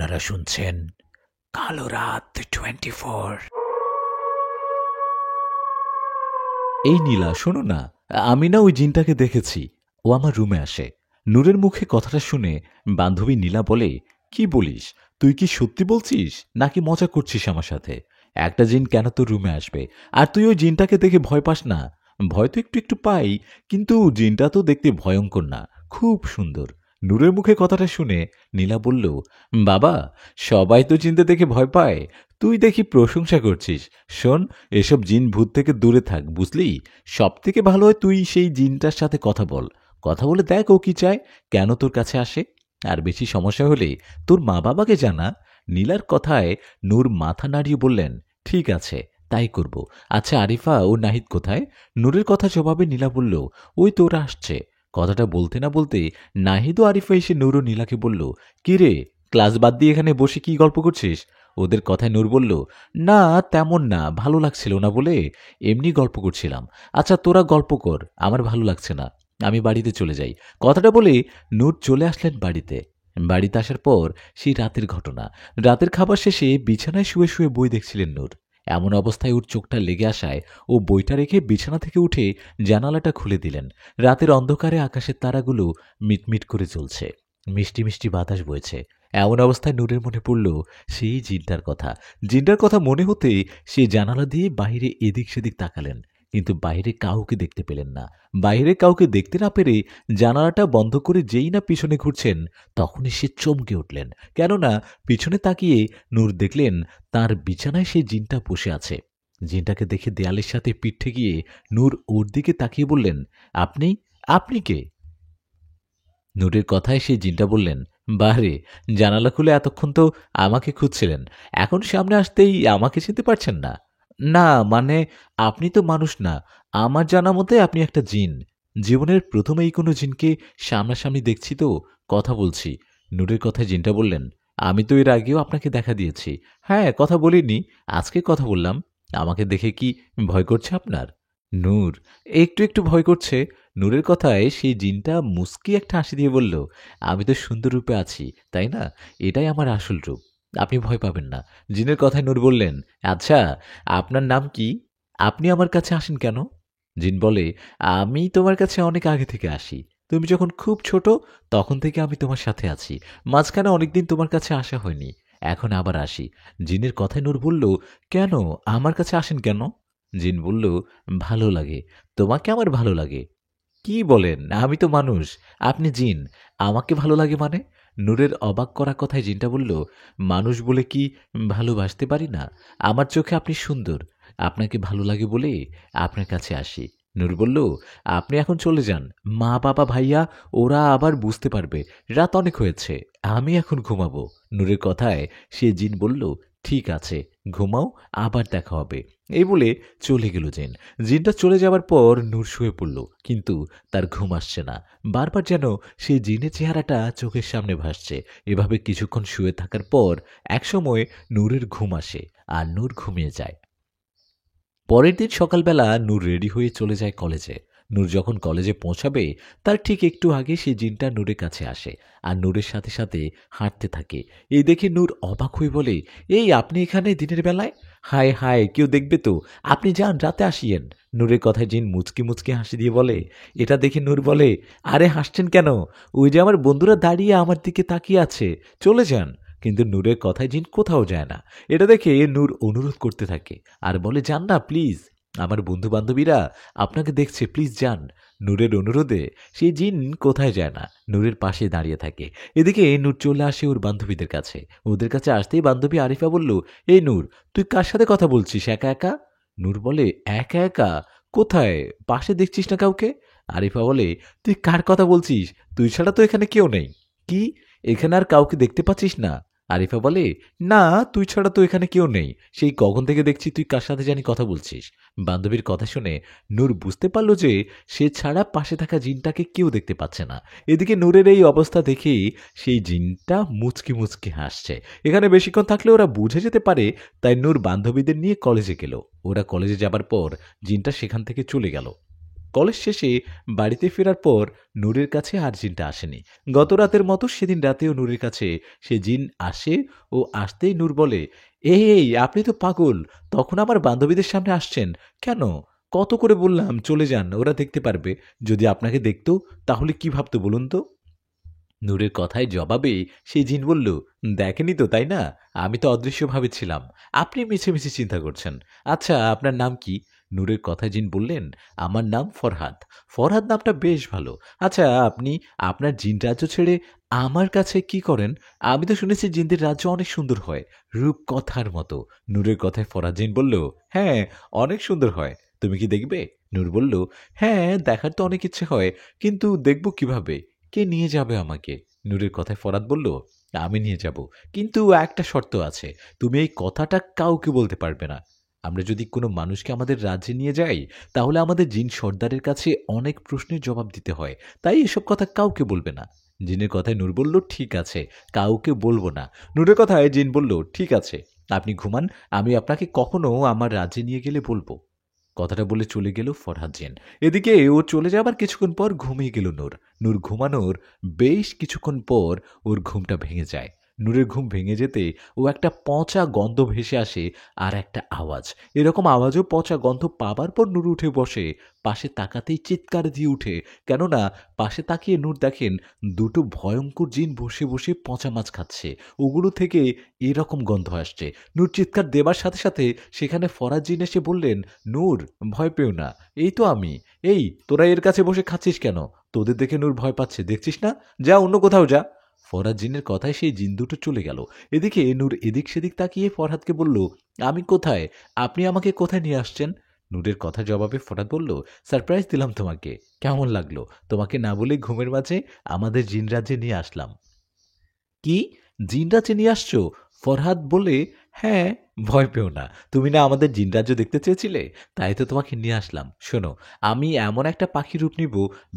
আপনারা শুনছেন কালো রাত 24। এই নীলা, শোনো না, আমি না ওই জিনটাকে দেখেছি। ও আমার রুমে আসে। নূরের মুখে কথাটা শুনে বান্ধবী নীলা বলে, কি বলিস? তুই কি সত্যি বলছিস নাকি মজা করছিস আমার সাথে? একটা জিন কেন তোর রুমে আসবে? আর তুই ওই জিনটাকে দেখে ভয় পাস না? ভয় তো একটু একটু পাই, কিন্তু জিনটা তো দেখতে ভয়ঙ্কর না, খুব সুন্দর। নূরের মুখে কথাটা শুনে নীলা বলল, বাবা, সবাই তো জিনতে দেখে ভয় পায়, তুই দেখি প্রশংসা করছিস। শোন, এসব জিন ভূত থেকে দূরে থাক, বুঝলি? সব থেকে ভালো হয় তুই সেই জিনটার সাথে কথা বল। কথা বলে দেখ ও কি চায়, কেন তোর কাছে আসে। আর বেশি সমস্যা হলে তোর মা বাবাকে জানা। নীলার কথায় নূর মাথা নাড়িয়ে বললেন, ঠিক আছে, তাই করব। আচ্ছা আরিফা ও নাহিদ কোথায়? নূরের কথা জবাবে নীলা বলল, ওই তো ওরা আসছে। কথাটা বলতে না বলতে নাহিদ ও আরিফা এসে নূর ও নীলাকে বলল, কি রে, ক্লাস বাদ দিয়ে এখানে বসে কি গল্প করছিস? ওদের কথায় নূর বলল, না তেমন না, ভালো লাগছিল না বলে এমনি গল্প করছিলাম। আচ্ছা তোরা গল্প কর, আমার ভালো লাগছে না, আমি বাড়িতে চলে যাই। কথাটা বলে নূর চলে আসলেন বাড়িতে। বাড়িতে আসার পর সেই রাতের ঘটনা। রাতের খাবার শেষে বিছানায় শুয়ে শুয়ে বই দেখছিলেন নূর। এমন অবস্থায় ওর চোখটা লেগে আসায় ও বইটা রেখে বিছানা থেকে উঠে জানালাটা খুলে দিলেন। রাতের অন্ধকারে আকাশের তারাগুলো মিটমিট করে চলছে, মিষ্টি মিষ্টি বাতাস বইছে। এমন অবস্থায় নূরের মনে পড়ল সেই জিনটার কথা। জিনটার কথা মনে হতেই সে জানালা দিয়ে বাইরে এদিক সেদিক তাকালেন, কিন্তু বাইরে কাউকে দেখতে পেলেন না। বাইরে কাউকে দেখতে না পেরে জানালাটা বন্ধ করে যেই না পিছনে ঘুরছেন, তখনই সে চমকে উঠলেন। কেননা পিছনে তাকিয়ে নূর দেখলেন তার বিছানায় সেই জিনটা বসে আছে। জিনটাকে দেখে দেয়ালের সাথে পিঠ ঠেকিয়ে নূর ওর দিকে তাকিয়ে বললেন, আপনি আপনি কে? নূরের কথায় সেই জিনটা বললেন, বাহরে, জানালা খুলে এতক্ষণ তো আমাকে খুঁজছিলেন, এখন সামনে আসতেই আমাকে চিনতে পারছেন না? না মানে, আপনি তো মানুষ না, আমার জানা মতে আপনি একটা জিন। জীবনের প্রথম এই কোনো জিনকে সামনাসামনি দেখছি তো, কথা বলছি। নূরের কথায় জিনটা বললেন, আমি তো এর আগেও আপনাকে দেখা দিয়েছি। হ্যাঁ, কথা বলিনি, আজকে কথা বললাম। আমাকে দেখে কি ভয় করছে আপনার? নূর, একটু একটু ভয় করছে। নূরের কথায় সেই জিনটা মুস্কি একটা হাসি দিয়ে বলল, আমি তো সুন্দর রূপে আছি, তাই না? এটাই আমার আসল রূপ, আপনি ভয় পাবেন না। জিনের কথায় নূর বললেন, আচ্ছা, আপনার নাম কি? আপনি আমার কাছে আসেন কেন? জিন বলে, আমি তোমার কাছে অনেক আগে থেকে আসি। তুমি যখন খুব ছোট, তখন থেকে আমি তোমার সাথে আছি। মাঝখানে অনেকদিন তোমার কাছে আসা হয়নি, এখন আবার আসি। জিনের কথায় নূর বলল, কেন আমার কাছে আসেন কেন? জিন বলল, ভালো লাগে, তোমাকে আমার ভালো লাগে। কি বলেন, আমি তো মানুষ, আপনি জিন, আমাকে ভালো লাগে মানে? নূরের অবাক করা কথায় জিনটা বলল, মানুষ বলে কি ভালোবাসতে পারি না? আমার চোখে আপনি সুন্দর, আপনাকে ভালো লাগে বলে আপনার কাছে আসি। নূর বলল, আপনি এখন চলে যান, মা বাবা ভাইয়া ওরা আবার বুঝতে পারবে, রাত অনেক হয়েছে, আমি এখন ঘুমাবো। নূরের কথায় সে জিন বলল, ঠিক আছে, ঘুমাও, আবার দেখা হবে। এই বলে চলে গেল জিন। জিনটা চলে যাবার পর নূর শুয়ে পড়ল, কিন্তু তার ঘুম আসছে না। বারবার যেন সেই জিনের চেহারাটা চোখের সামনে ভাসছে। এভাবে কিছুক্ষণ শুয়ে থাকার পর একসময় নূরের ঘুম আসে, আর নূর ঘুমিয়ে যায়। পরের দিন সকালবেলা নূর রেডি হয়ে চলে যায় কলেজে। নূর যখন কলেজে পৌঁছাবে, তার ঠিক একটু আগে সেই জিনটা নূরের কাছে আসে আর নূরের সাথে সাথে হাঁটতে থাকে। এই দেখে নূর অবাক হয়ে বলে, এই আপনি এখানে দিনের বেলায়? হায় হায়, কেউ দেখবে তো, আপনি যান, রাতে আসিয়েন। নূরের কথায় জিন মুচকি মুচকি হাসি দিয়ে বলে। এটা দেখে নূর বলে, আরে হাসছেন কেন? ওই যে আমার বন্ধুরা দাঁড়িয়ে আমার দিকে তাকিয়ে আছে, চলে যান। কিন্তু নূরের কথায় জিন কোথাও যায় না। এটা দেখে নূর অনুরোধ করতে থাকে আর বলে, যান না প্লিজ, আমার বন্ধু বান্ধবীরা আপনাকে দেখছে, প্লিজ যান। নূরের অনুরোধে সেই জিন কোথায় যায় না, নূরের পাশে দাঁড়িয়ে থাকে। এদিকে নূর চলে আসে ওর বান্ধবীদের কাছে। ওদের কাছে আসতেই বান্ধবী আরিফা বলল, এই নূর, তুই কার সাথে কথা বলছিস একা একা? নূর বলে, একা একা কোথায়, পাশে দেখছিস না কাউকে? আরিফা বলে, তুই কার কথা বলছিস? তুই ছাড়া তো এখানে কেউ নেই। কি, এখানে আর কাউকে দেখতে পাচ্ছিস না? আরিফা বলে, না, তুই ছাড়া তো এখানে কেউ নেই, সেই কখন থেকে দেখছি তুই কার সাথে জানি কথা বলছিস। বান্ধবীর কথা শুনে নূর বুঝতে পারল যে সে ছাড়া পাশে থাকা জিনটাকে কেউ দেখতে পাচ্ছে না। এদিকে নূরের এই অবস্থা দেখেই সেই জিনটা মুচকি মুচকি হাসছে। এখানে বেশিক্ষণ থাকলে ওরা বুঝে যেতে পারে, তাই নূর বান্ধবীদের নিয়ে কলেজে গেল। ওরা কলেজে যাবার পর জিনটা সেখান থেকে চলে গেল। কলেজ শেষে বাড়িতে ফেরার পর নূরের কাছে আর জিনটা আসেনি। গত রাতের মতো সেদিন রাতেও নূরের কাছে সে জিন আসে ও আসতেই নূর বলে, এই আপনি তো পাগল, তখন আমার বান্ধবীদের সামনে আসছেন কেন? কত করে বললাম চলে যান, ওরা দেখতে পারবে। যদি আপনাকে দেখতো তাহলে কি ভাবতো বলুন তো? নূরের কথায় জবাবে সেই জিন বলল, দেখেনি তো তাই না, আমি তো অদৃশ্যভাবে ছিলাম, আপনি মিছে মিছে চিন্তা করছেন। আচ্ছা আপনার নাম কি? নূরের কথায় জিন বললেন, আমার নাম ফরহাদ। ফরহাদ নামটা বেশ ভালো। আচ্ছা আপনি আপনার জিন রাজ্য ছেড়ে আমার কাছে কি করেন? আমি তো শুনেছি জিনদের রাজ্য অনেক সুন্দর হয়, রূপকথার মতো। নূরের কথায় ফরহাদ জিন বলল, হ্যাঁ অনেক সুন্দর হয়, তুমি কি দেখবে? নূর বলল, হ্যাঁ দেখার তো অনেক ইচ্ছে হয়, কিন্তু দেখব কিভাবে? কে নিয়ে যাবে আমাকে? নূরের কথায় ফরহাদ বলল, আমি নিয়ে যাব, কিন্তু একটা শর্ত আছে, তুমি এই কথাটা কাউকে বলতে পারবে না। আমরা যদি কোনো মানুষকে আমাদের রাজ্যে নিয়ে যাই, তাহলে আমাদের জিন সর্দারের কাছে অনেক প্রশ্নের জবাব দিতে হয়, তাই এসব কথা কাউকে বলবে না। জিনের কথায় নূর বলল, ঠিক আছে, কাউকে বলবো না। নূরের কথায় জিন বলল, ঠিক আছে, আপনি ঘুমান, আমি আপনাকে কখনো আমার রাজ্যে নিয়ে গেলে বলবো। কথাটা বলে চলে গেল ফরহাদ জিন। এদিকে ও চলে যাবার কিছুক্ষণ পর ঘুমিয়ে গেল নূর। নূর ঘুমানোর বেশ কিছুক্ষণ পর ওর ঘুমটা ভেঙে যায়। নূরের ঘুম ভেঙে যেতে ও একটা পচা গন্ধ ভেসে আসে, আর একটা আওয়াজ। এরকম আওয়াজও পচা গন্ধ পাবার পর নূর উঠে বসে। পাশে তাকাতেই চিৎকার দিয়ে উঠে, কেননা পাশে তাকিয়ে নূর দেখেন দুটো ভয়ঙ্কর জিন বসে বসে পচা মাছ খাচ্ছে। ওগুলো থেকে এরকম গন্ধ আসছে। নূর চিৎকার দেবার সাথে সাথে সেখানে ফরহাদ জিন এসে বললেন, নূর ভয় পেও না, এই তো আমি। এই তোরা এর কাছে বসে খাচ্ছিস কেন? তোদের দেখে নূর ভয় পাচ্ছে, দেখছিস না? যা অন্য কোথাও যা। ফরহাদ জিনের কথায় সেই জিন দুটো চলে গেল। এদিকে নূর এদিক সেদিক তাকিয়ে ফরহাদকে বলল, আমি কোথায়? আপনি আমাকে কোথায় নিয়ে আসছেন? নূরের কথা জবাবে ফরহাদ বলল, সারপ্রাইজ দিলাম তোমাকে, কেমন লাগলো? তোমাকে না বলে ঘুমের মাঝে আমাদের জিন রাজ্যে নিয়ে আসলাম। কি? জিন রাজ্যে নিয়ে আসছো? ফরহাদ বলে, হ্যাঁ, ভয় পেও না, তুমি না আমাদের জিন রাজ্য দেখতে চেয়েছিলে, তাই তো তোমাকে নিয়ে আসলাম। শোনো, আমি এমন একটা পাখির রূপ নিব,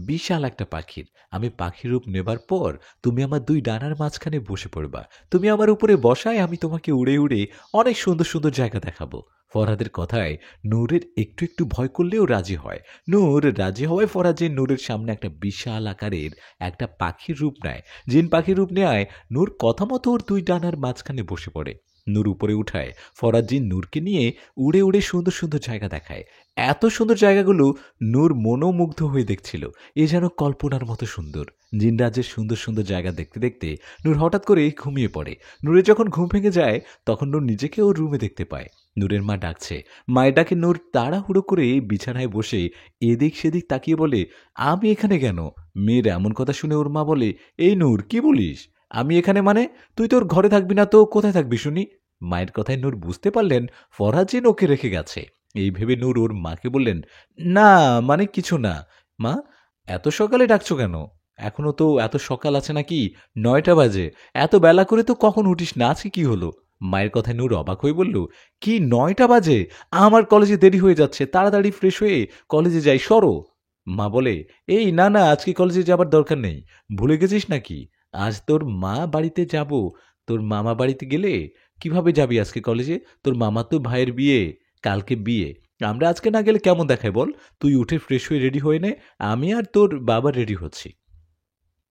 বিশাল একটা পাখির। আমি পাখির রূপ নেবার পর তুমি আমার দুই ডানার মাঝখানে বসে পড়বা। তুমি আমার উপরে বসায় আমি তোমাকে উড়ে উড়ে অনেক সুন্দর সুন্দর জায়গা দেখাবো। ফরহাদের কথায় নূরের একটু একটু ভয় করলেও রাজি হয়। নূর রাজি হওয়ায় ফরহাদ যে নূরের সামনে একটা বিশাল আকারের একটা পাখির রূপ নেয়। জিন পাখির রূপ নেয় নূর কথা মতো ওর দুই ডানার মাঝখানে বসে পড়ে। নূর উপরে উঠায়। ফরহাদ জিন নূরকে নিয়ে উড়ে উড়ে সুন্দর সুন্দর জায়গা দেখায়। এত সুন্দর জায়গাগুলো নূর মনোমুগ্ধ হয়ে দেখছিল। এ যেন কল্পনার মতো সুন্দর। জিন রাজ্যের সুন্দর সুন্দর জায়গা দেখতে দেখতে নূর হঠাৎ করে ঘুমিয়ে পড়ে। নূরের যখন ঘুম ভেঙে যায়, তখন নূর নিজেকে ওর রুমে দেখতে পায়। নূরের মা ডাকছে। মায়ের ডাকে নূর তাড়াহুড়ো করে বিছানায় বসে এদিক সেদিক তাকিয়ে বলে, আমি এখানে কেন? মেয়ের এমন কথা শুনে ওর মা বলে, এই নূর কি বলিস? আমি এখানে মানে? তুই তোর ঘরে থাকবি না তো কোথায় থাকবি শুনি? মায়ের কথায় নূর বুঝতে পারলেন ফরহাদ জিন ওকে রেখে গেছে। এই ভেবে নূর ওর মাকে বললেন, না মানে কিছু না। মা, এত সকালে ডাকছো কেন? এখনো তো এত সকাল আছে নাকি? 9টা বাজে। এত বেলা করে তো কখন উঠিস না, আজকে কি হলো? মায়ের কথায় নূর অবাক হয়ে বলল, কি 9টা বাজে? আমার কলেজে দেরি হয়ে যাচ্ছে, তাড়াতাড়ি ফ্রেশ হয়ে কলেজে যাই, সরো। মা বলে, এই না না, আজকে কলেজে যাবার দরকার নেই, ভুলে গেছিস নাকি? আজ তোর মা বাড়িতে যাব। তোর মামা বাড়িতে গেলে কিভাবে যাবি আজকে কলেজে? তোর মামা তো ভাইয়ের বিয়ে, কালকে বিয়ে। আমরা আজকে না গেলে কেমন দেখায় বল? তুই উঠে ফ্রেশ হয়ে রেডি হয়ে নে, আমি আর তোর বাবা রেডি হচ্ছি।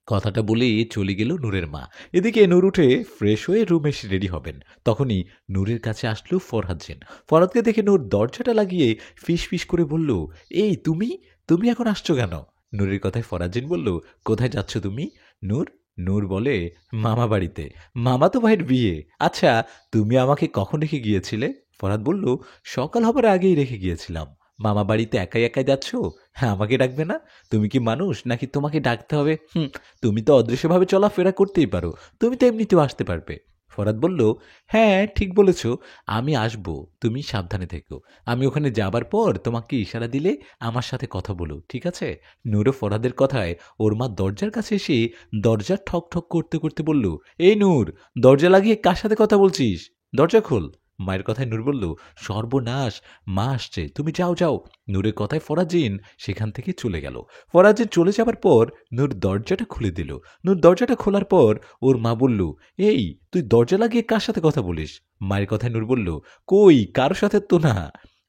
কথাটা বলেই চলে গেল নূরের মা। এদিকে নূর উঠে ফ্রেশ হয়ে রুমে এসে রেডি হবেন, তখনই নূরের কাছে আসলো ফরহাদ জিন। ফরহাদকে দেখে নূর দরজাটা লাগিয়ে ফিস ফিস করে বলল, এই তুমি, তুমি এখন আসছো কেন? নূরের কথায় ফরহাদ জিন বলল, কোথায় যাচ্ছ তুমি? নূর নূর বলে, মামা বাড়িতে। মামা তো ভাইয়ের বিয়ে। আচ্ছা তুমি আমাকে কখন রেখে গিয়েছিলে? ফরহাদ বলল, সকাল হবার আগেই রেখে গিয়েছিলাম। মামা বাড়িতে একাই একাই যাচ্ছ? হ্যাঁ, আমাকে ডাকবে না? তুমি কি মানুষ নাকি তোমাকে ডাকতে হবে? তুমি তো অদৃশ্যভাবে চলাফেরা করতেই পারো, তুমি তো এমনিতেও আসতে পারবে। ফরহাদ বলল, হ্যাঁ ঠিক বলেছ, আমি আসব, তুমি সাবধানে থেকো। আমি ওখানে যাবার পর তোমাকে ইশারা দিলে আমার সাথে কথা বলো, ঠিক আছে? নূরও ফরহাদের কথায় ওর মা দরজার কাছে এসে দরজা ঠক ঠক করতে করতে বলল, এই নূর, দরজা লাগিয়ে কার সাথে কথা বলছিস? দরজা খোল। মায়ের কথায় নূর বলল, সর্বনাশ, মা আসছে, তুমি যাও যাও। নূরের কথায় ফরাজিন সেখান থেকে চলে গেল। ফরাজিন চলে যাবার পর নূর দরজাটা খুলে দিল। নূর দরজাটা খোলার পর ওর মা বলল, এই তুই দরজা লাগিয়ে কার সাথে কথা বলিস? মায়ের কথায় নূর বলল, কই, কারোর সাথে তো না।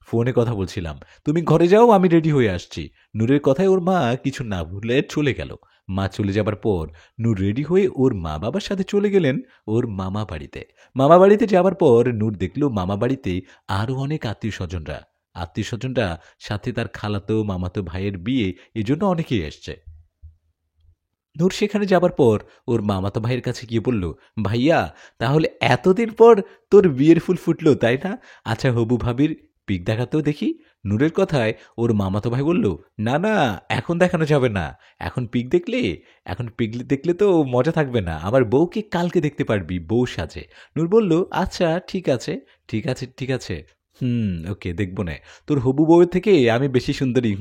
ফোনে কথা বলছিলাম। তুমি ঘরে যাও, আমি রেডি হয়ে আসছি। নূরের কথায় ওর মা কিছু না বলে চলে গেল। মা চলে যাবার পর নূর রেডি হয়ে ওর মা-বাবার সাথে চলে গেলেন ওর মামা বাড়িতে। মামা বাড়িতে যাবার পর নূর দেখল মামা বাড়িতে আরো অনেক আত্মীয়স্বজনরা। আত্মীয়স্বজনরা সাথে তার খালাতো মামাতো ভাইয়ের বিয়ে, এজন্য অনেকেই এসছে। নূর সেখানে যাবার পর ওর মামাতো ভাইয়ের কাছে গিয়ে বলল, ভাইয়া, তাহলে এতদিন পর তোর বিয়ের ফুল ফুটলো তাই না? আচ্ছা, হবু ভাবির পিক দেখাতেও দেখি। নূরের কথায় ওর মামাতো ভাই বলল, না না, এখন দেখানো যাবে না। এখন পিক দেখলে তো মজা থাকবে না। আমার বউকে কালকে দেখতে পারবি বউ সাজে। নূর বলল, আচ্ছা ঠিক আছে, ঠিক আছে, ঠিক আছে। ওকে, দেখব না। তোর হবু বউয়ের থেকে আমি বেশি সুন্দরী।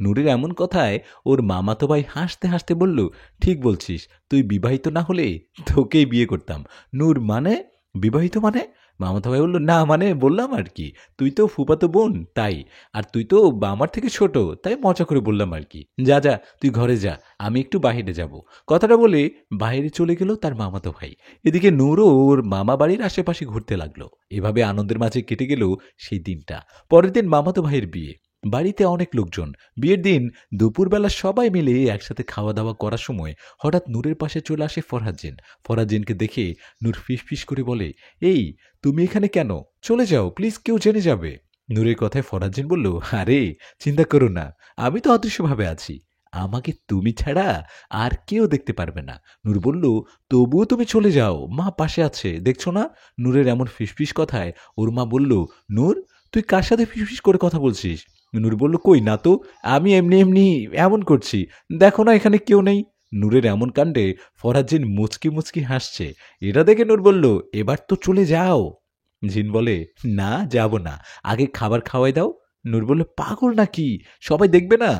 নূরের এমন কথায় ওর মামাতো ভাই হাসতে হাসতে বলল, ঠিক বলছিস, তুই বিবাহিত না হলে তোকেই বিয়ে করতাম। নূর, মানে বিবাহিত মানে? মামাতো ভাই বলল, না মানে বললাম আর কি, তুই তো ফুফাতো বোন তাই, আর তুই তো আমার থেকে ছোট, তাই মজা করে বললাম আর কি। যা যা, তুই ঘরে যা, আমি একটু বাহিরে যাব। কথাটা বলে বাইরে চলে গেল তার মামাতো ভাই। এদিকে নূরও ওর মামা বাড়ির আশেপাশে ঘুরতে লাগলো। এভাবে আনন্দের মাঝে কেটে গেল সেই দিনটা। পরের দিন মামাতো ভাইয়ের বিয়ে। বাড়িতে অনেক লোকজন। বিয়ের দিন দুপুরবেলা সবাই মিলে একসাথে খাওয়া দাওয়া করার সময় হঠাৎ নূরের পাশে চলে আসে ফরহাদ। ফরহাদকে দেখে নূর ফিসফিস করে বলে, এই, তুমি এখানে কেন? চলে যাও প্লিজ, কেউ জেনে যাবে। নূরের কথায় ফরহাদ বলল, আরে চিন্তা করো না, আমি তো অদৃশ্যভাবে আছি, আমাকে তুমি ছাড়া আর কেউ দেখতে পারবে না। নূর বলল, তবুও তুমি চলে যাও, মা পাশে আছে, দেখছো না? নূরের এমন ফিসফিস কথায় ওর মা বলল, নূর, তুই কার সাথে ফিসফিস করে কথা বলছিস? নূর বলল, কই না তো, আমি এমনি এমনি এমন করছি, দেখো না এখানে কেউ নেই। নূরের এমন কাণ্ডে ফরহাদ মুচকি মুচকি হাসছে। এটা দেখে নূর বলল, এবার তো চলে যাও। জিন বলে, না যাব না, আগে খাবার খাওয়াই দাও। নূর বলল, পাগল নাকি, সবাই দেখবে না?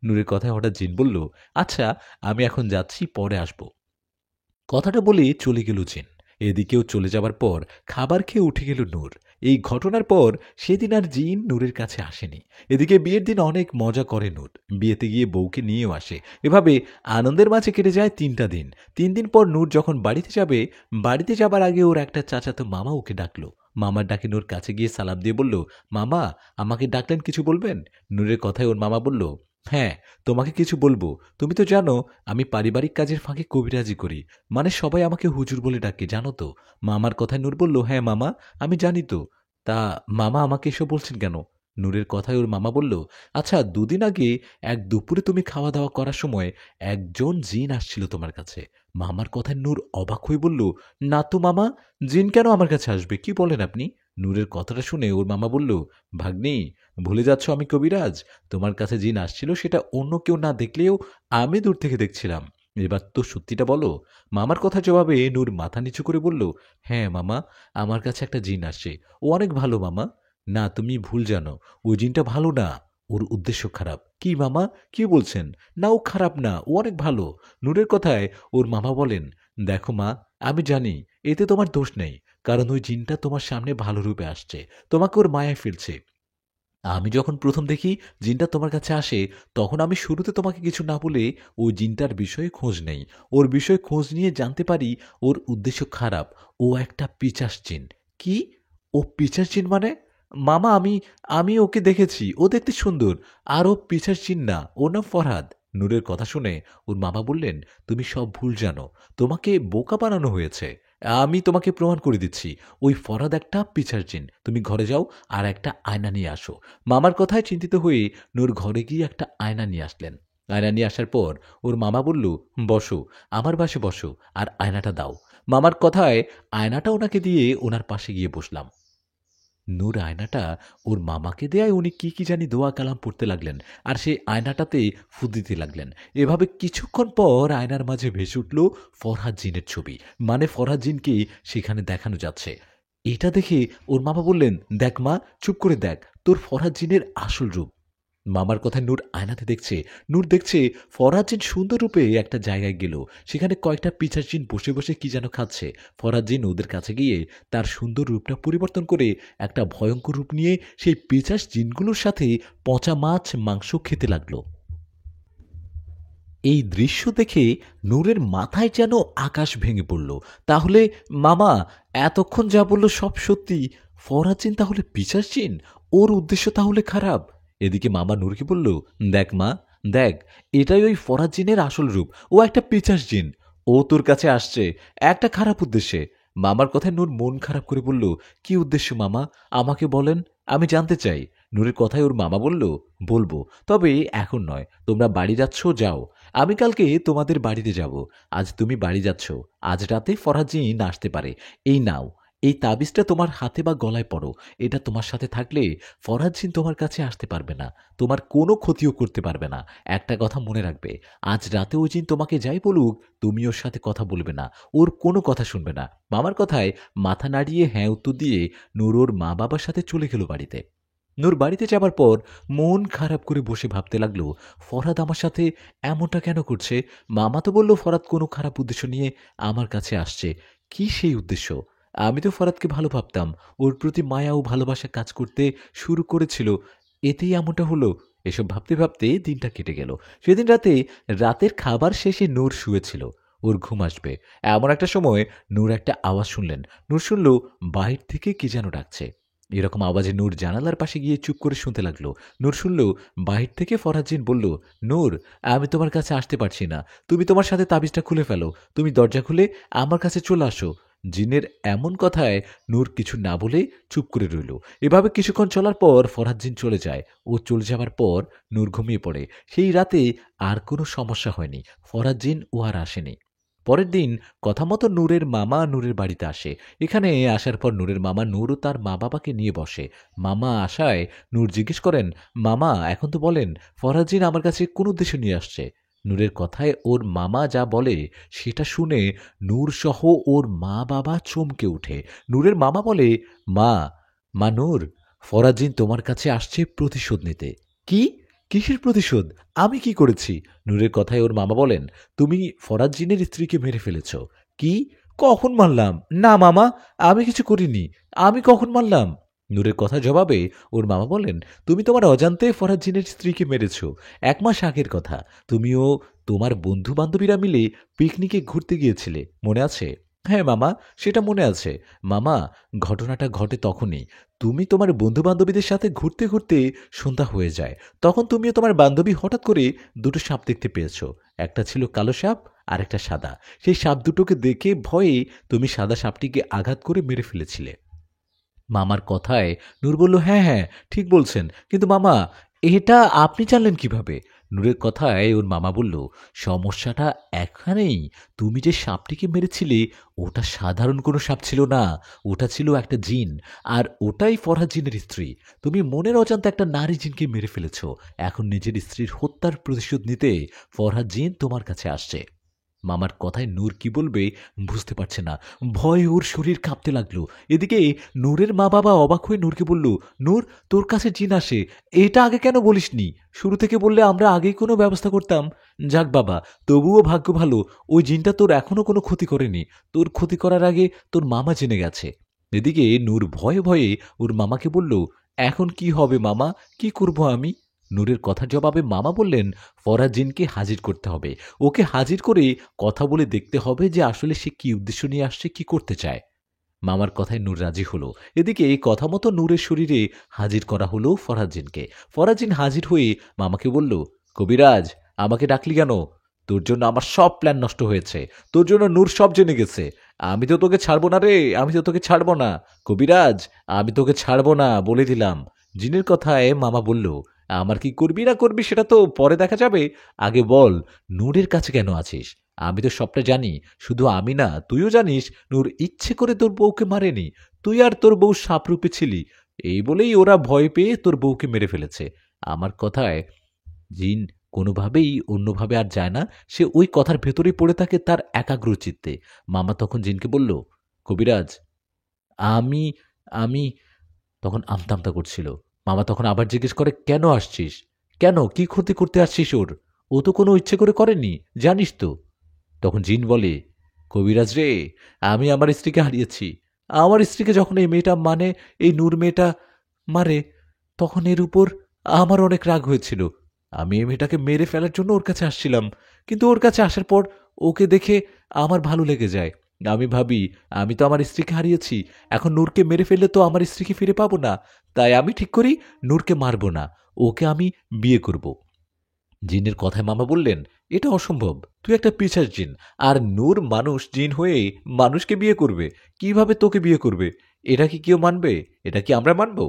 নূরের কথায় হঠাৎ জিন বলল, আচ্ছা, আমি এখন যাচ্ছি, পরে আসবো। কথাটা বলে চলে গেল জিন। এদিকেও চলে যাবার পর খাবার খেয়ে উঠে গেল নূর। এই ঘটনার পর সেদিন আর জিন নূরের কাছে আসেনি। এদিকে বিয়ের দিন অনেক মজা করে নূর, বিয়েতে গিয়ে বউকে নিয়েও আসে। এভাবে আনন্দের মাঝে কেটে যায় 3টা দিন। 3 দিন পর নূর যখন বাড়িতে যাবে, বাড়িতে যাবার আগে ওর একটা চাচাতো মামা ওকে ডাকলো। মামার ডাকে নূর কাছে গিয়ে সালাম দিয়ে বলল, মামা, আমাকে ডাকলেন, কিছু বলবেন? নূরের কথায় ওর মামা বলল, হ্যাঁ, তোমাকে কিছু বলবো। তুমি তো জানো আমি পারিবারিক কাজের ফাঁকে কবিরাজি করি, মানে সবাই আমাকে হুজুর বলে ডাকে, জানো তো? মামার কথায় নূর বলল, হ্যাঁ মামা, আমি জানি তো। তা মামা আমাকে এসব বলছেন কেন? নূরের কথায় ওর মামা বলল, আচ্ছা, 2 দিন আগে এক দুপুরে তুমি খাওয়া দাওয়া করার সময় একজন জিন আসছিল তোমার কাছে। মামার কথায় নূর অবাক হয়ে বলল, না তো মামা, জিন কেন আমার কাছে আসবে, কি বলেন আপনি? নূরের কথাটা শুনে ওর মামা বলল, ভাগ্নি, ভুলে যাচ্ছ আমি কবিরাজ। তোমার কাছে জিন আসছিল সেটা অন্য কেউ না দেখলেও আমি দূর থেকে দেখছিলাম। এবার তো সত্যিটা বলো। মামার কথা জবাবে নূর মাথা নিচু করে বলল, হ্যাঁ মামা, আমার কাছে একটা জিন আসছে, ও অনেক ভালো মামা। না, তুমি ভুল জানো, ওই জিনটা ভালো না, ওর উদ্দেশ্য খারাপ। কি মামা, কি বলছেন? না, ও খারাপ না, ও অনেক ভালো। নূরের কথায় ওর মামা বলেন, দেখো মা, আমি জানি এতে তোমার দোষ নেই, কারণ ওই জিনটা তোমার সামনে ভালো রূপে আসছে, তোমাকে ওর মায়ায় ফেলছে। আমি যখন প্রথম দেখি জিনটা তোমার কাছে আসে, তখন আমি শুরুতে তোমাকে কিছু না বলে ওই জিনটার বিষয়ে খোঁজ নেই। ওর বিষয়ে খোঁজ নিয়ে জানতে পারি ওর উদ্দেশ্য খারাপ, ও একটা পিশাচ জিন। কি? ও পিশাচ জিন মানে? মামা, আমি আমি ওকে দেখেছি, ও দেখতে সুন্দর, আর ও পিশাচ জিন না, ও নাম ফরহাদ। নূরের কথা শুনে ওর মামা বললেন, তুমি সব ভুল জানো, তোমাকে বোকা বানানো হয়েছে। আমি তোমাকে প্রমাণ করে দিচ্ছি, ওই ফরহাদ একটা পিশাচ জিন। তুমি ঘরে যাও, আর একটা আয়না নিয়ে আসো। মামার কথায় চিন্তিত হয়ে নূর ঘরে গিয়ে একটা আয়না নিয়ে আসলেন। আয়না নিয়ে আসার পর ওর মামা বলল, বসো, আমার পাশে বসো, আর আয়নাটা দাও। মামার কথায় আয়নাটা ওনাকে দিয়ে ওনার পাশে গিয়ে বসলাম। নূর আয়নাটা ওর মামাকে দেয়ায় উনি কি কি জানি দোয়া কালাম পড়তে লাগলেন, আর সেই আয়নাটাতে ফু দিতে লাগলেন। এভাবে কিছুক্ষণ পর আয়নার মাঝে ভেসে উঠল ফরহাদ জিনের ছবি, মানে ফরহাদ জিনকে সেখানে দেখানো যাচ্ছে। এটা দেখে ওর মামা বললেন, দেখ মা, চুপ করে দেখ, তোর ফরহাদ জিনের আসল রূপ। মামার কথায় নূর আয়নাতে দেখছে, নূর দেখছে ফরহাদ জিন সুন্দর রূপে একটা জায়গায় গেল। সেখানে কয়েকটা পিশাচ জিন বসে বসে কি যেন খাচ্ছে। ফরহাদ জিন ওদের কাছে গিয়ে তার সুন্দর রূপটা পরিবর্তন করে একটা ভয়ঙ্কর রূপ নিয়ে সেই পিশাচ জিনগুলোর সাথে পচা মাছ মাংস খেতে লাগলো। এই দৃশ্য দেখে নূরের মাথায় যেন আকাশ ভেঙে পড়ল। তাহলে মামা এতক্ষণ যা বলল সব সত্যি, ফরহাদ জিন তাহলে পিশাচ জিন? ওর উদ্দেশ্য তাহলে খারাপ। এদিকে মামা নূরকে বলল, দেখ মা, দেখ, এটাই ওই ফরাজ জিনের আসল রূপ। ও একটা পিচাস জিন। ও তোর কাছে আসছে একটা খারাপ উদ্দেশ্যে। মামার কথায় নূর মন খারাপ করে বলল, কি উদ্দেশ্য মামা, আমাকে বলেন, আমি জানতে চাই। নূরের কথায় ওর মামা বলল, বলবো, তবে এখন নয়। তোমরা বাড়ি যাচ্ছ, যাও। আমি কালকে তোমাদের বাড়িতে যাব। আজ তুমি বাড়ি যাচ্ছ। আজ রাতে ফরাজ জিন আসতে পারে। এই নাও, এই তাবিজটা তোমার হাতে বা গলায় পড়ো। এটা তোমার সাথে থাকলে ফরহাদ জিন তোমার কাছে আসতে পারবে না, তোমার কোনো ক্ষতিও করতে পারবে না। একটা কথা মনে রাখবে, আজ রাতে ওই জিন তোমাকে যাই বলুক, তুমি ওর সাথে কথা বলবে না, ওর কোনো কথা শুনবে না। মামার কথায় মাথা নাড়িয়ে হ্যাঁ উত্তর দিয়ে নূর ওর মা বাবার সাথে চলে গেল বাড়িতে। নূর বাড়িতে যাবার পর মন খারাপ করে বসে ভাবতে লাগলো, ফরহাদ আমার সাথে এমনটা কেন করছে? মামা তো বলল ফরহাদ কোনো খারাপ উদ্দেশ্য নিয়ে আমার কাছে আসছে। কি সেই উদ্দেশ্য? আমি তো ফরহাদকে ভালো ভাবতাম, ওর প্রতি মায়া ও ভালোবাসা কাজ করতে শুরু করেছিল, এতেই এমনটা হলো। এসব ভাবতে ভাবতে দিনটা কেটে গেল। সেদিন রাতে রাতের খাবার শেষে নূর শুয়েছিল, ওর ঘুম আসবে এমন একটা সময় নূর একটা আওয়াজ শুনলেন। নূর শুনল বাহির থেকে কে যেন ডাকছে। এরকম আওয়াজে নূর জানালার পাশে গিয়ে চুপ করে শুনতে লাগলো। নূর শুনল বাহির থেকে ফরহাদ জিন বলল, নূর, আমি তোমার কাছে আসতে পারছি না। তুমি তোমার সাথে তাবিজটা খুলে ফেলো। তুমি দরজা খুলে আমার কাছে চলে আসো। জিনের এমন কথায় নূর কিছু না বলে চুপ করে রইল। এভাবে কিছুক্ষণ চলার পর ফরহাদ জিন চলে যায়। ও চলে যাবার পর নূর ঘুমিয়ে পড়ে। সেই রাতে আর কোনো সমস্যা হয়নি। ফরহাদ জিন ও আর আসেনি। পরের দিন কথা মতো নূরের মামা নূরের বাড়িতে আসে। এখানে আসার পর নূরের মামা নূর ও তার মা বাবাকে নিয়ে বসে। মামা আসায় নূর জিজ্ঞেস করেন, মামা এখন তো বলেন ফরহাদ জিন আমার কাছে কোন উদ্দেশ্য নিয়ে আসছে? নূরের কথায় ওর মামা যা বলে সেটা শুনে নূর সহ ওর মা বাবা চমকে ওঠে। নূরের মামা বলে, মা, মা নূর, ফরহাদ জিন তোমার কাছে আসছে প্রতিশোধ নিতে। কি? কিসের প্রতিশোধ? আমি কি করেছি? নূরের কথায় ওর মামা বলেন, তুমি ফরহাদ জিনের স্ত্রীকে মেরে ফেলেছ। কি? কখন মারলাম? না মামা, আমি কিছু করিনি। আমি কখন মারলাম? নূরের কথা জবাবে ওর মামা বলেন, তুমি তোমার অজান্তে ফরহাদ জিনের স্ত্রীকে মেরেছ। 1 মাস আগের কথা। তুমিও তোমার বন্ধু বান্ধবীরা মিলে পিকনিকে ঘুরতে গিয়েছিলে, মনে আছে? হ্যাঁ মামা, সেটা মনে আছে। মামা, ঘটনাটা ঘটে তখনই। তুমি তোমার বন্ধু বান্ধবীদের সাথে ঘুরতে ঘুরতে সন্ধ্যা হয়ে যায়। তখন তুমিও তোমার বান্ধবী হঠাৎ করে দুটো সাপ দেখতে পেয়েছো। একটা ছিল কালো সাপ আর একটা সাদা। সেই সাপ দুটোকে দেখে ভয়ে তুমি সাদা সাপটিকে আঘাত করে মেরে ফেলেছিলে। মামার কথায় নূর বলল, হ্যাঁ হ্যাঁ, ঠিক বলছেন, কিন্তু মামা, এটা আপনি জানলেন কিভাবে? নূরের কথায় ওর মামা বলল, সমস্যাটা এখানেই। তুমি যে সাপটিকে মেরেছিলে ওটা সাধারণ কোনো সাপ ছিল না, ওটা ছিল একটা জিন। আর ওটাই ফরহাদ জিনের স্ত্রী। তুমি মনের অজান্তে একটা নারী জিনকে মেরে ফেলেছ। এখন নিজের স্ত্রীর হত্যার প্রতিশোধ নিতে ফরহাদ জিন তোমার কাছে আসছে। মামার কথায় নূর কি বলবে বুঝতে পারছে না। ভয়ে ওর শরীর কাঁপতে লাগলো। এদিকে নূরের মা বাবা অবাক হয়ে নূরকে বলল, নূর, তোর কাছে জিন আসে, এটা আগে কেন বলিসনি? শুরু থেকে বললে আমরা আগেই কোনো ব্যবস্থা করতাম। যাক বাবা, তবুও ভাগ্য ভালো, ওই জিনটা তোর এখনো কোনো ক্ষতি করেনি। তোর ক্ষতি করার আগে তোর মামা জেনে গেছে। এদিকে নূর ভয়ে ভয়ে ওর মামাকে বলল, এখন কি হবে মামা? কি করব আমি? নূরের কথার জবাবে মামা বললেন, ফরহাদ জিনকে হাজির করতে হবে। ওকে হাজির করে কথা বলে দেখতে হবে যে আসলে সে কি উদ্দেশ্য নিয়ে আসছে, কি করতে চায়। মামার কথায় নূর রাজি হলো। এদিকে এই কথা মতো নূরের শরীরে হাজির করা হলো ফরহাদ জিনকে। ফরহাদ জিন হাজির হয়ে মামাকে বলল, কবিরাজ, আমাকে ডাকলি কেন? তোর জন্য আমার সব প্ল্যান নষ্ট হয়েছে। তোর জন্য নূর সব জেনে গেছে। আমি তো তোকে ছাড়বো না রে, আমি তো তোকে ছাড়বো না। কবিরাজ, আমি তোকে ছাড়বো না, বলে দিলাম। জিনের কথায় মামা বলল, আমার কি করবি না করবি সেটা তো পরে দেখা যাবে। আগে বল, নূরের কাছে কেন আছিস? আমি তো সবটা জানি। শুধু আমি না, তুইও জানিস নূর ইচ্ছে করে তোর বউকে মারেনি। তুই আর তোর বউ সাপরূপে ছিলি। এই বলেই ওরা ভয় পেয়ে তোর বউকে মেরে ফেলেছে। আমার কথায় জিন কোনোভাবেই অন্যভাবে আর যায় না। সে ওই কথার ভেতরেই পড়ে থাকে তার একাগ্র চিত্তে। মামা তখন জিনকে বলল, কবিরাজ, আমি আমি তখন আমতা আমতা করছিল। মামা তখন আবার জিজ্ঞেস করে, কেন আসছিস? কেন, কি ক্ষতি করতে আসছিস ওর? ও তো কোনো ইচ্ছে করে করেনি, জানিস তো। তখন জিন বলে, কবিরাজ রে, আমি আমার স্ত্রীকে হারিয়েছি। আমার স্ত্রীকে যখন এই মেয়েটা, মানে এই নূর মেয়েটা মারে, তখন এর উপর আমার অনেক রাগ হয়েছিল। আমি এই মেয়েটাকে মেরে ফেলার জন্য ওর কাছে আসছিলাম। কিন্তু ওর কাছে আসার পর ওকে দেখে আমার ভালো লেগে যায়। আমি ভাবি আমি তো আমার স্ত্রীকে হারিয়েছি, এখন নূরকে মেরে ফেললে তো আমার স্ত্রীকে ফিরে পাবো না। তাই আমি ঠিক করি নূরকে মারব না, ওকে আমি বিয়ে করব। জিনের কথায় মামা বললেন, এটা অসম্ভব, তুই একটা পিশাচ জিন, আর নূর মানুষ জিন হয়ে মানুষকে বিয়ে করবে, কিভাবে তোকে বিয়ে করবে? এটা কি কেউ মানবে? এটা কি আমরা মানব?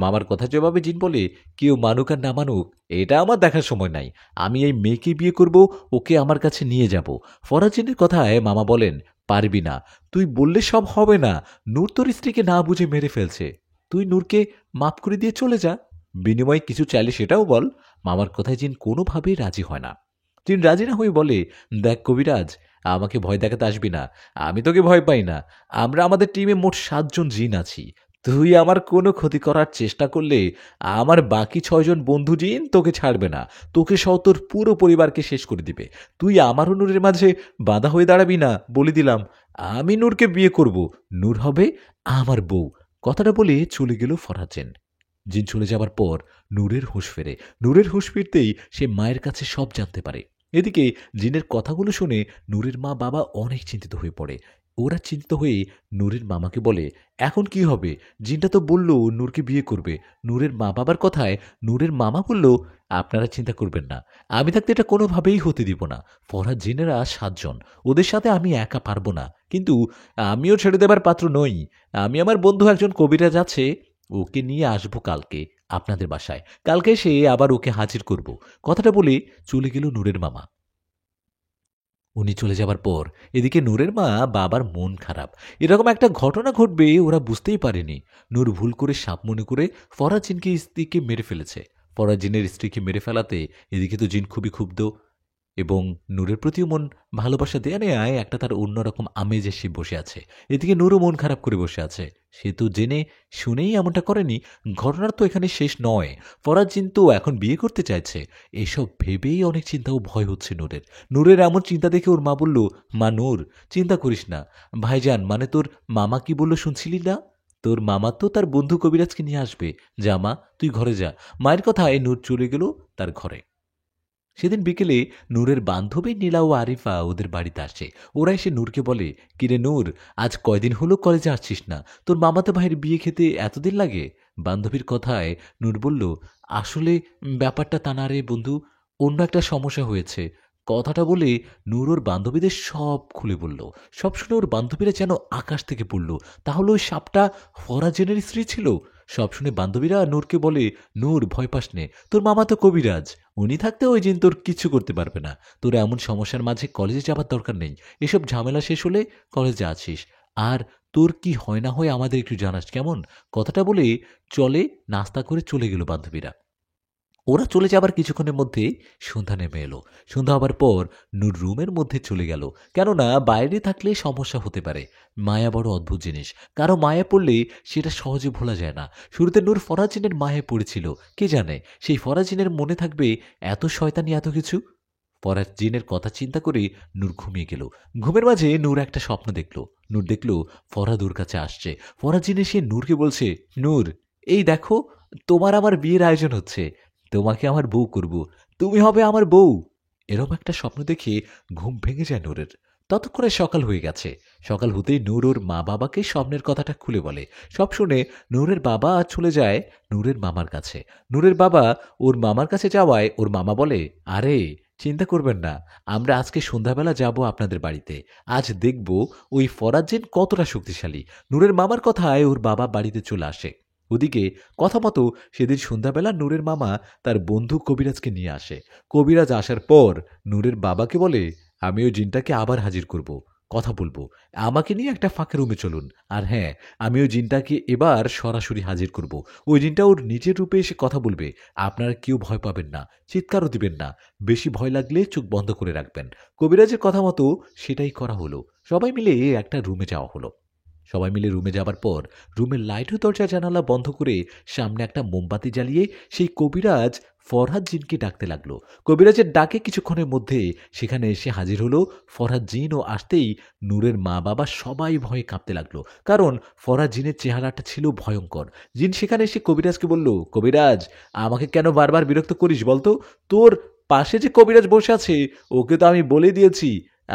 মামার কথা জবাবে জিন বলে, কেউ মানুক আর না মানুক এটা আমার দেখার সময় নাই, আমি এই মেয়েকে বিয়ে করব, ওকে আমার কাছে নিয়ে যাব। ফরাজ জিনের কথায় মামা বলেন, পারবি না, তুই বললে সব হবে না, নূর তোর স্ত্রীকে না বুঝে মেরে ফেলছে, তুই নূরকে মাফ করে দিয়ে চলে যা, বিনিময়ে কিছু চাইলে সেটাও বল। মামার কথায় জিন কোনোভাবেই রাজি হয় না। জিন রাজি না হয়ে বলে, দেখ কবিরাজ, আমাকে ভয় দেখাতে আসবি না, আমি তোকে ভয় পাই না, আমরা আমাদের টিমে মোট 7 জন জিন আছি, তুই আমার কোনো ক্ষতি করার চেষ্টা করলে আমার বাকি 6 জন বন্ধু জিন তোকে ছাড়বে না, তোকে সহ তোর পুরো পরিবারকে শেষ করে দিবে। তুই আমার ও নূরের মাঝে বাধা হয়ে দাঁড়াবি না, বলে দিলাম। আমি নূরকে বিয়ে করব, নূর হবে আমার বউ। কথাটা বলে চলে গেল ফরহাদ। জিন চলে যাবার পর নূরের হুঁশ ফেরে। নূরের হুঁশ ফিরতেই সে মায়ের কাছে সব জানতে পারে। এদিকে জিনের কথাগুলো শুনে নূরের মা বাবা অনেক চিন্তিত হয়ে পড়ে। ওরা চিন্তিত হয়ে নূরের মামাকে বলে, এখন কি হবে? জিনটা তো বলল নূরকে বিয়ে করবে। নূরের মা বাবার কথায় নূরের মামা বলল, আপনারা চিন্তা করবেন না, আমি থাকতে এটা কোনোভাবেই হতে দিব না। ফরহাদ জিনেরা 7 জন, ওদের সাথে আমি একা পারবো না, কিন্তু আমিও ছেড়ে দেবার পাত্র নই। আমি আমার বন্ধু একজন কবিরাজ আছে, ওকে নিয়ে আসবো কালকে আপনাদের বাসায়, কালকে এসে আবার ওকে হাজির করব। কথাটা বলে চলে গেল নূরের মামা। উনি চলে যাবার পর এদিকে নূরের মা বাবার মন খারাপ। এরকম একটা ঘটনা ঘটবে ওরা বুঝতেই পারেনি। নূর ভুল করে সাপ মনে করে ফরাজ জিনকে স্ত্রীকে মেরে ফেলেছে। ফরাজ জিনের স্ত্রীকে মেরে ফেলাতে এদিকে তো জিন খুবই ক্ষুব্ধ, এবং নূরের প্রতিও মন ভালোবাসা দেয়া নেয় একটা তার অন্যরকম আমেজে সে বসে আছে। এদিকে নূরও মন খারাপ করে বসে আছে। সে তো জেনে শুনেই এমনটা করেনি। ঘটনার তো এখানে শেষ নয়, ফরাজ জিন তো এখন বিয়ে করতে চাইছে। এসব ভেবেই অনেক চিন্তা ও ভয় হচ্ছে নূরের। নূরের এমন চিন্তা দেখে ওর মা বলল, মা নূর, চিন্তা করিস না, ভাইজান মানে তোর মামা কি বলল শুনছিলি না? তোর মামা তো তার বন্ধু কবিরাজকে নিয়ে আসবে, যা মা তুই ঘরে যা। মায়ের কথায় নূর চলে গেল তার ঘরে। সেদিন বিকেলে নূরের বান্ধবী নীলা ও আরিফা ওদের বাড়িতে আসে। ওরা এসে নূরকে বলে, কিরে নূর, আজ কয়দিন হলো কলেজে আসছিস না, তোর মামাতো ভাইয়ের বিয়ে খেতে এতদিন লাগে? বান্ধবীর কথায় নূর বলল, আসলে ব্যাপারটা তা না রে বন্ধু, অন্য একটা সমস্যা হয়েছে। কথাটা বলে নূর ওর বান্ধবীদের সব খুলে বলল। সব শুনে ওর বান্ধবীরা যেন আকাশ থেকে পড়ল। তাহলে ওই সাপটা ফরাজেনের স্ত্রী ছিল। সব শুনে বান্ধবীরা নূরকে বলে, নূর ভয় পাস নে, তোর মামা তো কবিরাজ, উনি থাকতে ওই জিন তোর কিছু করতে পারবে না। তোর এমন সমস্যার মাঝে কলেজে যাবার দরকার নেই, এসব ঝামেলা শেষ হলে কলেজে আছিস। আর তোর কি হয় না হয় আমাদের একটু জানাস কেমন? কথাটা বলে চলে নাস্তা করে চলে গেল বান্ধবীরা। ওরা চলে যাবার কিছুক্ষণের মধ্যে সন্ধ্যা নেমে এলো। সন্ধ্যা হবার পর নূর রুমের মধ্যে চলে গেল, কেননা বাইরে থাকলে সমস্যা হতে পারে। মায়া বড় অদ্ভুত জিনিস, কারো মায়া পড়লে সেটা সহজে ভোলা যায় না। শুরুতে নূর ফরাজিনের মায়ায় পড়েছিল, কে জানে সেই ফরাজিনের মনে থাকবে এত শয়তানি এত কিছু। ফরাজ জিনের কথা চিন্তা করে নূর ঘুমিয়ে গেল। ঘুমের মাঝে নূর একটা স্বপ্ন দেখল। নূর দেখল ফরাদ ওর কাছে আসছে। ফরাজ জিন এসে নূরকে বলছে, নূর, এই দেখো, তোমার আমার বিয়ের আয়োজন হচ্ছে, তোমাকে আমার বউ করব, তুমি হবে আমার বউ। এরকম একটা স্বপ্ন দেখে ঘুম ভেঙে যায় নূরের। ততক্ষণে সকাল হয়ে গেছে। সকাল হতেই নূর ওর মা বাবাকে স্বপ্নের কথাটা খুলে বলে। সব শুনে নূরের বাবা চলে যায় নূরের মামার কাছে। নূরের বাবা ওর মামার কাছে যাওয়ায় ওর মামা বলে, আরে চিন্তা করবেন না, আমরা আজকে সন্ধ্যাবেলা যাব আপনাদের বাড়িতে, আজ দেখব ওই ফরাজ্জিন কতটা শক্তিশালী। নূরের মামার কথায় ওর বাবা বাড়িতে চলে আসে। ওদিকে কথা মতো সেদিন সন্ধ্যাবেলা নূরের মামা তার বন্ধু কবিরাজকে নিয়ে আসে। কবিরাজ আসার পর নূরের বাবাকে বলে, আমি ওই জিনটাকে আবার হাজির করব, কথা বলবো, আমাকে নিয়ে একটা ফাঁকা রুমে চলুন। আর হ্যাঁ, আমি ওই জিনটাকে এবার সরাসরি হাজির করব। ওই জিনটা ওর নিজের রূপে এসে কথা বলবে। আপনারা কেউ ভয় পাবেন না, চিৎকারও দিবেন না, বেশি ভয় লাগলে চোখ বন্ধ করে রাখবেন। কবিরাজের কথা মতো সেটাই করা হলো। সবাই মিলে একটা রুমে যাওয়া হলো। সবাই মিলে রুমে যাবার পর রুমের লাইট ও দরজা জানালা বন্ধ করে সামনে একটা মোমবাতি জ্বালিয়ে সেই কবিরাজ ফরহাদ জিনকে ডাকতে লাগলো। কবিরাজের ডাকে কিছুক্ষণের মধ্যে সেখানে এসে হাজির হলো ফরহাদ জিন, ও আসতেই নূরের মা বাবা সবাই ভয়ে কাঁপতে লাগলো, কারণ ফরহাদ জিনের চেহারাটা ছিল ভয়ঙ্কর। জিন সেখানে এসে কবিরাজকে বলল, কবিরাজ, আমাকে কেন বারবার বিরক্ত করিস বলতো? তোর পাশে যে কবিরাজ বসে আছে ওকে তো আমি বলে দিয়েছি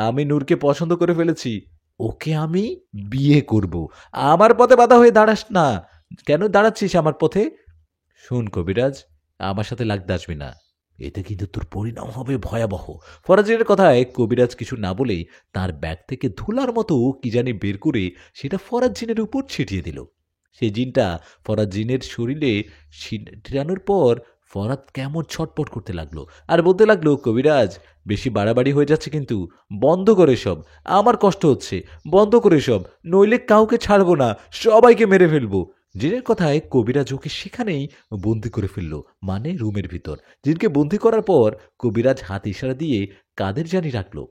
আমি নূরকে পছন্দ করে ফেলেছি। ওকে আমি বিয়ে করব। আমার পথে বাধা হয়ে দাঁড়াস না। কেন দাঁড়াচ্ছিস আমার পথে? শোন কবিরাজ, আমার সাথে লাগতে আসবি না। এতে কিন্তু তোর পরিণাম হবে ভয়াবহ। ফরাজিনের কথায় কবিরাজ কিছু না বলেই তার ব্যাগ থেকে ধুলার মতো কি জানি বের করে সেটা ফরাজ্জিনের উপর ছিটিয়ে দিল। সেই জিনটা ফরাজ্জিনের শরীরে ছিটানোর পর ফরাদ কেমন ছটপট করতে লাগলো আর বলতে লাগলো, কবিরাজ বেশি বাড়াবাড়ি হয়ে যাচ্ছে কিন্তু, বন্ধ করে সব। আমার কষ্ট হচ্ছে, বন্ধ করে সব, নইলে কাউকে ছাড়বো না, সবাইকে মেরে ফেলবো। জিনের কথায় কবিরাজ ওকে সেখানেই বন্দি করে ফেলল, মানে রুমের ভিতর। জিনকে বন্দি করার পর কবিরাজ হাত ইশারা দিয়ে কাদের জানি রাখলো।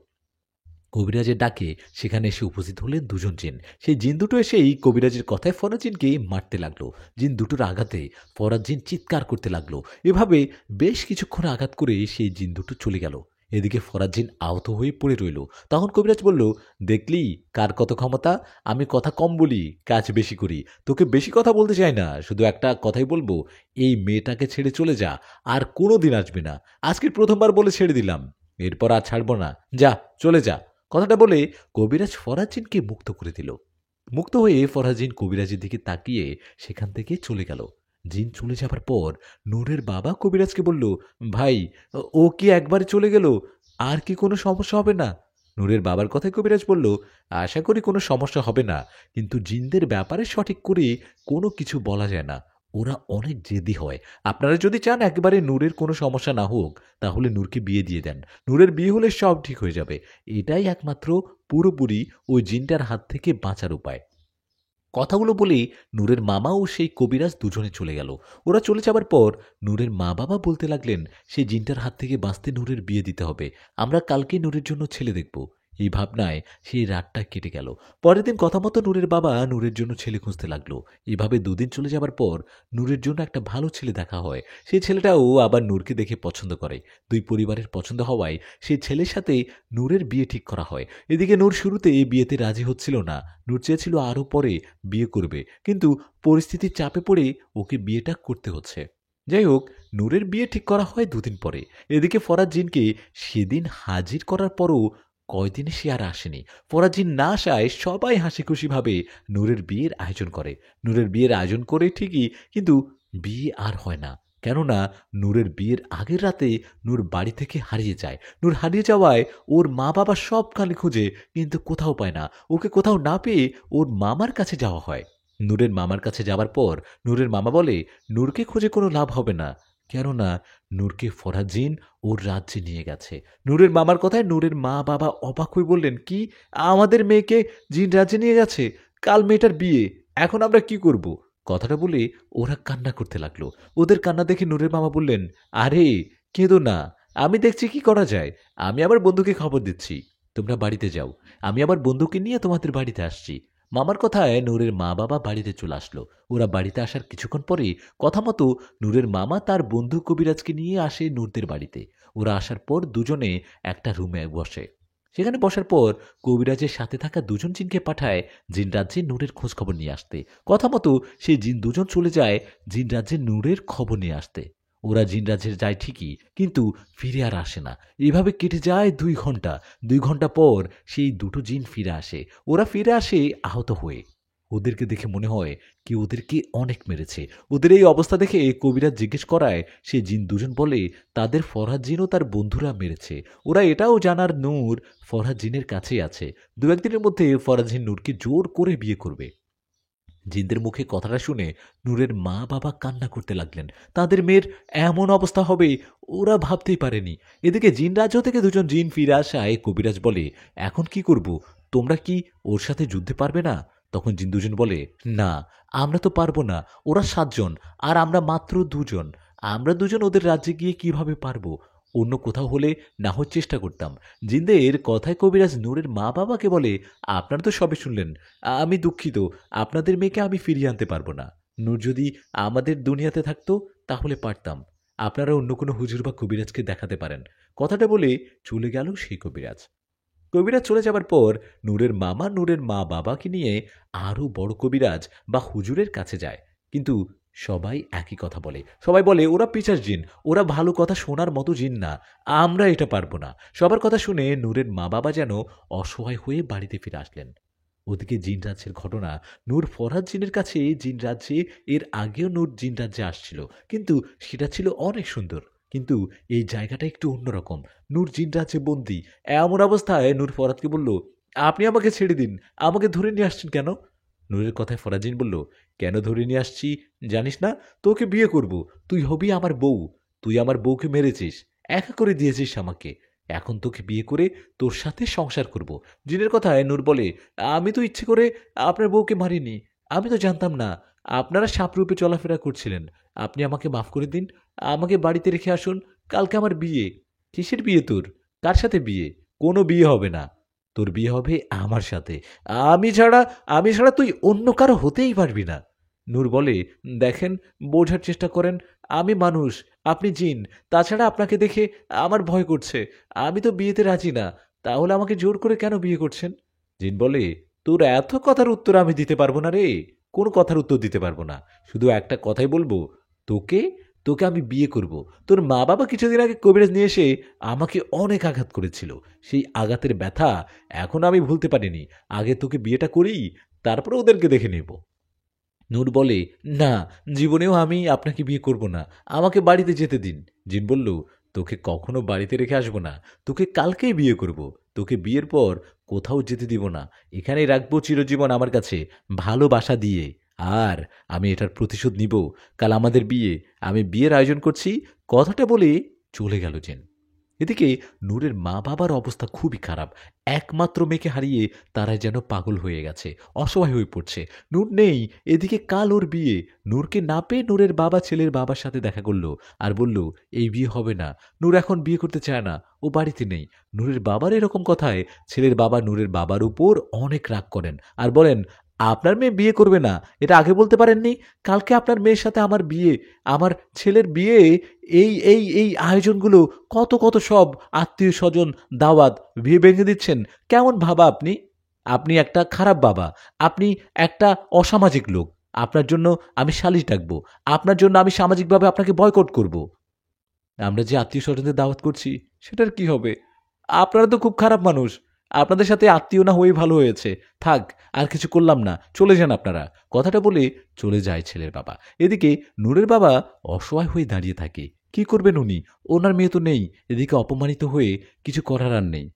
কবিরাজের ডাকে সেখানে এসে উপস্থিত হলেন দুজন জিন। সেই জিন দুটো এসেই কবিরাজের কথায় ফরাজ জিনকে মারতে লাগলো। জিন দুটোর আঘাতে ফরাজ জিন চিৎকার করতে লাগলো। এভাবে বেশ কিছুক্ষণ আঘাত করে সেই জিন দুটো চলে গেল। এদিকে ফরাজ জিন আহত হয়ে পড়ে রইল। তখন কবিরাজ বলল, দেখলি কার কত ক্ষমতা? আমি কথা কম বলি, কাজ বেশি করি। তোকে বেশি কথা বলতে চাই না, শুধু একটা কথাই বলবো, এই মেয়েটাকে ছেড়ে চলে যা, আর কোনো দিন আসবি না। আজকের প্রথমবার বলে ছেড়ে দিলাম, এরপর আর ছাড়বো না। যা, চলে যা। কথাটা বলে কবিরাজ ফরাজিনকে মুক্ত করে দিল। মুক্ত হয়ে ফরাজিন কবিরাজের দিকে তাকিয়ে সেখান থেকে চলে গেল। জিন চলে যাবার পর নূরের বাবা কবিরাজকে বলল, ভাই, ও কি একবারে চলে গেল? আর কি কোনো সমস্যা হবে না? নূরের বাবার কথায় কবিরাজ বলল, আশা করি কোনো সমস্যা হবে না, কিন্তু জিনদের ব্যাপারে সঠিক করে কোনো কিছু বলা যায় না। ওরা অনেক জেদি হয়। আপনারা যদি চান একেবারে নূরের কোনো সমস্যা না হোক, তাহলে নূরকে বিয়ে দিয়ে দেন। নূরের বিয়ে হলে সব ঠিক হয়ে যাবে। এটাই একমাত্র পুরোপুরি ওই জিনটার হাত থেকে বাঁচার উপায়। কথাগুলো বলেই নূরের মামা ও সেই কবিরাজ দুজনে চলে গেল। ওরা চলে যাবার পর নূরের মা বাবা বলতে লাগলেন, সেই জিনটার হাত থেকে বাঁচতে নূরের বিয়ে দিতে হবে। আমরা কালকেই নূরের জন্য ছেলে দেখব। এই ভাবনায় সেই রাতটা কেটে গেল। পরের দিন কথা মতো নূরের বাবা নূরের জন্য ছেলে খুঁজতে লাগলো। এভাবে দুদিন চলে যাবার পর নূরের জন্য একটা ভালো ছেলে দেখা হয়। সেই ছেলেটাও আবার নূরকে দেখে পছন্দ করে। দুই পরিবারের পছন্দ হওয়ায় সেই ছেলের সাথে নূরের বিয়ে ঠিক করা হয়। এদিকে নূর শুরুতে বিয়েতে রাজি হচ্ছিল না। নূর চেয়েছিল আরও পরে বিয়ে করবে, কিন্তু পরিস্থিতির চাপে পড়ে ওকে বিয়েটা করতে হচ্ছে। যাই হোক, নূরের বিয়ে ঠিক করা হয় দুদিন পরে। এদিকে ফরাজ জিনকে সেদিন হাজির করার পরও কয়দিনে সে আর আসেনি। ফরাজ জিন না আসায় সবাই হাসি খুশি ভাবে নূরের বিয়ের আয়োজন করে। নূরের বিয়ের আয়োজন করে ঠিকই, কিন্তু বিয়ে আর হয় না। কেননা নূরের বিয়ের আগের রাতে নূর বাড়ি থেকে হারিয়ে যায়। নূর হারিয়ে যাওয়ায় ওর মা বাবা সবখানে খুঁজে, কিন্তু কোথাও পায় না। ওকে কোথাও না পেয়ে ওর মামার কাছে যাওয়া হয়। নূরের মামার কাছে যাওয়ার পর নূরের মামা বলে, নূরকে খুঁজে কোনো লাভ হবে না, কেননা নূরকে ফরাজিন ওর রাজ্যে নিয়ে গেছে। নূরের মামার কথায় নূরের মা বাবা অবাক হয়ে বললেন, কি, আমাদের মেয়েকে জিন রাজ্যে নিয়ে গেছে? কাল মেয়েটার বিয়ে, এখন আমরা কি করব? কথাটা বলে ওরা কান্না করতে লাগলো। ওদের কান্না দেখে নূরের মামা বললেন, আরে কেঁদো না, আমি দেখছি কি করা যায়। আমি আমার বন্ধুকে খবর দিচ্ছি, তোমরা বাড়িতে যাও। আমি আবার বন্ধুকে নিয়ে তোমাদের বাড়িতে আসছি। মামার কথায় নূরের মা বাবা বাড়িতে চলে আসলো। ওরা বাড়িতে আসার কিছুক্ষণ পরে কথা মতো নূরের মামা তার বন্ধু কবিরাজকে নিয়ে আসে নূরদের বাড়িতে। ওরা আসার পর দুজনে একটা রুমে বসে। সেখানে বসার পর কবিরাজের সাথে থাকা দুজন জিনকে পাঠায় জিন রাজ্যে নূরের খোঁজ খবর নিয়ে আসতে। কথা মতো সেই জিন দুজন চলে যায় জিন রাজ্যে নূরের খবর নিয়ে আসতে। ওরা জিন রাজ্যে যায় ঠিকই, কিন্তু ফিরে আর আসে না। এভাবে কেটে যায় 2 ঘন্টা। 2 ঘন্টা পর সেই দুটো জিন ফিরে আসে। ওরা ফিরে আসে আহত হয়ে। ওদেরকে দেখে মনে হয় কি ওদেরকে অনেক মেরেছে। ওদের এই অবস্থা দেখে কবিরাজ জিজ্ঞেস করায় সে জিন দুজন বলে তাদের ফরহাদ জিনও তার বন্ধুরা মেরেছে। ওরা এটাও জানার নূর ফরহাদ জিনের কাছেই আছে। 2-1 দিনের মধ্যে ফরহাদ জিন নূরকে জোর করে বিয়ে করবে। জিনদের মুখে কথাটা শুনে নূরের মা বাবা কান্না করতে লাগলেন। তাদের মেয়ের এমন অবস্থা হবে ওরা ভাবতেই পারেনি। এদিকে জিন রাজ্য থেকে দুজন জিন ফিরে আসায় কবিরাজ বলে, এখন কি করব? তোমরা কি ওর সাথে যুদ্ধে পারবে না? তখন জিন দুজন বলে, না, আমরা তো পারবো না। ওরা 7 জন, আর আমরা মাত্র 2 জন। আমরা 2 জন ওদের রাজ্যে গিয়ে কিভাবে পারবো? অন্য কোথাও হলে না হয় চেষ্টা করতাম। জিনদের কথায় কবিরাজ নূরের মা বাবাকে বলে, আপনারা তো সবে শুনলেন, আমি দুঃখিত, আপনাদের মেয়েকে আমি ফিরিয়ে আনতে পারবো না। নূর যদি আমাদের দুনিয়াতে থাকতো তাহলে পারতাম। আপনারা অন্য কোনো হুজুর বা কবিরাজকে দেখাতে পারেন। কথাটা বলে চলে গেল সেই কবিরাজ। কবিরাজ চলে যাবার পর নূরের মামা নূরের মা বাবাকে নিয়ে আরও বড় কবিরাজ বা হুজুরের কাছে যায়। কিন্তু সবাই একই কথা বলে। সবাই বলে ওরা পিশাচ জিন, ওরা ভালো কথা শোনার মতো জিন না, আমরা এটা পারবো না। সবার কথা শুনে নূরের মা বাবা যেন অসহায় হয়ে বাড়িতে ফিরে আসলেন। ওদিকে জিন রাজ্যের ঘটনা। নূর ফরহাদ জিনের কাছে জিন রাজ্যে এর আগেও নূর জিন রাজ্যে আসছিল, কিন্তু সেটা ছিল অনেক সুন্দর। কিন্তু এই জায়গাটা একটু অন্যরকম। নূর জিন রাজ্যে বন্দি। এমন অবস্থায় নূর ফরহাদকে বলল, আপনি আমাকে ছেড়ে দিন, আমাকে ধরে নিয়ে আসছেন কেন? নূরের কথায় ফরহাদ জিন বলল, কেন ধরে নিয়ে আসছি জানিস না? তোকে বিয়ে করব, তুই হবি আমার বউ। তুই আমার বউকে মেরেছিস, একা করে দিয়েছিস আমাকে। এখন তোকে বিয়ে করে তোর সাথে সংসার করব। জিনের কথায় নূর বলে, আমি তো ইচ্ছে করে আপনার বউকে মারিনি। আমি তো জানতাম না আপনারা সাপরূপে চলাফেরা করছিলেন। আপনি আমাকে মাফ করে দিন, আমাকে বাড়িতে রেখে আসুন। কালকে আমার বিয়ে। কিসের বিয়ে তোর? কার সাথে বিয়ে? কোনো বিয়ে হবে না। তোর বিয়ে হবে আমার সাথে। আমি ছাড়া আমি ছাড়া তুই অন্য কারো হতেই পারবি না। নূর বলে, দেখেন, বোঝার চেষ্টা করেন। আমি মানুষ, আপনি জিন। তাছাড়া আপনাকে দেখে আমার ভয় করছে। আমি তো বিয়েতে রাজি না। তাহলে আমাকে জোর করে কেন বিয়ে করছেন? জিন বলে, তোর এত কথার উত্তর আমি দিতে পারবো না রে। কোনো কথার উত্তর দিতে পারবো না। শুধু একটা কথাই বলবো, তোকে তোকে আমি বিয়ে করব। তোর মা বাবা কিছুদিন আগে কবিরাজ নিয়ে এসে আমাকে অনেক আঘাত করেছিল। সেই আঘাতের ব্যথা এখন আমি ভুলতে পারিনি। আগে তোকে বিয়েটা করি, তারপরে ওদেরকে দেখে নেব। নূর বলে, না, জীবনেও আমি আপনাকে বিয়ে করব না। আমাকে বাড়িতে যেতে দিন। জিন বলল, তোকে কখনো বাড়িতে রেখে আসবো না। তোকে কালকেই বিয়ে করব। তোকে বিয়ের পর কোথাও যেতে দিব না। এখানেই রাখবো চিরজীবন আমার কাছে, ভালোবাসা দিয়ে। আর আমি এটার প্রতিশোধ নিব। কাল আমাদের বিয়ে, আমি বিয়ের আয়োজন করছি। কথাটা বলে চলে গেল জিন। এদিকে নূরের মা বাবার অবস্থা খুবই খারাপ। একমাত্র মেয়েকে হারিয়ে তারা যেন পাগল হয়ে গেছে, অসহায় হয়ে পড়ছে। নূর নেই, এদিকে কাল ওর বিয়ে। নূরকে না পেয়ে নূরের বাবা ছেলের বাবার সাথে দেখা করলো আর বলল, এই বিয়ে হবে না। নূর এখন বিয়ে করতে চায় না, ও বাড়িতে নেই। নূরের বাবার এরকম কথায় ছেলের বাবা নূরের বাবার উপর অনেক রাগ করেন আর বলেন, আপনার মেয়ে বিয়ে করবে না, এটা আগে বলতে পারেননি? কালকে আপনার মেয়ের সাথে আমার বিয়ে, আমার ছেলের বিয়ে। এই এই এই আয়োজনগুলো, কত কত সব আত্মীয় স্বজন, দাওয়াত, বিয়ে ভেঙে দিচ্ছেন। কেমন ভাবা আপনি? আপনি একটা খারাপ বাবা। আপনি একটা অসামাজিক লোক। আপনার জন্য আমি সালিশ ডাকবো। আপনার জন্য আমি সামাজিকভাবে আপনাকে বয়কট করব। আমরা যে আত্মীয় স্বজনদের দাওয়াত করছি, সেটার কি হবে? আপনারা তো খুব খারাপ মানুষ। আপনাদের সাথে আত্মীয় না হয়েই ভালো হয়েছে। থাক, আর কিছু করলাম না, চলে যান আপনারা। কথাটা বলে চলে যায় ছেলের বাবা। এদিকে নূরের বাবা অসহায় হয়ে দাঁড়িয়ে থাকে। কি করবেন উনি? ওনার মেয়ে তো নেই। এদিকে অপমানিত হয়ে কিছু করার আর নেই।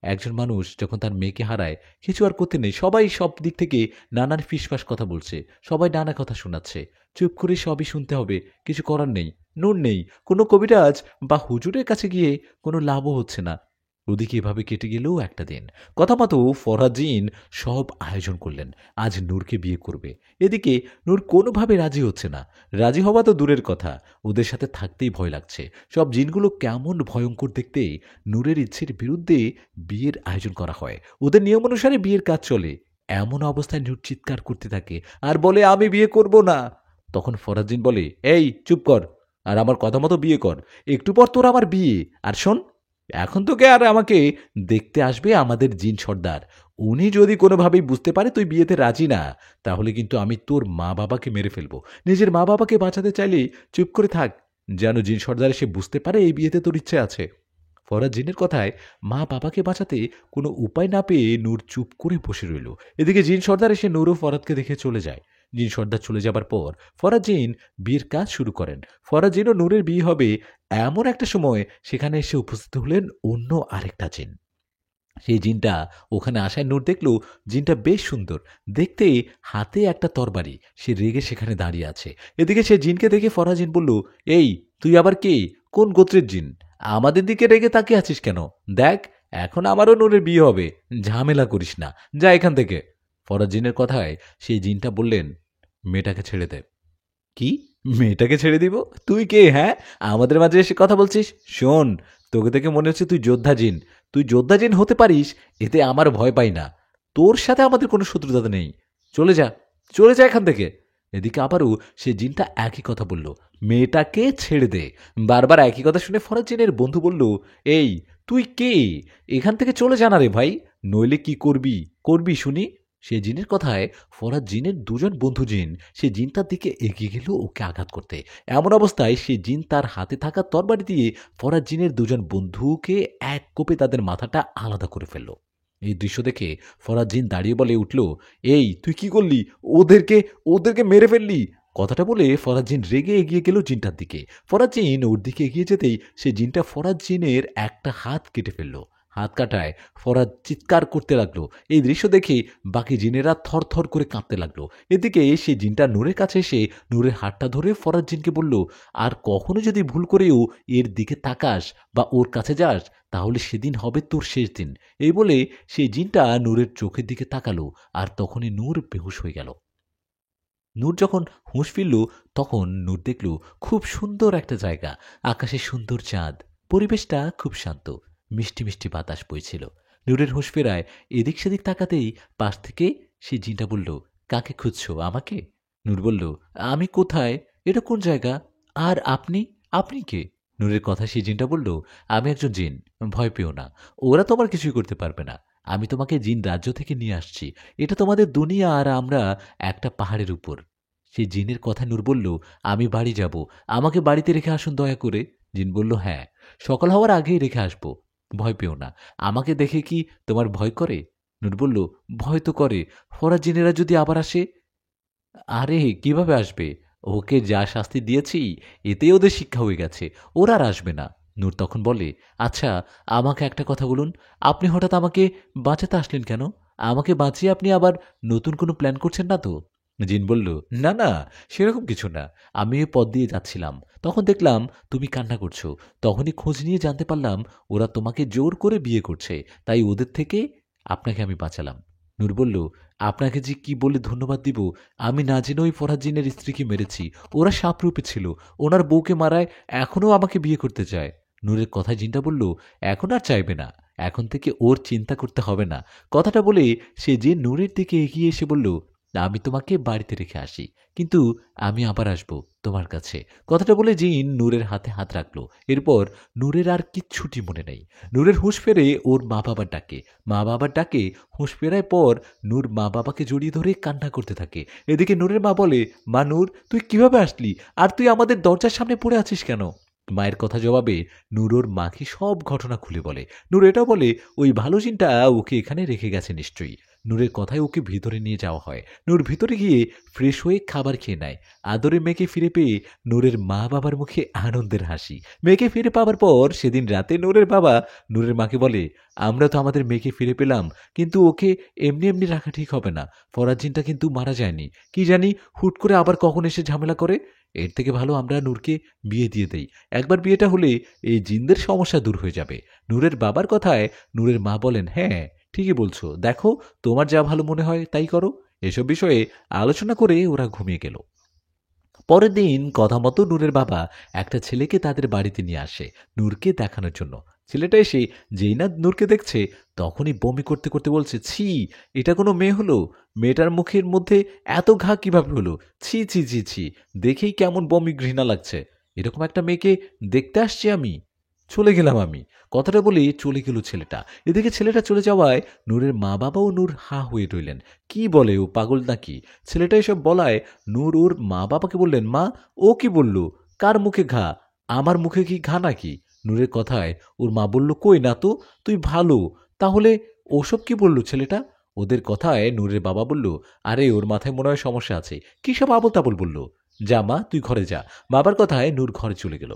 একজন মানুষ যখন তার মেয়েকে হারায়, কিছু আর করতে নেই। সবাই সব দিক থেকে নানান ফিসফাস কথা বলছে। সবাই নানা কথা শোনাচ্ছে। চুপ করে সবই শুনতে হবে, কিছু করার নেই। নূর নেই, কোনো কবিরাজ বা হুজুরের কাছে গিয়ে কোনো লাভও হচ্ছে না। ওদিকে এভাবে কেটে গেলেও একটা দিন। কথা মতো ফরহাদ জিন সব আয়োজন করলেন, আজ নূরকে বিয়ে করবে। এদিকে নূর কোনোভাবে রাজি হচ্ছে না। রাজি হওয়া তো দূরের কথা, ওদের সাথে থাকতেই ভয় লাগছে। সব জিনগুলো কেমন ভয়ঙ্কর দেখতে। নূরের ইচ্ছের বিরুদ্ধে বিয়ের আয়োজন করা হয়। ওদের নিয়ম অনুসারে বিয়ের কাজ চলে। এমন অবস্থায় নূর চিৎকার করতে থাকে আর বলে, আমি বিয়ে করব না। তখন ফরহাদ জিন বলে, এই চুপ কর, আর আমার কথা মতো বিয়ে কর। একটু পর তোর আমার বিয়ে। আর শোন, এখন তোকে আর আমাকে দেখতে আসবে আমাদের জিন সর্দার। উনি যদি কোনোভাবেই বুঝতে পারে তুই বিয়েতে রাজি না, তাহলে কিন্তু আমি তোর মা বাবাকে মেরে ফেলবো। নিজের মা বাবাকে বাঁচাতে চাইলে চুপ করে থাক, যেন জিন সর্দার এসে বুঝতে পারে এই বিয়েতে তোর ইচ্ছে আছে। ফরহাদ জিনের কথায় মা বাবাকে বাঁচাতে কোনো উপায় না পেয়ে নূর চুপ করে বসে রইল। এদিকে জিন সর্দার এসে নূর ও ফরহাদকে দেখে চলে যায়। জিন সর্দার চলে যাবার পর ফরহাদ জিন বিয়ের কাজ শুরু করেন। ফরহাদ জিন ও নূরের বিয়ে হবে এমন একটা সময় সেখানে এসে উপস্থিত হলেন অন্য আরেকটা জিন। সেই জিনটা ওখানে আসায় নূর দেখল জিনটা বেশ সুন্দর দেখতে, হাতে একটা তরবারি। সে রেগে সেখানে দাঁড়িয়ে আছে। এদিকে সে জিনকে দেখে ফরহাদ জিন বলল, এই তুই আবার কে? কোন গোত্রের জিন? আমাদের দিকে রেগে তাকিয়ে আছিস কেন? দেখ, এখন আমারও নূরের বিয়ে হবে। ঝামেলা করিস না, যা এখান থেকে। ফরহাদ জিনের কথায় সেই জিনটা বললেন, মেয়েটাকে ছেড়ে দে। কি? মেয়েটাকে ছেড়ে দিব? তুই কে, হ্যাঁ, আমাদের মাঝে এসে কথা বলছিস? শোন, তোকে থেকে মনে হচ্ছে তুই যোদ্ধা জিন। তুই যোদ্ধা জিন হতে পারিস, এতে আমার ভয় পাই না। তোর সাথে আমাদের কোনো শত্রুতা নেই। চলে যা, চলে যা এখান থেকে। এদিকে আবারও সে জিনটা একই কথা বলল, মেয়েটাকে ছেড়ে দে। বারবার একই কথা শুনে ফরাজ জিনের বন্ধু বলল, এই তুই কে? এখান থেকে চলে যা না রে ভাই, নইলে কি করবি করবি শুনি। সে জিনের কথায় ফরহাদ জিনের দুজন বন্ধু জিন সে জিনটার দিকে এগিয়ে গেল ওকে আঘাত করতে। এমন অবস্থায় সে জিন তার হাতে থাকা তরবারি দিয়ে ফরহাদ জিনের দুজন বন্ধুকে এক কোপে তাদের মাথাটা আলাদা করে ফেলল। এই দৃশ্য দেখে ফরাদ জিন দাঁড়িয়ে বলে উঠল, এই তুই কি করলি? ওদেরকে ওদেরকে মেরে ফেললি। কথাটা বলে ফরাদ জিন রেগে এগিয়ে গেল জিনটার দিকে। ফরাদ জিন ওর দিকে এগিয়ে যেতেই সে জিনটা ফরাদ জিনের একটা হাত কেটে ফেলল। হাত কাটায় ফরাদ চিৎকার করতে লাগলো। এই দৃশ্য দেখে বাকি জিনেরা থরথর করে কাঁপতে লাগলো। এদিকে সে জিনটা নূরের কাছে এসে নূরের হাতটা ধরে ফরাদ জিনকে বলল, আর কখনো যদি ভুল করেও এর দিকে তাকাস বা ওর কাছে যাস, তাহলে সেদিন হবে তোর শেষ দিন। এই বলে সেই জিনটা নূরের চোখের দিকে তাকালো, আর তখনই নূর বেহুশ হয়ে গেল। নূর যখন হুঁশ ফিরল, তখন নূর দেখল খুব সুন্দর একটা জায়গা, আকাশে সুন্দর চাঁদ, পরিবেশটা খুব শান্ত, মিষ্টি মিষ্টি বাতাস বইছিল। নূরের হুঁশ ফেরায় এদিক সেদিক তাকাতেই পাশ থেকে সেই জিনটা বলল, কাকে খুঁজছো? আমাকে? নূর বলল, আমি কোথায়? এটা কোন জায়গা? আর আপনি? আপনি কে? নূরের কথা সেই জিনটা বলল, আমি একজন জিন, ভয় পেও না, ওরা তোমার কিছুই করতে পারবে না। আমি তোমাকে জিন রাজ্য থেকে নিয়ে আসছি। এটা তোমাদের দুনিয়া, আর আমরা একটা পাহাড়ের উপর। সেই জিনের কথা নূর বলল, আমি বাড়ি যাব, আমাকে বাড়িতে রেখে আসুন দয়া করে। জিন বলল, হ্যাঁ, সকাল হওয়ার আগেই রেখে আসবো। ভয় পেও না। আমাকে দেখে কি তোমার ভয় করে? নূর বলল, ভয় তো করে। ফরাজ জিনেরা যদি আবার আসে? আরে কিভাবে আসবে? ওকে যা শাস্তি দিয়েছি, এতেই ওদের শিক্ষা হয়ে গেছে, ওরা আর আসবে না। নূর তখন বলে, আচ্ছা, আমাকে একটা কথা বলুন, আপনি হঠাৎ আমাকে বাঁচাতে আসলেন কেন? আমাকে বাঁচিয়ে আপনি আবার নতুন কোনো প্ল্যান করছেন না তো? জিন বলল, না না, সেরকম কিছু না। আমি ওই পথ দিয়ে যাচ্ছিলাম, তখন দেখলাম তুমি কান্না করছো। তখনই খোঁজ নিয়ে জানতে পারলাম ওরা তোমাকে জোর করে বিয়ে করছে, তাই ওদের থেকে আপনাকে আমি বাঁচালাম। নূর বলল, আপনাকে যে কি বলে ধন্যবাদ দিব, আমি না জেনে ওই ফরহাদ জিনের স্ত্রীকে মেরেছি। ওরা সাপরূপে ছিল, ওনার বউকে মারায় এখনও আমাকে বিয়ে করতে চায়। নূরের কথায় জিনটা বলল, এখন আর চাইবে না, এখন থেকে ওর চিন্তা করতে হবে না। কথাটা বলে সে যে নূরের দিকে এগিয়ে এসে বলল, আমি তোমাকে বাড়িতে রেখে আসি, কিন্তু আমি আবার আসবো তোমার কাছে। কথাটা বলে জিন নূরের হাতে হাত রাখলো। এরপর নূরের আর কিচ্ছুটি মনে নেই। নূরের হুঁশ ফেরে ওর মা বাবার ডাকে। মা বাবার ডাকে হুঁশ ফেরার পর নূর মা বাবাকে জড়িয়ে ধরে কান্না করতে থাকে। এদিকে নূরের মা বলে, মা নূর, তুই কিভাবে আসলি? আর তুই আমাদের দরজার সামনে পড়ে আছিস কেন? মায়ের কথা জবাবে নূর ওর মাকে সব ঘটনা খুলে বলে। নূর এটাও বলে ওই ভালো জিনটা ওকে এখানে রেখে গেছে নিশ্চয়ই। নূরের কথায় ওকে ভিতরে নিয়ে যাওয়া হয়। নূর ভিতরে গিয়ে ফ্রেশ হয়ে খাবার খেয়ে নেয়। আদরে মেয়েকে ফিরে পেয়ে নূরের মা বাবার মুখে আনন্দের হাসি। মেয়েকে ফিরে পাওয়ার পর সেদিন রাতে নূরের বাবা নূরের মাকে বলে, আমরা তো আমাদের মেয়েকে ফিরে পেলাম, কিন্তু ওকে এমনি এমনি রাখা ঠিক হবে না। ফরাজ জিনটা কিন্তু মারা যায়নি, কি জানি হুট করে আবার কখন এসে ঝামেলা করে। এর থেকে ভালো আমরা নূরকে বিয়ে দিয়ে দেই। একবার বিয়েটা হলে এই জিনদের সমস্যা দূর হয়ে যাবে। নূরের বাবার কথায় নূরের মা বলেন, হ্যাঁ ঠিকই বলছো, দেখো তোমার যা ভালো মনে হয় তাই করো। এসব বিষয়ে আলোচনা করে ওরা ঘুমিয়ে গেল। পরের দিন কথা মতো নূরের বাবা একটা ছেলেকে তাদের বাড়িতে নিয়ে আসে নূরকে দেখানোর জন্য। ছেলেটা এসে যেই না নূরকে দেখছে, তখনই বমি করতে করতে বলছে, ছি, এটা কোনো মেয়ে হলো? মেয়েটার মুখের মধ্যে এত ঘা কিভাবে হলো? ছি ছি ছি ছি, দেখেই কেমন বমি ঘৃণা লাগছে। এরকম একটা মেয়েকে দেখতে আসছি আমি? চলে গেলাম আমি। কথাটা বলে চলে গেল ছেলেটা। এদিকে ছেলেটা চলে যাওয়ায় নূরের মা বাবাও নূর হা হয়ে রইলেন। কি বলে, ও পাগল নাকি? ছেলেটা এসব বলায় নূর ওর মা বাবাকে বললেন, মা, ও কি বলল? কার মুখে ঘা? আমার মুখে কি ঘা নাকি? নূরের কথায় ওর মা বলল, কই না তো, তুই ভালো। তাহলে ওসব কি বলল ছেলেটা? ওদের কথায় নূরের বাবা বলল, আরে ওর মাথায় মনে হয় সমস্যা আছে, কি সব আবল তাবল বলল। যা মা, তুই ঘরে যা। বাবার কথায় নূর ঘরে চলে গেল।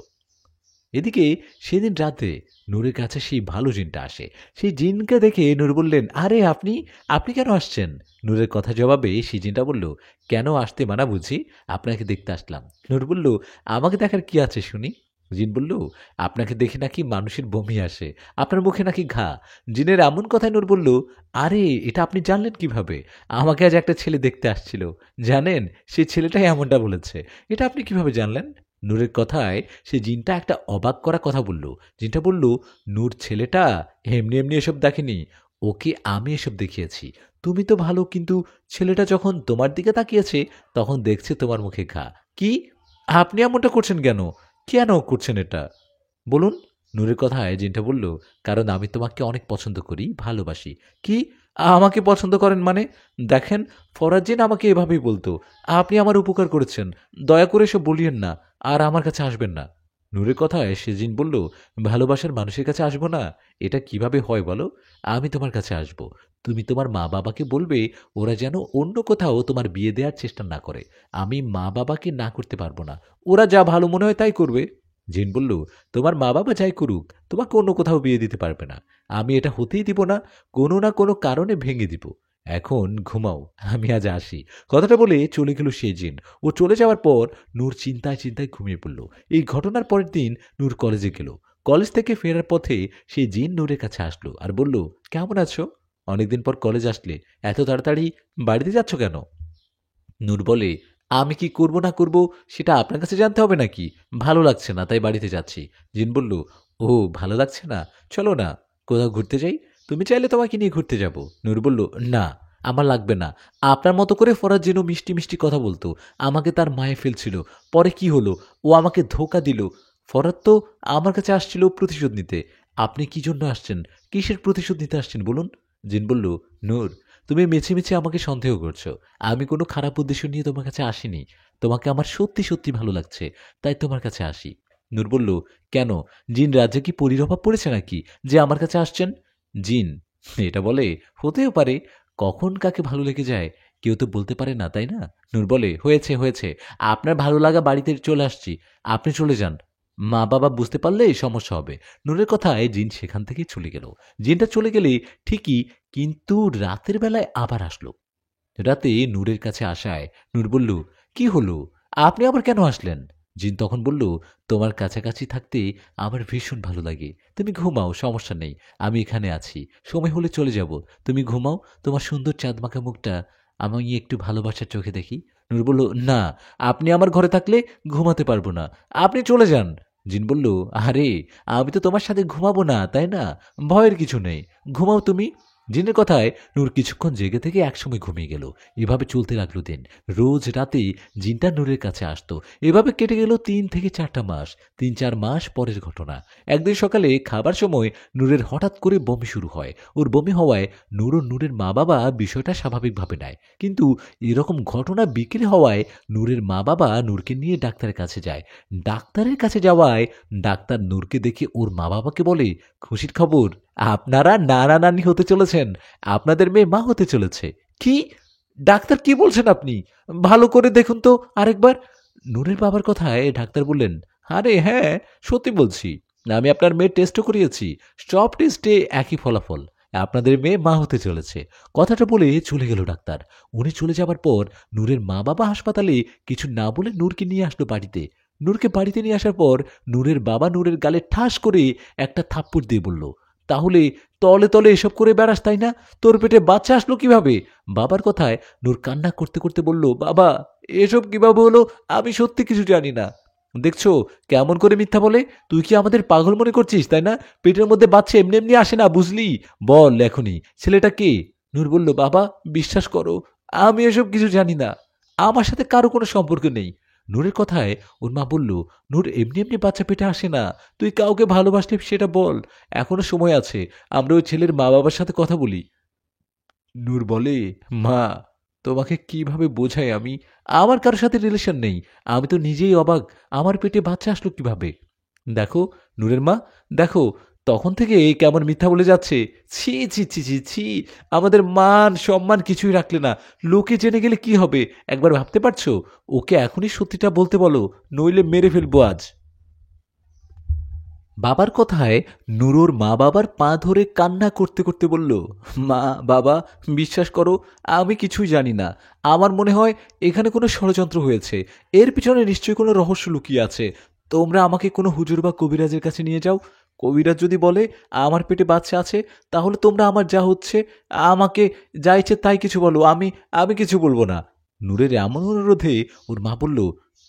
এদিকে সেদিন রাতে নূরের কাছে সেই ভালো জিনটা আসে। সেই জিনকে দেখে নূর বললেন, আরে আপনি আপনি কেন আসছেন? নূরের কথা জবাবে সেই জিনটা বলল, কেন আসতে মানা বুঝি, আপনাকে দেখতে আসলাম। নূর বলল, আমাকে দেখার কি আছে শুনি? জিন বলল, আপনাকে দেখে নাকি মানুষের বমি আসে, আপনার মুখে নাকি ঘা। জিনের এমন কথায় নূর বলল, আরে এটা আপনি জানলেন কিভাবে? আমাকে আজ একটা ছেলে দেখতে আসছিল, জানেন সেই ছেলেটাই এমনটা বলেছে। এটা আপনি কিভাবে জানলেন? নূরের কথায় সে জিনটা একটা অবাক করা কথা বলল। জিনটা বলল, নূর ছেলেটা এমনি এমনি এসব দেখেনি, ওকে আমি এসব দেখিয়েছি। তুমি তো ভালো, কিন্তু ছেলেটা যখন তোমার দিকে তাকিয়েছে তখন দেখছে তোমার মুখে ঘা। কি? আপনি এমনটা করছেন কেন? কেন করছেন এটা বলুন? নূরের কথায় জিনটা বলল, কারণ আমি তোমাকে অনেক পছন্দ করি, ভালোবাসি। কি? আমাকে পছন্দ করেন মানে? দেখেন, ফরাজ জিন আমাকে এভাবেই বলতো, আপনি আমার উপকার করেছেন, দয়া করে এসব বলিয়েন না, আর আমার কাছে আসবেন না। নূরের কথায় সে জিন বলল, ভালোবাসার মানুষের কাছে আসবো না? এটা কিভাবে হয় বলো? আমি তোমার কাছে আসব। তুমি তোমার মা বাবাকে বলবে ওরা যেন অন্য কোথাও তোমার বিয়ে দেওয়ার চেষ্টা না করে। আমি মা বাবাকে না করতে পারবো না। ওরা যা ভালো মনে হয় তাই করবে। জিন বলল, তোমার মা বাবা যাই করুক, তোমাকে অন্য কোথাও বিয়ে দিতে পারবে না। আমি এটা হতেই দিব না। কোনো না কোনো কারণে ভেঙে দিব। এখন ঘুমাও, আমি আজ আসি। কথাটা বলে চলে গেল সে জিন। ও চলে যাওয়ার পর নূর চিন্তায় চিন্তায় ঘুমিয়ে পড়ল। এই ঘটনার পরের দিন নূর কলেজে গেল। কলেজ থেকে ফেরার পথে সেই জিন নূরের কাছে আসলো আর বলল, কেমন আছো? অনেকদিন পর কলেজ আসলে, এত তাড়াতাড়ি বাড়িতে যাচ্ছ কেন? নূর বলে, আমি কি করব না করব সেটা আপনার কাছে জানতে হবে নাকি? ভালো লাগছে না তাই বাড়িতে যাচ্ছি। জিন বলল, ও ভালো লাগছে না? চলো না কোথাও ঘুরতে যাই। তুমি চাইলে তোমাকে নিয়ে ঘুরতে যাব। নূর বলল, না আমার লাগবে না। আপনার মতো করে ফরাজ যেন মিষ্টি মিষ্টি কথা বলতো, আমাকে তার মায়ে ফেলছিল। পরে কি হলো? ও আমাকে ধোকা দিল। ফরাদ তো আমার কাছে আসছিল প্রতিশোধ নিতে। আপনি কি জন্য আসছেন? কিসের প্রতিশোধ নিতে আসছেন বলুন? জিন বলল, নূর তুমি মিছে মিছে আমাকে সন্দেহ করছো। আমি কোনো খারাপ উদ্দেশ্য নিয়ে তোমার কাছে আসিনি। তোমাকে আমার সত্যি সত্যি ভালো লাগছে, তাই তোমার কাছে আসি। নূর বলল, কেন? জিন রাজ্যে কি পরীর অভাব পড়েছে নাকি যে আমার কাছে আসছেন? জিন এটা বলে, হতেও পারে। কখন কাকে ভালো লেগে যায় কেউ তো বলতে পারে না, তাই না? নূর বলে, হয়েছে হয়েছে, আপনার ভালো লাগা বাড়িতে চলে আসছি। আপনি চলে যান। মা বাবা বুঝতে পারলে সমস্যা হবে। নূরের কথায় জিন সেখান থেকে চলে গেল। জিনটা চলে গেলে ঠিকই, কিন্তু রাতের বেলায় আবার আসলো। রাতে নূরের কাছে আসায় নূর বলল, কি হলো? আপনি আবার কেন আসলেন? জিন তখন বলল, তোমার কাছাকাছি থাকতে আমার ভীষণ ভালো লাগে। তুমি ঘুমাও, সমস্যা নেই। আমি এখানে আছি। সময় হলে চলে যাব। তুমি ঘুমাও। তোমার সুন্দর চাঁদমাখা মুখটা আমি একটু ভালোবাসার চোখে দেখি। নূর বলল, না, আপনি আমার ঘরে থাকলে ঘুমাতে পারবো না। আপনি চলে যান। জিন বলল, আরে আমি তো তোমার সাথে ঘুমাবো না, তাই না? ভয়ের কিছু নেই। ঘুমাও তুমি। জিনের কথায় নূর কিছুক্ষণ জেগে থেকে একসময় ঘুমিয়ে গেল। এভাবে চলতে লাগলো দিন। রোজ রাতে জিনটা নূরের কাছে আসতো। এভাবে কেটে গেল 3 থেকে 4টা মাস। 3-4 মাস পরের ঘটনা। একদিন সকালে খাবার সময় নূরের হঠাৎ করে বমি শুরু হয়। ওর বমি হওয়ায় নূর ও নূরের মা বাবা বিষয়টা স্বাভাবিকভাবে নেয়। কিন্তু এরকম ঘটনা বিক্রি হওয়ায় নূরের মা বাবা নূরকে নিয়ে ডাক্তারের কাছে যায়। ডাক্তারের কাছে যাওয়ায় ডাক্তার নূরকে দেখে ওর মা বাবাকে বলে, খুশির খবর, আপনারা নানা নানি হতে চলেছেন। আপনাদের মেয়ে মা হতে চলেছে। কি? ডাক্তার কি বলছেন আপনি? ভালো করে দেখুন তো আরেকবার। নূরের বাবার কথায় ডাক্তার বললেন, আরে হ্যাঁ, সত্যি বলছি। আমি আপনার মেয়ের টেস্টও করিয়েছি। সব টেস্টে একই ফলাফল। আপনাদের মেয়ে মা হতে চলেছে। কথাটা বলে চলে গেল ডাক্তার। উনি চলে যাবার পর নূরের মা বাবা হাসপাতালে কিছু না বলে নূরকে নিয়ে আসলো বাড়িতে। নূরকে বাড়িতে নিয়ে আসার পর নূরের বাবা নূরের গালে ঠাস করে একটা থাপ্পড় দিয়ে বলল, তাহলে তলে তলে এসব করে বেড়াস, তাই না? তোর পেটে বাচ্চা আসলো কিভাবে? বাবার কথায় নূর কান্না করতে করতে বলল, বাবা এসব কিভাবে হলো? আমি সত্যি কিছু জানি না। দেখছো কেমন করে মিথ্যা বলে? তুই কি আমাদের পাগল মনে করছিস, তাই না? পেটের মধ্যে বাচ্চা এমনি এমনি আসে না, বুঝলি? বল এখনই, ছেলেটা কে? নূর বলল, বাবা বিশ্বাস করো, আমি এসব কিছু জানি না। আমার সাথে কারো কোনো সম্পর্ক নেই। নূরের কথায় ওর মা বলল, নূর এমনি এমনি বাচ্চা পেটে আসে না। তুই কাউকে ভালোবাসলে সেটা বল। এখনো সময় আছে। আমরা ওই ছেলের মা বাবার সাথে কথা বলি। নূর বলে, মা তোমাকে কিভাবে বোঝাই আমি? আমার কারোর সাথে রিলেশন নেই। আমি তো নিজেই অবাক, আমার পেটে বাচ্চা আসলো কিভাবে? দেখো নূরের মা, দেখো তখন থেকে কেমন মিথ্যা বলে যাচ্ছে। ছি ছি ছি ছি ছি, আমাদের মান সম্মান কিছুই রাখলে না। লোকে জেনে গেলে কি হবে একবার ভাবতে পারছো? ওকে এখনই সত্যিটা বলতে বলো, নইলে মেরে ফেলবো আজ। বাবার কথায় নুরুর মা বাবার পা ধরে কান্না করতে করতে বলল, মা বাবা বিশ্বাস করো, আমি কিছুই জানি না। আমার মনে হয় এখানে কোনো ষড়যন্ত্র হয়েছে। এর পিছনে নিশ্চয়ই কোনো রহস্য লুকিয়ে আছে। তোমরা আমাকে কোনো হুজুর বা কবিরাজের কাছে নিয়ে যাও। কবিরাজ যদি বলে আমার পেটে বাচ্চা আছে, তাহলে তোমরা আমার যা হচ্ছে আমাকে যা ইচ্ছে তাই কিছু বলো, আমি আমি কিছু বলবো না। নূরের এমন অনুরোধে ওর মা বলল,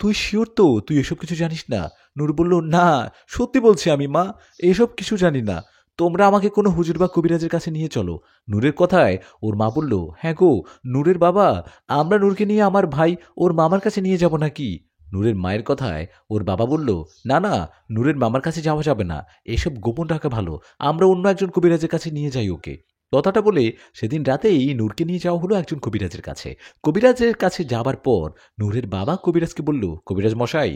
তুই শিওর তো তুই এসব কিছু জানিস না? নূর বলল, না সত্যি বলছি আমি মা, এসব কিছু জানি না। তোমরা আমাকে কোনো হুজুর বা কবিরাজের কাছে নিয়ে চলো। নূরের কথায় ওর মা বলল, হ্যাঁ গো নূরের বাবা, আমরা নূরকে নিয়ে আমার ভাই ওর মামার কাছে নিয়ে যাব নাকি? নূরের মায়ের কথায় ওর বাবা বলল, না না, নূরের মামার কাছে যাওয়া যাবে না। এসব গোপন রাখা ভালো। আমরা অন্য একজন কবিরাজের কাছে নিয়ে যাই ওকে। কথাটা বলে সেদিন রাতেই নূরকে নিয়ে যাওয়া হলো একজন কবিরাজের কাছে। কবিরাজের কাছে যাবার পর নূরের বাবা কবিরাজকে বলল, কবিরাজ মশাই,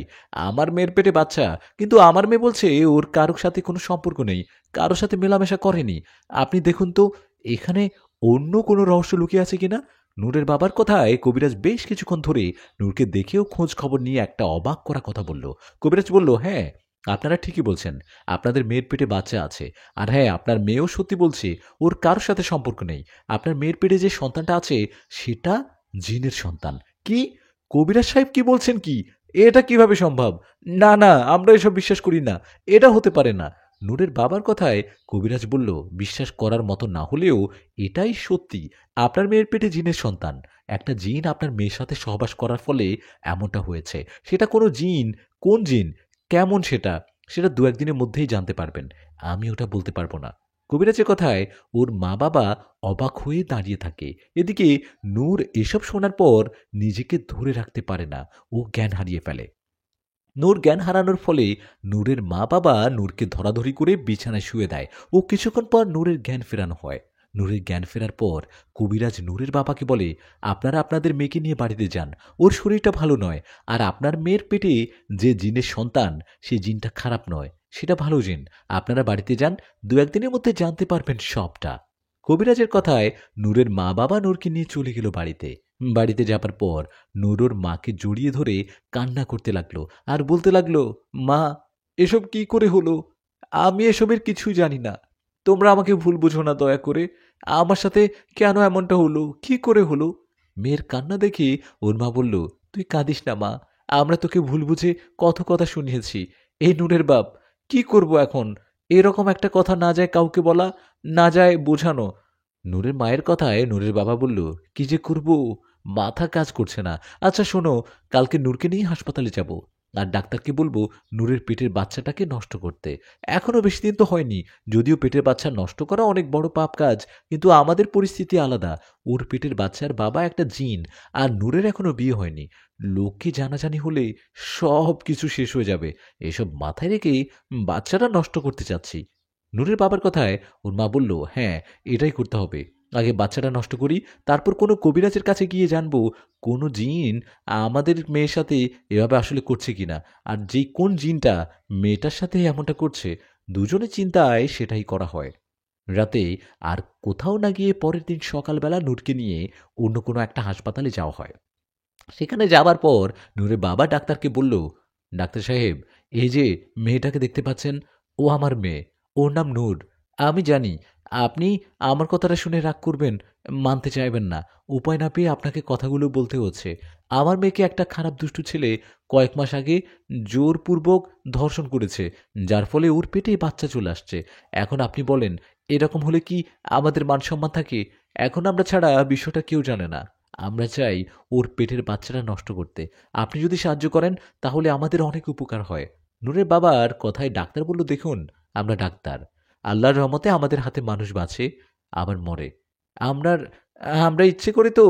আমার মেয়ের পেটে বাচ্চা, কিন্তু আমার মেয়ে বলছে ওর কারোর সাথে কোনো সম্পর্ক নেই, কারোর সাথে মেলামেশা করেনি। আপনি দেখুন তো এখানে অন্য কোনো রহস্য লুকিয়ে আছে কিনা। নূরের বাবার কথায় কবিরাজ বেশ কিছুক্ষণ ধরে নূরকে দেখেও খোঁজ খবর নিয়ে একটা অবাক করা কথা বলল। কবিরাজ বলল, হ্যাঁ, আপনারা ঠিকই বলছেন, আপনাদের মেয়ের পেটে বাচ্চা আছে। আর হ্যাঁ, আপনার মেয়েও সত্যি বলছে ওর কারোর সাথে সম্পর্ক নেই। আপনার মেয়ের পেটে যে সন্তানটা আছে সেটা জিনের সন্তান। কি? কবিরাজ সাহেব কি বলছেন কি? এটা কিভাবে সম্ভব? না, না, আমরা এসব বিশ্বাস করি না। এটা হতে পারে না। নূরের বাবার কথায় কবিরাজ বলল, বিশ্বাস করার মতো না হলেও এটাই সত্যি। আপনার মেয়ের পেটে জিনের সন্তান। একটা জিন আপনার মেয়ের সাথে সহবাস করার ফলে এমনটা হয়েছে। সেটা কোনো জিন, কোন জিন, কেমন সেটা দু একদিনের মধ্যেই জানতে পারবেন। আমি ওটা বলতে পারবো না। কবিরাজের কথায় ওর মা বাবা অবাক হয়ে দাঁড়িয়ে থাকে। এদিকে নূর এসব শোনার পর নিজেকে ধরে রাখতে পারে না। ও জ্ঞান হারিয়ে ফেলে। নূর জ্ঞান হারানোর ফলে নূরের মা বাবা নূরকে ধরাধরি করে বিছানায় শুয়ে দেয়। ও কিছুক্ষণ পর নূরের জ্ঞান ফেরানো হয়। নূরের জ্ঞান ফেরার পর কবিরাজ নূরের বাবাকে বলে, আপনারা আপনাদের মেয়েকে নিয়ে বাড়িতে যান, ওর শরীরটা ভালো নয়। আর আপনার মেয়ের পেটে যে জিনের সন্তান, সে জিনটা খারাপ নয়, সেটা ভালো জিন। আপনারা বাড়িতে যান, দু একদিনের মধ্যে জানতে পারবেন সবটা। কবিরাজের কথায় নূরের মা বাবা নূরকে নিয়ে চলে গেল বাড়িতে। বাড়িতে যাবার পর নূর ওর মাকে জড়িয়ে ধরে কান্না করতে লাগলো আর বলতে লাগলো, মা, এসব কি করে হলো? আমি এসবের কিছুই জানি না। তোমরা আমাকে ভুল বুঝো না দয়া করে। আমার সাথে কেন এমনটা হলো, কি করে হলো? মেয়ের কান্না দেখে ওর মা বলল, তুই কাঁদিস না মা, আমরা তোকে ভুল বুঝে কত কথা শুনিয়েছি। এই নূরের বাপ, কি করব এখন? এরকম একটা কথা না যায় কাউকে বলা, না যায় বোঝানো। নূরের মায়ের কথায় নূরের বাবা বলল, কি যে করব, মাথা কাজ করছে না। আচ্ছা শোনো, কালকে নূরকে নিয়ে হাসপাতালে যাব, আর ডাক্তারকে বলবো নূরের পেটের বাচ্চাটাকে নষ্ট করতে। এখনো বেশি দিন তো হয়নি। যদিও পেটের বাচ্চা নষ্ট করা অনেক বড় পাপ কাজ, কিন্তু আমাদের পরিস্থিতি আলাদা। ওর পেটের বাচ্চার বাবা একটা জিন, আর নূরের এখনো বিয়ে হয়নি। লোককে জানাজানি হলে সব কিছু শেষ হয়ে যাবে। এসব মাথায় রেখে বাচ্চাটা নষ্ট করতে চাচ্ছি। নূরের বাবার কথায় ওর মা বলল, হ্যাঁ, এটাই করতে হবে। আগে বাচ্চাটা নষ্ট করি, তারপর কোনো কবিরাজের কাছে গিয়ে জানবো কোনো জিন আমাদের মেয়ের সাথে এভাবে আসলে করছে কিনা, আর যেই কোন জিনটা মেয়েটার সাথে এমনটা করছে। দুজনের চিন্তায় সেটাই করা হয়। রাতে আর কোথাও না গিয়ে পরের দিন সকালবেলা নূরকে নিয়ে অন্য কোনো একটা হাসপাতালে যাওয়া হয়। সেখানে যাবার পর নূরের বাবা ডাক্তারকে বলল, ডাক্তার সাহেব, এই যে মেয়েটাকে দেখতে পাচ্ছেন, ও আমার মেয়ে, ওর নাম নূর। আমি জানি আপনি আমার কথাটা শুনে রাগ করবেন, মানতে চাইবেন না। উপায় না পেয়ে আপনাকে কথাগুলো বলতে হচ্ছে। আমার মেয়েকে একটা খারাপ দুষ্টু ছেলে কয়েক মাস আগে জোরপূর্বক ধর্ষণ করেছে, যার ফলে ওর পেটে বাচ্চা চলে আসছে। এখন আপনি বলেন, এরকম হলে কি আমাদের মান সম্মান থাকে? এখন আমরা ছাড়া বিষয়টা কেউ জানে না। আমরা চাই ওর পেটের বাচ্চাটা নষ্ট করতে। আপনি যদি সাহায্য করেন তাহলে আমাদের অনেক উপকার হয়। নূরের বাবার কথায় ডাক্তার বলল, দেখুন, আমরা ডাক্তার। আল্লাহর রহমতে আমাদের হাতে মানুষ বাঁচে, আবার মরে। আমরার আমরা ইচ্ছে করে তো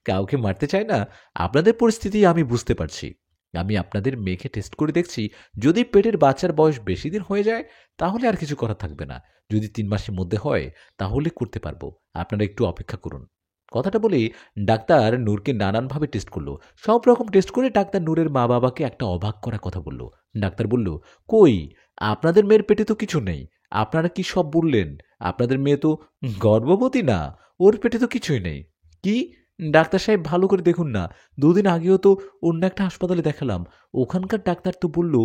কাউকে মারতে চাই না। আপনাদের পরিস্থিতি আমি বুঝতে পারছি। আমি আপনাদের মেয়েকে টেস্ট করে দেখছি। যদি পেটের বাচ্চার বয়স বেশি দিন হয়ে যায় তাহলে আর কিছু করার থাকবে না। যদি ৩ মাসের মধ্যে হয় তাহলে করতে পারবো। আপনারা একটু অপেক্ষা করুন। কথাটা বলে ডাক্তার নূরকে নানানভাবে টেস্ট করলো। সব রকম টেস্ট করে ডাক্তার নূরের মা বাবাকে একটা অবাক করা কথা বলল। ডাক্তার বলল, কই, আপনাদের মেয়ের পেটে তো কিছু নেই। আপনারা কি সব বললেন? আপনাদের মেয়ে তো গর্ভবতী না, ওর পেটে তো কিছুই নেই। কি? ডাক্তার সাহেব ভালো করে দেখুন না, দুদিন আগেও তো অন্য একটা হাসপাতালে দেখালাম। ওখানকার ডাক্তার তো বলল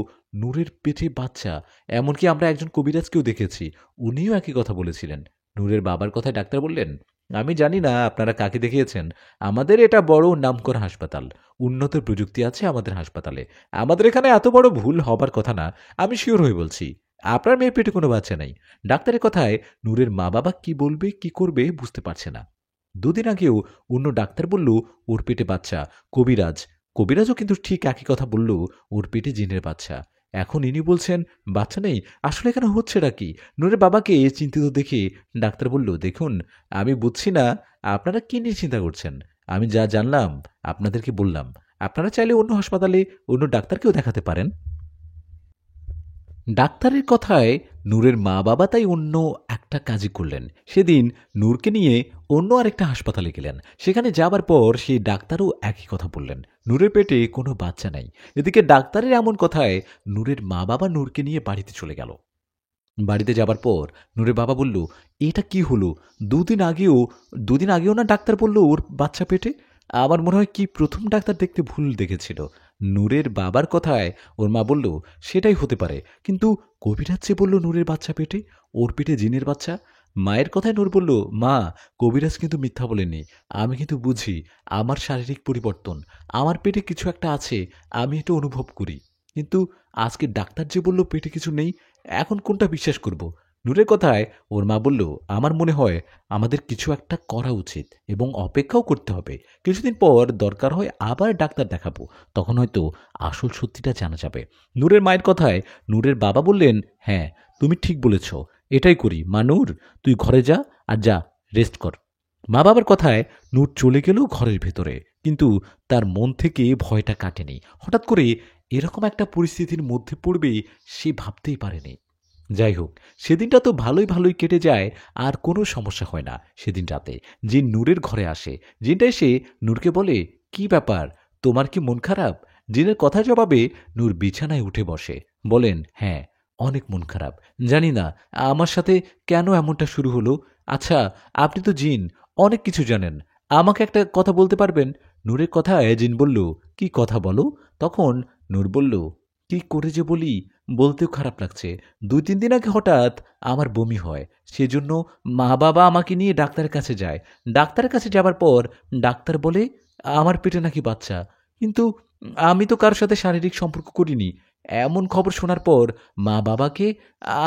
নূরের পেটে বাচ্চা। এমনকি আমরা একজন কবিরাজকেও দেখেছি, উনিও একই কথা বলেছিলেন। নূরের বাবার কথায় ডাক্তার বললেন, আমি জানি না আপনারা কাকে দেখিয়েছেন। আমাদের এটা বড় নামকরা হাসপাতাল। উন্নত প্রযুক্তি আছে আমাদের হাসপাতালে। আমাদের এখানে এত বড় ভুল হবার কথা না। আমি শিওর হয়ে বলছি, আপনার মেয়ের পেটে কোনো বাচ্চা নেই। ডাক্তারের কথায় নূরের মা বাবা কি বলবে কি করবে বুঝতে পারছে না। দুদিন আগেও অন্য ডাক্তার বলল ওর পেটে বাচ্চা। কবিরাজ কবিরাজও কিন্তু ঠিক একই কথা বলল, ওর পেটে জিনের বাচ্চা। এখন ইনি বলছেন বাচ্চা নেই। আসলে এখানে হচ্ছেটা কি? নূরের বাবাকে চিন্তিত দেখে ডাক্তার বলল, দেখুন, আমি বুঝছি না আপনারা কি নিয়ে চিন্তা করছেন। আমি যা জানলাম আপনাদেরকে বললাম। আপনারা চাইলে অন্য হাসপাতালে অন্য ডাক্তারকেও দেখাতে পারেন। ডাক্তারের কথায় নূরের মা বাবা তাই অন্য একটা কাজই করলেন। সেদিন নূরকে নিয়ে অন্য আরেকটা হাসপাতালে গেলেন। সেখানে যাবার পর সেই ডাক্তারও একই কথা বললেন, নূরের পেটে কোনো বাচ্চা নাই। এদিকে ডাক্তারের এমন কথায় নূরের মা বাবা নূরকে নিয়ে বাড়িতে চলে গেল। বাড়িতে যাবার পর নূরের বাবা বলল, এটা কি হলো? দুদিন আগেও না ডাক্তার বলল ওর বাচ্চা পেটে। আমার মনে হয় কি প্রথম ডাক্তার দেখতে ভুল দেখেছিল। নূরের বাবার কথায় ওর মা বলল, সেটাই হতে পারে, কিন্তু কবিরাজ যে বলল নূরের বাচ্চা পেটে, ওর পেটে জিনের বাচ্চা। মায়ের কথায় নূর বলল, মা, কবিরাজ কিন্তু মিথ্যা বলেনি। আমি কিন্তু বুঝি আমার শারীরিক পরিবর্তন, আমার পেটে কিছু একটা আছে, আমি এটা অনুভব করি। কিন্তু আজকে ডাক্তার যে বলল পেটে কিছু নেই, এখন কোনটা বিশ্বাস করব? নূরের কথায় ওর মা বলল, আমার মনে হয় আমাদের কিছু একটা করা উচিত এবং অপেক্ষাও করতে হবে। কিছুদিন পর দরকার হয় আবার ডাক্তার দেখাবো, তখন হয়তো আসল সত্যিটা জানা যাবে। নূরের মায়ের কথায় নূরের বাবা বললেন, হ্যাঁ, তুমি ঠিক বলেছ, এটাই করি। মা নূর, তুই ঘরে যা, আর যা রেস্ট কর। মা বাবার কথায় নূর চলে গেল ঘরের ভেতরে, কিন্তু তার মন থেকে ভয়টা কাটেনি। হঠাৎ করে এরকম একটা পরিস্থিতির মধ্যে পড়বে সে ভাবতেই পারেনি। যাই হোক, সেদিনটা তো ভালোই ভালোই কেটে যায়, আর কোনো সমস্যা হয় না। সেদিন রাতে জিন নূরের ঘরে আসে। জিনটা এসে নূরকে বলে, কি ব্যাপার, তোমার কি মন খারাপ? জিনের কথা জবাবে নূর বিছানায় উঠে বসে। বলেন, হ্যাঁ, অনেক মন খারাপ। জানি না আমার সাথে কেন এমনটা শুরু হলো। আচ্ছা, আপনি তো জিন, অনেক কিছু জানেন, আমাকে একটা কথা বলতে পারবেন? নূরের কথায় জিন বলল, কি কথা বলো? তখন নূর বলল, কি করে যে বলি, বলতেও খারাপ লাগছে। ২-৩ দিন আগে হঠাৎ আমার বমি হয়। সেজন্য মা বাবা আমাকে নিয়ে ডাক্তারের কাছে যায়। ডাক্তারের কাছে যাবার পর ডাক্তার বলে আমার পেটে নাকি বাচ্চা। কিন্তু আমি তো কারোর সাথে শারীরিক সম্পর্ক করিনি। এমন খবর শোনার পর মা বাবাকে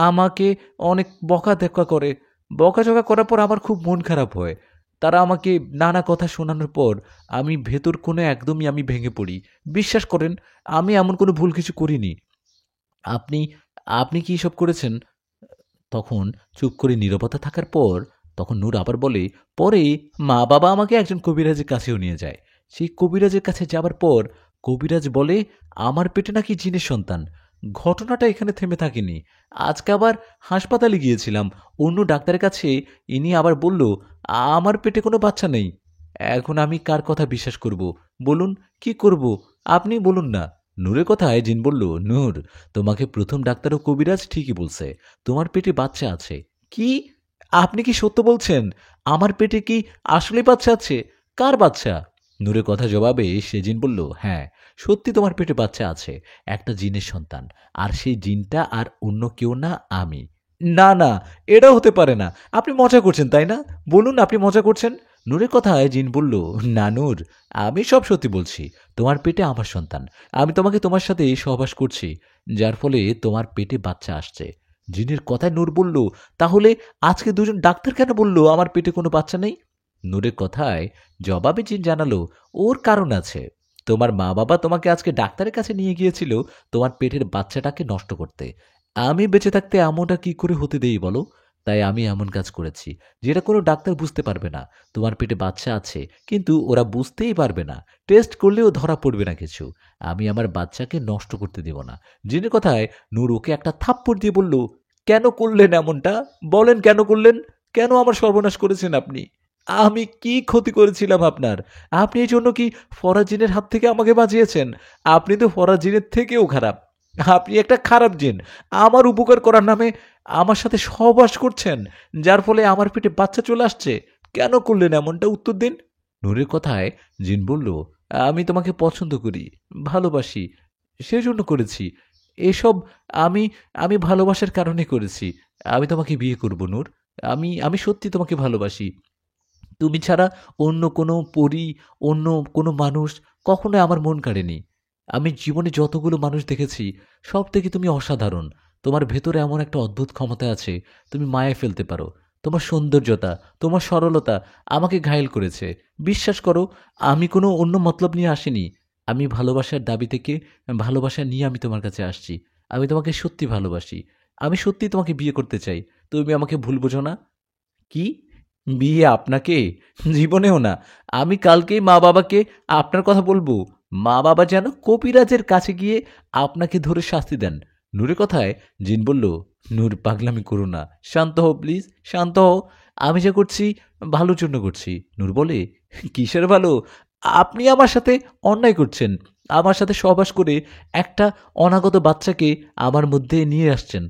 আমাকে অনেক বকাঝকা করে। বকাঝকা করার পর আমার খুব মন খারাপ হয়। তারা আমাকে নানা কথা শোনানোর পর আমি ভেতর কোণে একদমই আমি ভেঙে পড়ি। বিশ্বাস করেন, আমি এমন কোনো ভুল কিছু করিনি। আপনি আপনি কি এসব করেছেন? তখন চুপ করে নীরবতা থাকার পর তখন নূর আবার বলে, পরে মা বাবা আমাকে একজন কবিরাজের কাছেও নিয়ে যায়। সেই কবিরাজের কাছে যাবার পর কবিরাজ বলে আমার পেটে নাকি জিনের সন্তান। ঘটনাটা এখানে থেমে থাকেনি। আজকে আবার হাসপাতালে গিয়েছিলাম অন্য ডাক্তারের কাছে। ইনি আবার বলল আমার পেটে কোনো বাচ্চা নেই। এখন আমি কার কথা বিশ্বাস করব? বলুন, কি করব? আপনি বলুন না। নূরের কথায় জিন বলল, নূর, তোমাকে প্রথম ডাক্তার ও কবিরাজ ঠিকই বলছে, তোমার পেটে বাচ্চা আছে। কি? আপনি কি সত্য বলছেন? আমার পেটে কি আসলে বাচ্চা আছে? কার বাচ্চা? নূরের কথা জবাবে সে জিন বলল, হ্যাঁ, সত্যি তোমার পেটে বাচ্চা আছে, একটা জিনের সন্তান। আর সেই জিনটা আর অন্য কেউ না, আমি। না না, এটা হতে পারে না। আপনি মজা করছেন তাই না? বলুন, আপনি মজা করছেন? নূরের কথায় জিন বলল, না নূর, আমি সব সত্যি বলছি। তোমার পেটে আমার সন্তান। আমি তোমার সাথে সহবাস করছি, যার ফলে তোমার পেটে বাচ্চা আসছে। জিনের কথায় নূর বলল, তাহলে আজকে দুজন ডাক্তার কেন বলল আমার পেটে কোনো বাচ্চা নেই? নূরের কথায় জবাবে জিন জানালো, ওর কারণ আছে। তোমার মা বাবা তোমাকে আজকে ডাক্তারের কাছে নিয়ে গিয়েছিল তোমার পেটের বাচ্চাটাকে নষ্ট করতে। আমি বেঁচে থাকতে এমনটা কি করে হতে দেই বলো? তাই আমি এমন কাজ করেছি যেটা কোনো ডাক্তার বুঝতে পারবে না। তোমার পেটে বাচ্চা আছে, কিন্তু ওরা বুঝতেই পারবে না, টেস্ট করলেও ধরা পড়বে না কিছু। আমি আমার বাচ্চাকে নষ্ট করতে দেব না। জিনের কথায় নূর ওকে একটা থাপ্পড় দিয়ে বলল, কেন করলেন এমনটা? বলেন কেন করলেন? কেন আমার সর্বনাশ করেছেন আপনি? আমি কি ক্ষতি করেছিলাম আপনার? আপনি এই জন্য কি ফরাজিনের হাত থেকে আমাকে বাঁচিয়েছেন? আপনি তো ফরাজিনের থেকেও খারাপ। আপনি একটা খারাপ জিন। আমার উপকার করার নামে আমার সাথে সহবাস করছেন, যার ফলে আমার পেটে বাচ্চা চলে আসছে। কেন করলেন এমনটা? উত্তর দিন। নূরের কথায় জিন বলল, আমি তোমাকে পছন্দ করি, ভালোবাসি, সেজন্য করেছি এসব। আমি আমি ভালোবাসার কারণে করেছি। আমি তোমাকে বিয়ে করব নূর। আমি সত্যি তোমাকে ভালোবাসি। তুমি ছাড়া অন্য কোনো পরী, অন্য কোনো মানুষ কখনোই আমার মন কাড়েনি। আমি জীবনে যতগুলো মানুষ দেখেছি, সব থেকে তুমি অসাধারণ। তোমার ভেতরে এমন একটা অদ্ভুত ক্ষমতা আছে, তুমি মায়ায় ফেলতে পারো। তোমার সৌন্দর্যতা, তোমার সরলতা আমাকে ঘায়েল করেছে। বিশ্বাস করো, আমি কোনো অন্য মতলব নিয়ে আসিনি। আমি ভালোবাসার দাবি থেকে ভালোবাসা নিয়ে আমি তোমার কাছে আসছি। আমি তোমাকে সত্যি ভালোবাসি। আমি সত্যিই তোমাকে বিয়ে করতে চাই। তুমি আমাকে ভুল বোঝো না। কি? বিয়ে আপনাকে? জীবনেও না। আমি কালকেই মা বাবাকে আপনার কথা বলবো। মা বাবা যেন কবিরাজের কাছে গিয়ে আপনাকে ধরে শাস্তি দেন। নূরের কথায় জিন বলল, নূর পাগলামি করো না, শান্ত হও প্লিজ, শান্ত হও। আমি যা করছি ভালোর জন্য করছি। নূর বলে, কিসের ভালো? আপনি আমার সাথে অন্যায় করছেন। আমার সাথে সহবাস করে একটা অনাগত বাচ্চাকে আমার মধ্যে নিয়ে আসছেন।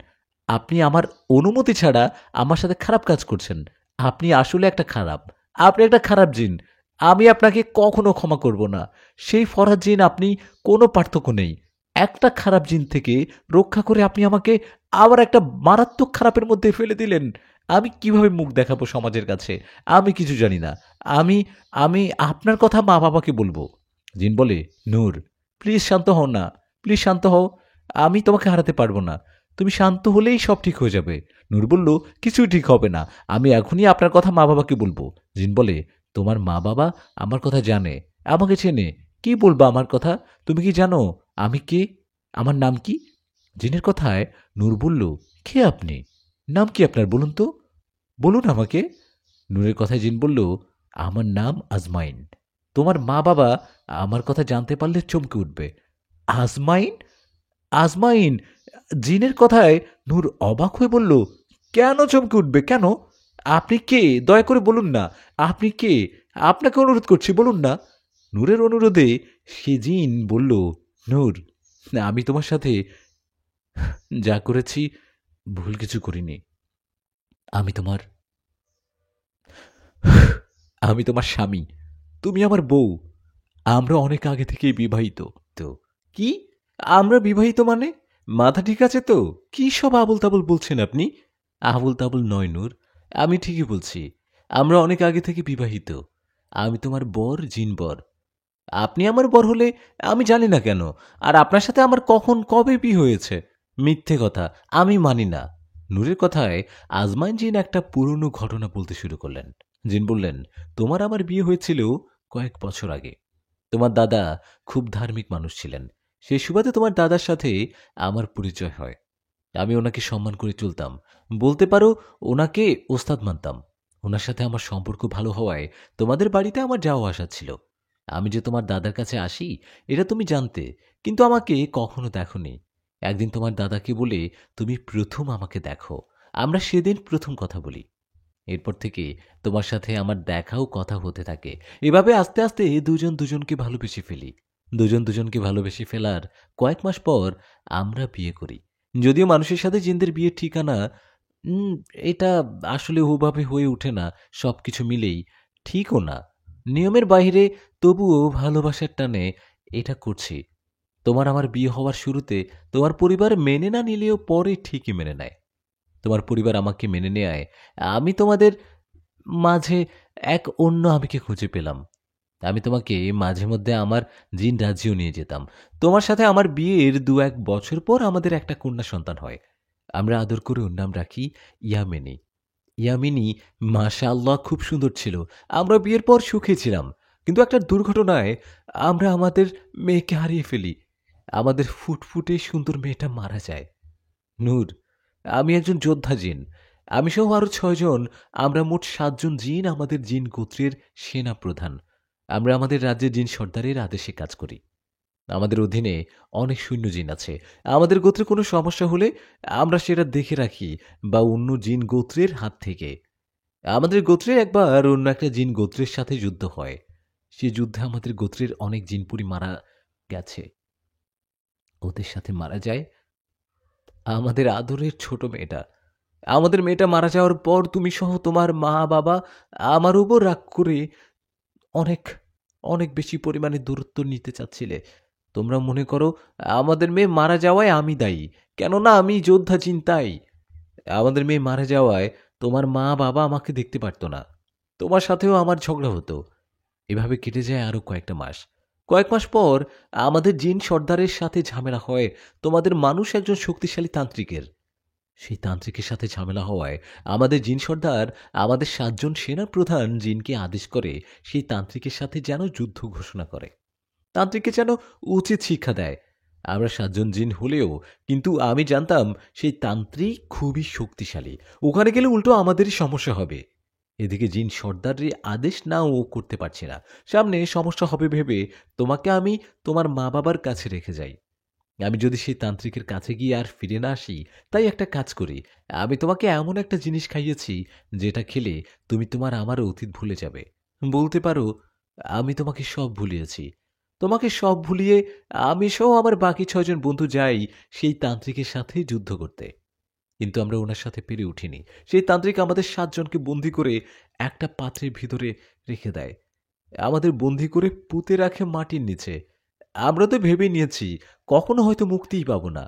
আপনি আমার অনুমতি ছাড়া আমার সাথে খারাপ কাজ করছেন। আপনি আসলে একটা খারাপ, আপনি একটা খারাপ জিন। আমি আপনাকে কখনো ক্ষমা করব না। সেই ফরহাদ জিন আপনি, কোনো পার্থক্য নেই। একটা খারাপ জিন থেকে রক্ষা করে আপনি আমাকে আবার একটা মারাত্মক খারাপের মধ্যে ফেলে দিলেন। আমি কিভাবে মুখ দেখাবো সমাজের কাছে? আমি কিছু জানি না। আমি আমি আপনার কথা মা বাবাকে বলবো। জিন বলে, নূর প্লিজ শান্ত হও না, প্লিজ শান্ত হও। আমি তোমাকে হারাতে পারবো না। তুমি শান্ত হলেই সব ঠিক হয়ে যাবে। নূর বলল, কিছুই ঠিক হবে না। আমি এখনই আপনার কথা মা বাবাকে বলবো। জিন বলে, তোমার মা বাবা আমার কথা জানে, আমাকে চেনে। কি বলবো আমার কথা? তুমি কি জানো আমি কে? আমার নাম কি? জিনের কথায় নূর বলল, কে আপনি? নাম কি আপনার বলুন তো, বলুন আমাকে। নূরের কথায় জিন বলল, আমার নাম আজমাইন। তোমার মা বাবা আমার কথা জানতে পারলে চমকে উঠবে। আজমাইন? আজমাইন? জিনের কথায় নূর অবাক হয়ে বলল, কেন চমকে উঠবে, কেন? আপনি কে? দয়া করে বলুন না, আপনি কে? আপনাকে অনুরোধ করছি, বলুন না। নূরের অনুরোধে সে জিন বলল, নূর, আমি তোমার সাথে যা করেছি ভুল কিছু করিনি। আমি তোমার আমি তোমার স্বামী, তুমি আমার বউ। আমরা অনেক আগে থেকেই বিবাহিত। তো কি? আমরা বিবাহিত মানে? মাথা ঠিক আছে তো? কি সব আবল তাবল বলছেন আপনি? আবল তাবল নয় নূর, আমি ঠিকই বলছি। আমরা অনেক আগে থেকে বিবাহিত। আমি তোমার বর, জিন বর। আপনি আমার বর হলে আমি জানি না কেন। আর আপনার সাথে আমার কখন কবে বিয়ে হয়েছে? মিথ্যে কথা, আমি মানি না। নূরের কথায় আজমাইন জিন একটা পুরনো ঘটনা বলতে শুরু করলেন। জিন বললেন, তোমার আমার বিয়ে হয়েছিল কয়েক বছর আগে। তোমার দাদা খুব ধার্মিক মানুষ ছিলেন। সেই সুবাদে তোমার দাদার সাথে আমার পরিচয় হয়। আমি ওনাকে সম্মান করে চলতাম। বলতে পারো ওনাকে ওস্তাদ মানতাম। ওনার সাথে আমার সম্পর্ক ভালো হওয়ায় তোমাদের বাড়িতে আমার যাওয়া আসা ছিল। আমি যে তোমার দাদার কাছে আসি এটা তুমি জানতে, কিন্তু আমাকে কখনো দেখোনি। একদিন তোমার দাদাকে বলে তুমি প্রথম আমাকে দেখো। আমরা সেদিন প্রথম কথা বলি। এরপর থেকে তোমার সাথে আমার দেখাও কথা হতে থাকে। এভাবে আস্তে আস্তে দুজন দুজনকে ভালোবেসে ফেলি। দুজন দুজনকে ভালোবেসে ফেলার কয়েক মাস পর আমরা বিয়ে করি। যদিও মানুষের সাথে জিনদের বিয়ের ঠিকানা উম, এটা আসলে ওভাবে হয়ে ওঠে না। সবকিছু মিলেই ঠিকও না, নিয়মের বাইরে। তবুও ভালোবাসার টানে এটা করছি। তোমার আমার বিয়ে হওয়ার শুরুতে তোমার পরিবার মেনে না নিলেও পরে ঠিকই মেনে নেয়। তোমার পরিবার আমাকে মেনে নেয়। আমি তোমাদের মাঝে এক অন্য আমিকে খুঁজে পেলাম। আমি তোমাকে মাঝে মধ্যে আমার জিন রাজ্যেও নিয়ে যেতাম। তোমার সাথে আমার বিয়ের ২-১ বছর পর আমাদের একটা কন্যা সন্তান হয়। আমরা আদর করে ওর নাম রাখি ইয়ামিনী। ইয়ামিনী মাশাআল্লাহ খুব সুন্দর ছিল। আমরা বিয়ের পর সুখী ছিলাম। কিন্তু একটা দুর্ঘটনায় আমরা আমাদের মেয়েকে হারিয়ে ফেলি। আমাদের ফুটফুটে সুন্দর মেয়েটা মারা যায়। নূর, আমি একজন যোদ্ধা জিন। আমি সহ আরো ৬ জন, আমরা মোট ৭ জন জিন আমাদের জিন গোত্রের সেনা প্রধান। আমরা আমাদের রাজ্যের জিন সর্দারের আদেশে কাজ করি। আমাদের অধীনে অনেক সৈন্য জিন আছে। আমাদের গোত্রে কোনো সমস্যা হলে আমরা সেটা দেখে রাখি বা অন্য জিন গোত্রের হাত থেকে। আমাদের গোত্রে একবার অন্য একটা জিন গোত্রের সাথে যুদ্ধ হয়। সে যুদ্ধে আমাদের গোত্রের অনেক জিনপুরি মারা গেছে। ওদের সাথে মারা যায় আমাদের আদরের ছোট মেয়েটা। আমাদের মেয়েটা মারা যাওয়ার পর তুমি সহ তোমার মা বাবা আমার উপর রাগ করে অনেক অনেক বেশি পরিমাণে দূরত্ব নিতে চাচ্ছিলে। তোমরা মনে করো আমাদের মেয়ে মারা যাওয়ায় আমি দায়ী, কেননা আমি যোদ্ধা চিন্তাই। আমাদের মেয়ে মারা যাওয়ায় তোমার মা বাবা আমাকে দেখতে পারতো না। তোমার সাথেও আমার ঝগড়া হতো। এভাবে কেটে যায় আরো কয়েকটা মাস। কয়েক মাস পর আমাদের জিন সর্দারের সাথে ঝামেলা হয় তোমাদের মানুষ একজন শক্তিশালী তান্ত্রিকের। সেই তান্ত্রিকের সাথে ঝামেলা হওয়ায় আমাদের জিন সর্দার আমাদের ৭ জন সেনা প্রধান জিনকে আদেশ করে সেই তান্ত্রিকের সাথে যেন যুদ্ধ ঘোষণা করে। তান্ত্রিককে যেন উচিত শিক্ষা দেয়। আমরা ৭ জন জিন হলেও কিন্তু আমি জানতাম সেই তান্ত্রিক খুবই শক্তিশালী। ওখানে গেলে উল্টো আমাদেরই সমস্যা হবে। এদিকে জিন সর্দারের আদেশ নাও করতে পারছি না। সামনে সমস্যা হবে ভেবে তোমাকে আমি তোমার মা বাবার কাছে রেখে যাই। আমি যদি সেই তান্ত্রিকের কাছে গিয়ে আর ফিরে না আসি, তাই একটা কাজ করি। আমি তোমাকে এমন একটা জিনিস খাইয়েছি, যেটা খেলে তুমি তোমার আমার অতীত ভুলে যাবে। বলতে পারো, আমি তোমাকে সব ভুলিয়েছি। তোমাকে সব ভুলিয়ে আমি সহ আমার বাকি ৬ জন বন্ধু যাই সেই তান্ত্রিকের সাথে যুদ্ধ করতে। কিন্তু আমরা ওনার সাথে পেরে উঠিনি। সেই তান্ত্রিক আমাদের ৭ জনকে বন্দী করে একটা পাত্রের ভিতরে রেখে দেয়। আমাদের বন্দী করে পুঁতে রাখে মাটির নিচে। আমরা তো ভেবে নিয়েছি কখনো হয়তো মুক্তিই পাবো না।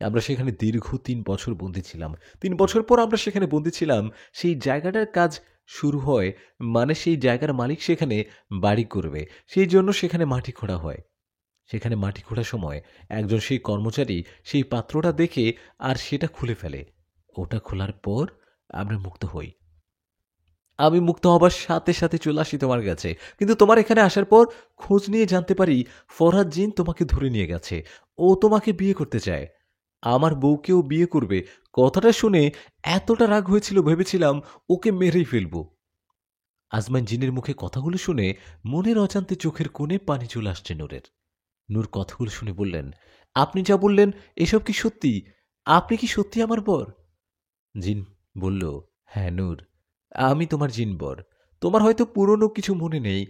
আমরা সেখানে দীর্ঘ ৩ বছর বন্দী ছিলাম। ৩ বছর পর আমরা সেখানে বন্দী ছিলাম। সেই জায়গাটার কাজ শুরু হয়, মানে সেই জায়গার মালিক সেখানে বাড়ি করবে। সেই জন্য সেখানে মাটি খোঁড়া হয়। সেখানে মাটি খোঁড়ার সময় একজন সেই কর্মচারী সেই পাত্রটা দেখে আর সেটা খুলে ফেলে। ওটা খোলার পর আমরা মুক্ত হই। আমি মুক্ত হবার সাথে সাথে চলে আসি তোমার কাছে। কিন্তু তোমার এখানে আসার পর খোঁজ নিয়ে জানতে পারি ফরহাদ জিন তোমাকে ধরে নিয়ে গেছে। ও তোমাকে বিয়ে করতে চায়। আমার বউকেও বিয়ে করবে। কথাটা শুনে এতটা রাগ হয়েছিল, ভেবেছিলাম ওকে মেরেই ফেলব। আজমান জিনের মুখে কথাগুলো শুনে মনের অজান্তে চোখের কোণে পানি চলে আসছে নূরের। নূর কথাগুলো শুনে বললেন, আপনি যা বললেন এসব কি সত্যি? আপনি কি সত্যি আমার বর? জিন বলল, হ্যাঁ নূর, আমি তোমার জিন বর। তোমার হয়তো পুরনো কিছু মনে নেই,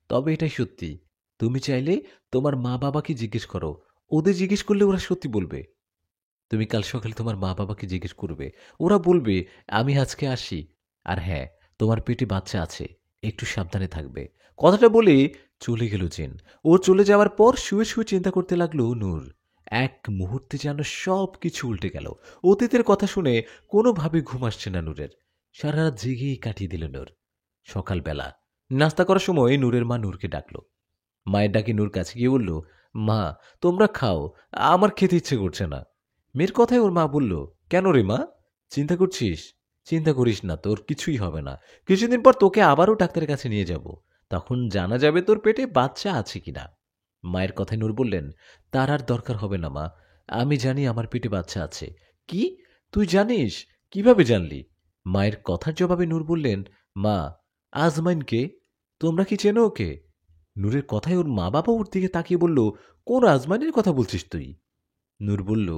তবে এটাই সত্যি। তুমি চাইলে তোমার মা বাবাকে জিজ্ঞেস করো। ওদের জিজ্ঞেস করলে ওরা সত্যি বলবে। তুমি কাল সকালে তোমার মা বাবাকে জিজ্ঞেস করবে। ওরা বলবে আমি আজকে আসি। আর হ্যাঁ, তোমার পেটে বাচ্চা আছে, একটু সাবধানে থাকবে। কথাটা বলে চলে গেল জিন। ও চলে যাওয়ার পর শুয়ে শুয়ে চিন্তা করতে লাগলো নূর। এক মুহূর্তে যেন সব কিছু উল্টে গেল। অতীতের কথা শুনে কোনোভাবে ঘুম আসছে না নূরের। সারা রাত জেগেই কাটিয়ে দিল নূর। সকালবেলা নাস্তা করার সময় নূরের মা নূরকে ডাকলো। মায়ের ডাকে নূর কাছে গিয়ে বলল, মা তোমরা খাও, আমার খেতে ইচ্ছে করছে না। মেয়ের কথায় ওর মা বলল, কেন রে মা, চিন্তা করছিস? চিন্তা করিস না, তোর কিছুই হবে না। কিছুদিন পর তোকে আবারও ডাক্তারের কাছে নিয়ে যাব। তখন জানা যাবে তোর পেটে বাচ্চা আছে কিনা। মায়ের কথায় নূর বললেন, তার আর দরকার হবে না মা, আমি জানি আমার পেটে বাচ্চা আছে। কি, তুই জানিস? কিভাবে জানলি? মায়ের কথার জবাবে নূর বললেন, মা, আজমাইনকে তোমরা কি চেনো ওকে? নূরের কথায় ওর মা বাবা ওর দিকে তাকিয়ে বলল, কোন আজমাইনের কথা বলছিস তুই? নূর বলল,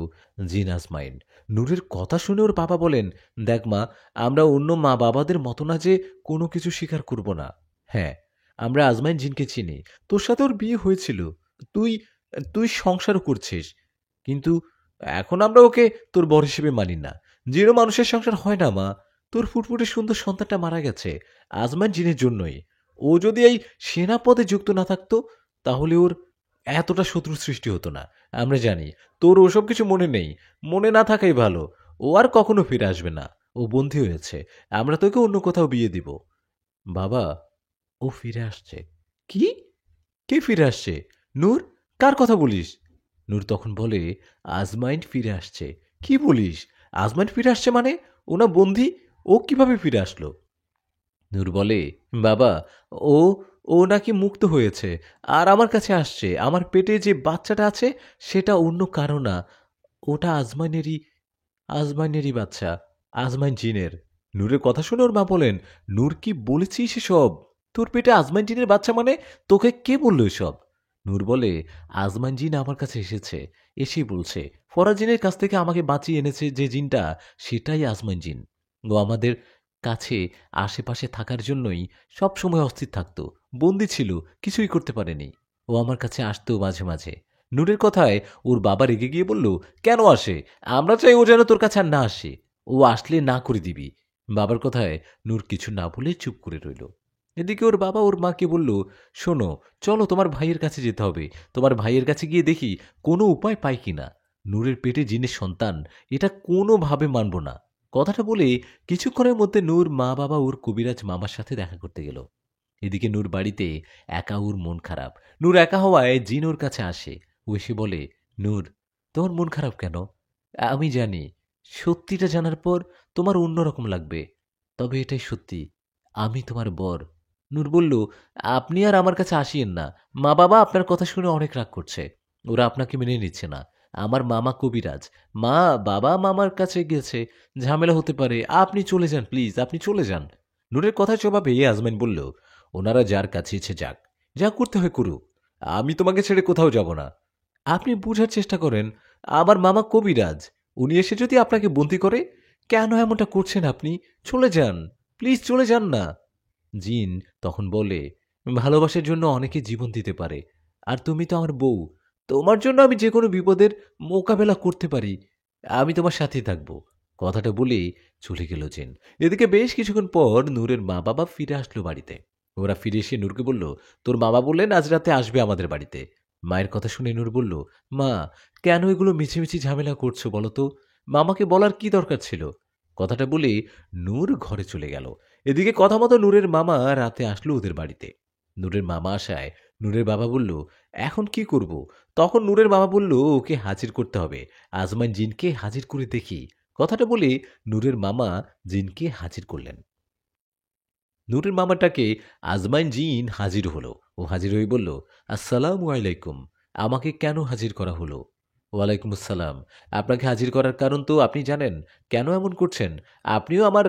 জিন আজমাইন। নূরের কথা শুনে ওর বাবা বলেন, দেখ মা, আমরা অন্য মা বাবাদের মতো না যে কোনো কিছু স্বীকার করব না। হ্যাঁ, আমরা আজমাইন জিনকে চিনি। তোর সাথে ওর বিয়ে হয়েছিল। তুই তুই সংসারও করছিস। কিন্তু এখন আমরা ওকে তোর বর হিসেবে মানি না। জিনও মানুষের সংসার হয় না মা। তোর ফুটফুটে সুন্দর সন্তানটা মারা গেছে আজমাইন জিনের জন্যই। ও যদি এই সেনাপদে যুক্ত না থাকতো, তাহলে ওর এতটা শত্রু সৃষ্টি হতো না। আমরা জানি তোর ওসব কিছু মনে নেই। মনে না থাকাই ভালো। ও আর কখনো ফিরে আসবে না। ও বন্দী হয়েছে। আমরা তোকে অন্য কোথাও বিয়ে দিব। বাবা, ও ফিরে আসছে। কি? কে ফিরে আসছে? নূর, কার কথা বলিস? নূর তখন বলে, আজমাইন ফিরে আসছে। কি বলিস? আজমাইন ফিরে আসছে মানে? ও না বন্দী? ও কিভাবে ফিরে আসলো? নূর বলে, বাবা, ও ও নাকি মুক্ত হয়েছে আর আমার কাছে আসছে। আমার পেটে যে বাচ্চাটা আছে সেটা অন্য কারো না, ওটা আজমাইনেরই বাচ্চা, আজমাইন জিনের। নূরের কথা শুনে ওর মা বলেন, নূর কি বলেছিস এসব? তোর পেটে আজমাইন জিনের বাচ্চা মানে? তোকে কে বললো এসব? নূর বলে, আজমাইন জিন আমার কাছে এসেছে, এসেই বলছে ফরাজ জিনের কাছ থেকে আমাকে বাঁচিয়ে এনেছে যে জিনটা, সেটাই আজমাইন জিন। ও আমাদের কাছে আশেপাশে থাকার জন্যই সব সময় অস্থির থাকতো। বন্দি ছিল, কিছুই করতে পারেনি। ও আমার কাছে আসতো মাঝে মাঝে। নূরের কথায় ওর বাবা রেগে গিয়ে বলল, কেন আসে? আমরা চাই ও যেন তোর কাছে আর না আসে। ও আসলে না করে দিবি। বাবার কথায় নূর কিছু না বলে চুপ করে রইল। এদিকে ওর বাবা ওর মাকে বলল, শোনো, চলো তোমার ভাইয়ের কাছে যেতে হবে। তোমার ভাইয়ের কাছে গিয়ে দেখি কোনো উপায় পাই কিনা। নূরের পেটে জিনের সন্তান, এটা কোনোভাবে মানব না। কথাটা বলে কিছুক্ষণের মধ্যে নূর মা বাবা ওর কবিরাজ মামার সাথে দেখা করতে গেল। এদিকে নূর বাড়িতে একা, ওর মন খারাপ। নূর একা হওয়ায় জিন ওর কাছে আসে। ও এসে বলে, নূর, তোমার মন খারাপ কেন? আমি জানি সত্যিটা জানার পর তোমার অন্যরকম লাগবে, তবে এটাই সত্যি, আমি তোমার বর। নূর বলল, আপনি আর আমার কাছে আসিয়েন না। মা বাবা আপনার কথা শুনে অনেক রাগ করছে। ওরা আপনাকে মেনে নিচ্ছে না। আমার মামা কবিরাজ। মা বাবা মামার কাছে গেছে, ঝামেলা হতে পারে। আপনি চলে যান প্লিজ, আপনি চলে যান। নূরের কথা জবাবে আজমাইন বলল, ওনারা যার কাছে ইচ্ছে যাক, যা করতে হয় করুক, আমি তোমাকে ছেড়ে কোথাও যাব না। আপনি বুঝার চেষ্টা করেন, আমার মামা কবিরাজ। উনি এসে যদি আপনাকে বন্দি করে, কেন এমনটা করছেন আপনি? চলে যান, প্লিজ চলে যান না। জিন তখন বলে, ভালোবাসার জন্য অনেকে জীবন দিতে পারে, আর তুমি তো আমার বউ। তোমার জন্য আমি যে কোনো বিপদের মোকাবেলা করতে পারি। আমি তোমার সাথেই থাকবো। কথাটা বলেই চলে গেল জিন। এদিকে বেশ কিছুক্ষণ পর নূরের মা বাবা ফিরে আসলো বাড়িতে। ওরা ফিরে এসে নূরকে বলল, তোর বাবা বললেন আজ রাতে আসবে আমাদের বাড়িতে। মায়ের কথা শুনে নূর বলল, মা, কেন এগুলো মিছিমিছি ঝামেলা করছো বলো তো? মামাকে বলার কি দরকার ছিল? কথাটা বলে নূর ঘরে চলে গেল। এদিকে কথা মতো নূরের মামা রাতে আসলো ওদের বাড়িতে। নূরের মামা আসায় নূরের বাবা বলল, এখন কি করব? তখন নূরের মামা বলল, ওকে হাজির করতে হবে। আজমাইন জিনকে হাজির করে দেখি। কথাটা বলে নূরের মামা জিনকে হাজির করলেন। নূরের মামাটাকে আজমাইন জিন হাজির হলো। ও হাজির হয়ে বলল, আসসালামু আলাইকুম। আমাকে কেন হাজির করা হলো? ওয়ালাইকুম আসসালাম। আপনাকে হাজির করার কারণ তো আপনি জানেন। কেন এমন করছেন? আপনিও আমার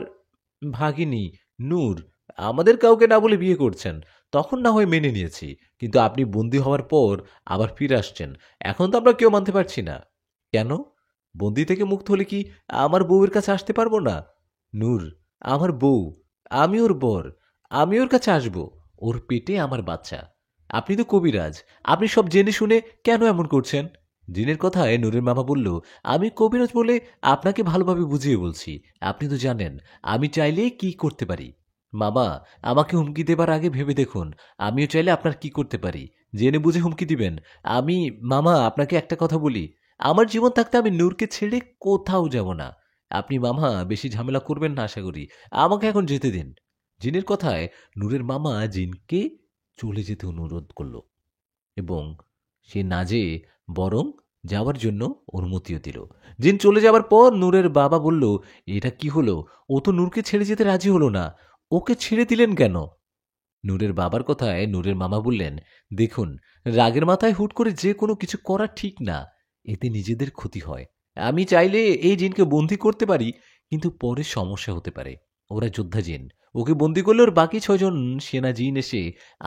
ভাগিনী নূর, আমাদের কাউকে না বলে বিয়ে করছেন। তখন না হয় মেনে নিয়েছি, কিন্তু আপনি বন্দী হওয়ার পর আবার ফিরে আসছেন। এখন তো আমরা কেউ মানতে পারছি না। কেন? বন্দি থেকে মুক্ত হলে কি আমার বউয়ের কাছে আসতে পারবো না? নূর আমার বউ, আমি ওর বর, আমি ওর কাছে আসব। ওর পেটে আমার বাচ্চা। আপনি তো কবিরাজ, আপনি সব জেনে শুনে কেন এমন করছেন? জিনের কথায় নূরের মামা বলল, আমি কবিরাজ বলে আপনাকে ভালোভাবে বুঝিয়ে বলছি। আপনি তো জানেন আমি চাইলে কি করতে পারি। মামা, আমাকে হুমকি দেবার আগে ভেবে দেখুন, আমিও চাইলে আপনার কি করতে পারি। জেনে বুঝে হুমকি দিবেন? আমি, মামা, আপনাকে একটা কথা বলি, আমার জীবন থাকতে আমি নূরকে ছেড়ে কোথাও যাব না। আপনি মামা বেশি ঝামেলা করবেন না আশা করি। আমাকে এখন যেতে দিন। জিনের কথায় নূরের মামা জিনকে চলে যেতে অনুরোধ করল, এবং সে না যেয়ে বরং যাওয়ার জন্য অনুমতিও দিল। জিন চলে যাবার পর নূরের বাবা বলল, এটা কি হলো? ও তো নূরকে ছেড়ে যেতে রাজি হলো না। ওকে ছেড়ে দিলেন কেন? নূরের বাবার কথায় নূরের মামা বললেন, দেখুন, রাগের মাথায় হুট করে যে কোনো কিছু করা ঠিক না। এতে নিজেদের ক্ষতি হয়। আমি চাইলে এই জিনকে বন্দি করতে পারি, কিন্তু পরে সমস্যা হতে পারে। ওরা যোদ্ধা জিন। ওকে বন্দি করলে ওর বাকি 6 জন সেনা জিন এসে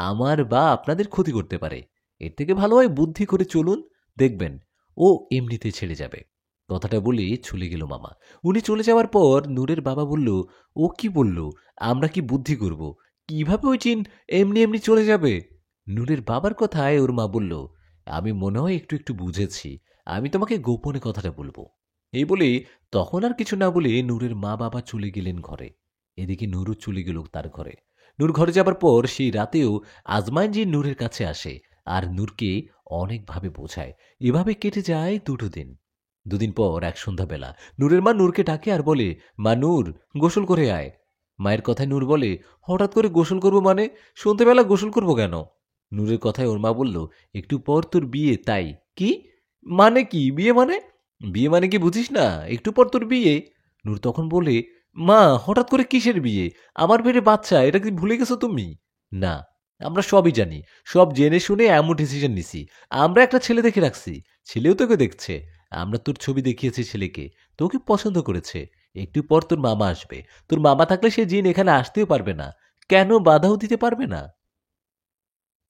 আমার বা আপনাদের ক্ষতি করতে পারে। এর থেকে ভালো হয় বুদ্ধি করে চলুন, দেখবেন ও এমনিতে ছেড়ে যাবে। কথাটা বলে চলে গেল মামা। উনি চলে যাওয়ার পর নূরের বাবা বলল, ও কি বলল? আমরা কি বুদ্ধি করব? কিভাবে ওই জিন এমনি এমনি চলে যাবে? নূরের বাবার কথায় ওর মা বলল, আমি মনে হয় একটু একটু বুঝেছি। আমি তোমাকে গোপনে কথাটা বলবো। এই বলে তখন আর কিছু না বলে নূরের মা বাবা চলে গেলেন ঘরে। এদিকে নূরও চলে গেল তার ঘরে। নূর ঘরে যাবার পর সেই রাতেও আজমাইন জি নূরের কাছে আসে আর নূরকে অনেকভাবে বোঝায়। এভাবে কেটে যায় 2 দিন। 2 দিন পর এক সন্ধ্যাবেলা নূরের মা নূরকে ডাকে আর বলে, মা নূর, গোসল করে আয়। মায়ের কথায় নূর বলে, হঠাৎ করে গোসল করব মানে? সন্ধ্যেবেলা গোসল করব কেন? নূরের কথায় ওর মা বলল, একটু পর তোর বিয়ে, তাই। কি মানে? কি বিয়ে মানে? বিয়ে মানে কি বুঝিস না? একটু পর তোর বিয়ে। নূর তখন বলে, মা, হঠাৎ করে কিসের বিয়ে? আমার পেটে বাচ্চা, এটা কি ভুলে গেছো তুমি? না, আমরা সবই জানি। সব জেনে শুনে এমন ডিসিশন নিছি। আমরা একটা ছেলে দেখে রাখছি। ছেলেও তোকে দেখছে। আমরা তোর ছবি দেখিয়েছি ছেলেকে। তোকে পছন্দ করেছে। একটু পর তোর মামা আসবে। তোর মামা থাকলে সে জিন এখানে আসতেও পারবে না। কেন বাধাও দিতে পারবে না?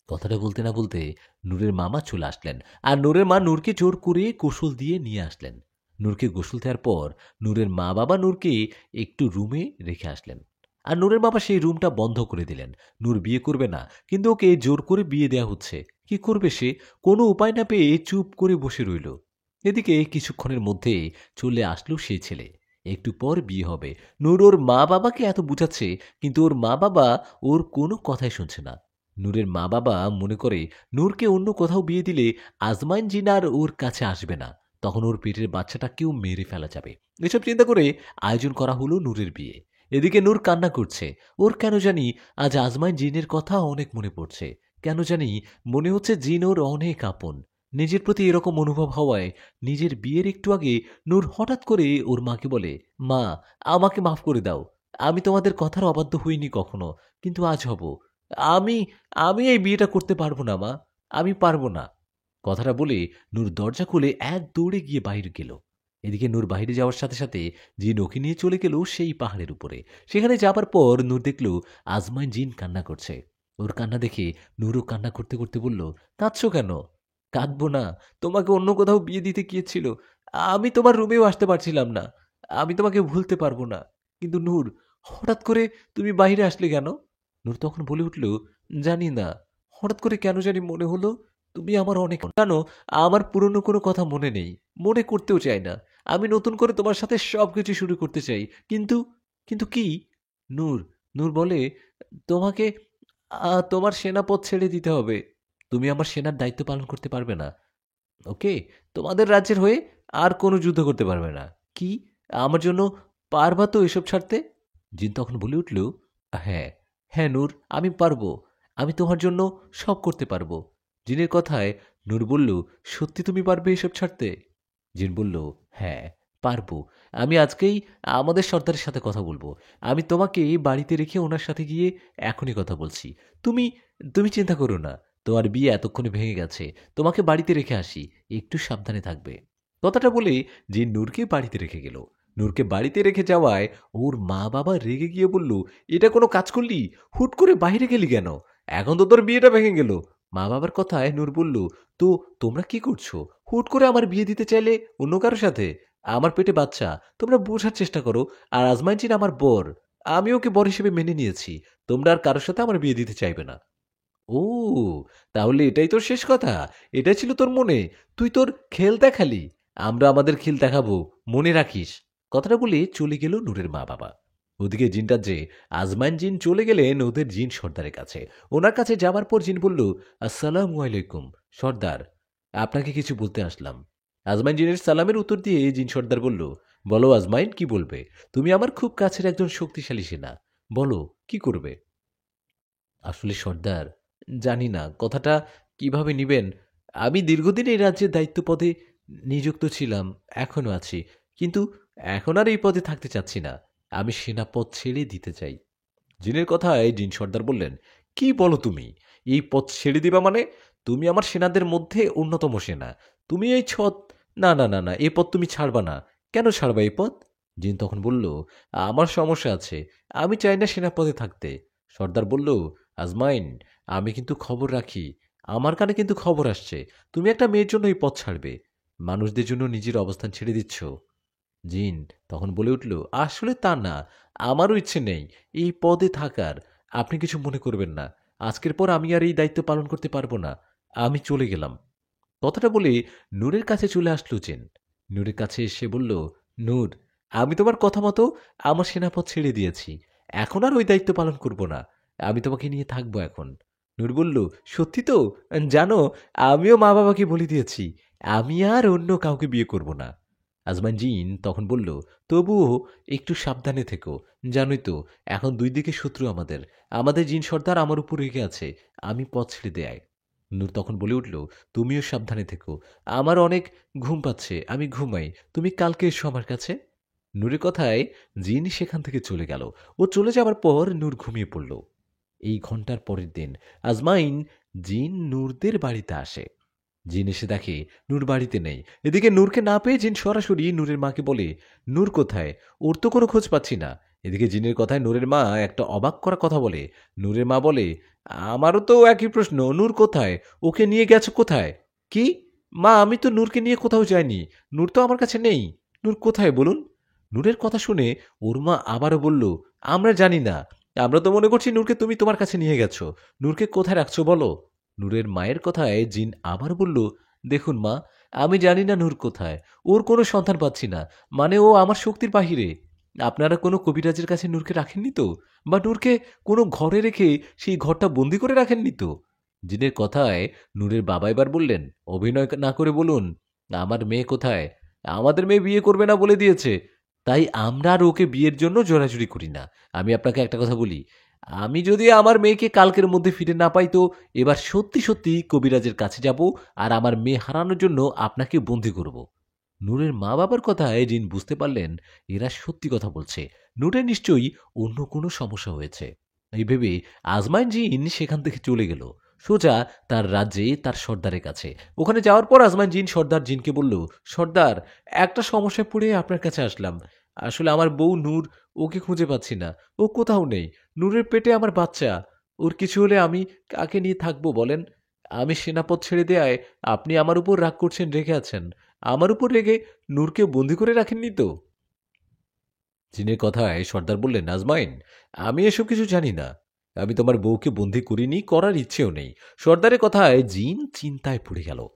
কথাটা বলতে না বলতে নূরের মামা চলে আসলেন। আর নূরের মা নূরকে জোর করে গোসল দিয়ে নিয়ে আসলেন। নূরকে গোসল দেওয়ার পর নূরের মা বাবা নূরকে একটু রুমে রেখে আসলেন। আর নূরের বাবা সেই রুমটা বন্ধ করে দিলেন। নূর বিয়ে করবে না, কিন্তু ওকে জোর করে বিয়ে দেয়া হচ্ছে। কি করবে সে? কোনো উপায় না পেয়ে চুপ করে বসে রইল। এদিকে কিছুক্ষণের মধ্যে চলে আসলো সেই ছেলে। একটু পর বিয়ে হবে। নূর ওর মা বাবাকে এত বুঝাচ্ছে, কিন্তু ওর মা বাবা ওর কোনো কথাই শুনছে না। নূরের মা বাবা মনে করে নূরকে অন্য কোথাও বিয়ে দিলে আজমাইন জিন আর ওর কাছে আসবে না। তখন ওর পেটের বাচ্চাটাকেও মেরে ফেলা যাবে। এসব চিন্তা করে আয়োজন করা হলো নূরের বিয়ে। এদিকে নূর কান্না করছে। ওর কেন জানি আজ আজমাইন জিনের কথা অনেক মনে পড়ছে। কেন জানি মনে হচ্ছে জিন ওর অনেক আপন। নিজের প্রতি এরকম অনুভব হওয়ায় নিজের বিয়ের একটু আগে নূর হঠাৎ করে ওর মাকে বলে, মা, আমাকে মাফ করে দাও। আমি তোমাদের কথার অবাধ্য হইনি কখনো, কিন্তু আজ হব। আমি আমি এই বিয়েটা করতে পারবো না, মা। আমি পারবো না। কথাটা বলে নূর দরজা খুলে এক দৌড়ে গিয়ে বাইরে গেল। এদিকে নূর বাইরে যাওয়ার সাথে সাথে জিন ওকে নিয়ে চলে গেল সেই পাহাড়ের উপরে। সেখানে যাবার পর নূর দেখল আজমাইন জিন কান্না করছে। ওর কান্না দেখে নূরও কান্না করতে করতে বলল, কাঁদছো কেন? কাঁদবো না। তোমাকে অন্য কোথাও বিয়ে দিতে গিয়েছিল। আমি তোমার রুমেও আসতে পারছিলাম না। আমি তোমাকে ভুলতে পারবো না। কিন্তু নূর, হঠাৎ করে তুমি বাইরে আসলে কেন? নূর তখন বলে উঠল, জানি না। হঠাৎ করে কেন জানি মনে হলো তুমি আমার অনেক জানো, আমার পুরনো কোনো কথা মনে নেই। মনে করতেও চাই না। আমি নতুন করে তোমার সাথে সবকিছু শুরু করতে চাই। কিন্তু কিন্তু কি? নূর নূর বলে, তোমাকে তোমার সেনাপদ ছেড়ে দিতে হবে। তুমি আমার সেনার দায়িত্ব পালন করতে পারবে না। ওকে? তোমাদের রাজ্যের হয়ে আর কোনো যুদ্ধ করতে পারবে না। কি? আমার জন্য পারবা তো এসব ছাড়তে? জিন তখন বলে উঠল, হ্যাঁ, হ্যাঁ নূর, আমি পারবো। আমি তোমার জন্য সব করতে পারবো। জিনের কথায় নূর বলল, সত্যি তুমি পারবে এসব ছাড়তে? জিন বলল, হ্যাঁ, পারবো। আমি আজকেই আমাদের সর্দারের সাথে কথা বলবো। আমি তোমাকে বাড়িতে রেখে ওনার সাথে গিয়ে এখনই কথা বলছি। তুমি তুমি চিন্তা করো না। তোমার বিয়ে এতক্ষণে ভেঙে গেছে। তোমাকে বাড়িতে রেখে আসি। একটু সাবধানে থাকবে। কথাটা বলে জিন নূরকে বাড়িতে রেখে গেল। নূরকে বাড়িতে রেখে যাওয়ায় ওর মা বাবা রেগে গিয়ে বলল, এটা কোনো কাজ করলি? হুট করে বাইরে গেলি কেন? এখন তো তোর বিয়েটা ভেঙে গেল। মা বাবার কথায় নূর বলল, তো তোমরা কি করছো? হুট করে আমার বিয়ে দিতে চাইলে অন্য কারোর সাথে? আমার পেটে বাচ্চা। তোমরা বোঝার চেষ্টা করো। আর আজমাইন জিন আমার বর। আমি ওকে বর হিসেবে মেনে নিয়েছি। তোমরা আর কারোর সাথে আমার বিয়ে দিতে চাইবে না। ও, তাহলে এটাই তোর শেষ কথা? এটাই ছিল তোর মনে? তুই তোর খেল দেখালি। আমরা আমাদের খেল দেখাবো, মনে রাখিস। কথাটা বলে চলে গেল নূরের মা বাবা। ওদিকে জিনটা যে আজমাইন জিন চলে গেলেন ওদের জিন সর্দারের কাছে। ওনার কাছে যাবার পর জিন বলল, আসসালামু আলাইকুম সর্দার, আপনাকে কিছু বলতে আসলাম। আজমাইন জিনের সালামের উত্তর দিয়ে জিন সর্দার বলল, বলো আজমাইন, কি বলবে? তুমি আমার খুব কাছের একজন শক্তিশালী সেনা। বলো, কি করবে? আসলে সর্দার, জানি না কথাটা কিভাবে নিবেন। আমি দীর্ঘদিন এই রাজ্যের দায়িত্ব পদে নিযুক্ত ছিলাম, এখনো আছি। কিন্তু এখন আর এই পদে থাকতে চাচ্ছি না। আমি সেনাপদ ছেড়ে দিতে চাই। জিনের কথায় জিন সর্দার বললেন, কি বলো তুমি? এই পদ ছেড়ে দিবা মানে? তুমি আমার সেনাদের মধ্যে অন্যতম সেনা। তুমি এই ছদ, না না না না, এই পদ তুমি ছাড়বা না। কেন ছাড়বা এই পদ? জিন তখন বলল, আমার সমস্যা আছে। আমি চাই না সেনাপদে থাকতে। সর্দার বলল, আজমাইন, আমি কিন্তু খবর রাখি। আমার কানে কিন্তু খবর আসছে তুমি একটা মেয়ের জন্য এই পথ ছাড়বে। মানুষদের জন্য নিজের অবস্থান ছেড়ে দিচ্ছ। জিন তখন বলে উঠল, আসলে তা না। আমারও ইচ্ছে নেই এই পদে থাকার। আপনি কিছু মনে করবেন না। আজকের পর আমি আর এই দায়িত্ব পালন করতে পারবো না। আমি চলে গেলাম। কথাটা বলে নূরের কাছে চলে আসলো জিন। নূরের কাছে এসে বলল, নূর, আমি তোমার কথা মতো আমার সেনাপদ ছেড়ে দিয়েছি। এখন আর ওই দায়িত্ব পালন করব না। আমি তোমাকে নিয়ে থাকবো এখন। নূর বলল, সত্যি তো? জানো, আমিও মা বাবাকে বলে দিয়েছি আমি আর অন্য কাউকে বিয়ে করব না। আজমান জিন তখন বলল, তবুও একটু সাবধানে থেকো। জানোই তো, এখন দুই দিকে শত্রু আমাদের। আমাদের জিন সর্দার আমার উপর রেগে আছে। আমি পথ ছেড়ে দেয়। নূর তখন বলে উঠল, তুমিও সাবধানে থেকো। আমার অনেক ঘুম পাচ্ছে, আমি ঘুমাই। তুমি কালকে এসো আমার কাছে। নূরের কথায় জিন সেখান থেকে চলে গেল। ও চলে যাবার পর নূর ঘুমিয়ে পড়ল। এই ঘন্টার পরের দিন আজমাইন জিন নূরদের বাড়িতে আসে। জিন এসে দেখে নূর বাড়িতে নেই। এদিকে নূরকে না পেয়ে জিন সরাসরি নূরের মাকে বলে, নূর কোথায়? ওর তো কোনো খোঁজ পাচ্ছি না। এদিকে জিনের কথায় নূরের মা একটা অবাক করা কথা বলে। নূরের মা বলে, আমারও তো একই প্রশ্ন, নূর কোথায়? ওকে নিয়ে গেছো কোথায়? কি? মা, আমি তো নূরকে নিয়ে কোথাও যাইনি। নূর তো আমার কাছে নেই। নূর কোথায় বলুন? নূরের কথা শুনে ওর মা আবারও বলল, আমরা জানি না। আমরা তো মনে করছি নূরকে তুমি তোমার কাছে নিয়ে গেছো। নূরকে কোথায় রাখছো বলো? নূরের মায়ের কথায় জিন আবার বলল, দেখুন মা, আমি জানি না নূর কোথায়। ওর কোনো সন্ধান পাচ্ছি না। মানে ও আমার শক্তির বাহিরে। আপনারা কোনো কবিরাজের কাছে নূরকে রাখেননি তো? বা নূরকে কোনো ঘরে রেখে সেই ঘরটা বন্দি করে রাখেননি তো? জিনের কথায় নূরের বাবা এবার বললেন, অভিনয় না করে বলুন, আমার মেয়ে কোথায়? আমাদের মেয়ে বিয়ে করবে না বলে দিয়েছে। তাই আমরা আর ওকে বিয়ের জন্য জোরাজুরি করি না। আমি আপনাকে একটা কথা বলি, আমি যদি আমার মেয়েকে কালকের মধ্যে ফিরে না পাই তো এবার সত্যি সত্যি কবিরাজের কাছে যাব আর আমার মেয়ে হারানোর জন্য আপনাকে বন্দি করব। নূরের মা বাবার কথায় জিন বুঝতে পারলেন এরা সত্যি কথা বলছে। নূরের নিশ্চয়ই অন্য কোনো সমস্যা হয়েছে। এই ভেবে আজমাইন জিন সেখান থেকে চলে গেল সোজা তার রাজ্যে তার সর্দারের কাছে। ওখানে যাওয়ার পর আজমাইন জিন সর্দার জিনকে বলল, সর্দার, একটা সমস্যায় পড়ে আপনার কাছে আসলাম। আসলে আমার বউ নূর, ওকে খুঁজে পাচ্ছি না। ও কোথাও নেই। নূরের পেটে আমার বাচ্চা। ওর কিছু হলে আমি কাকে নিয়ে থাকবো বলেন? আমি সেনাপদ ছেড়ে দেয়ায় আপনি আমার উপর রাগ করছেন, রেগে আছেন। আমার উপর রেগে নূরকে বন্দি করে রাখেননি তো? জিনের কথায় সর্দার বললেন, আজমাইন, আমি এসব কিছু জানি না। আমি তোমার বউকে বন্দি করিনি, করার ইচ্ছেও নেই। সর্দারের কথায় জিন চিন্তায় পড়ে গেল।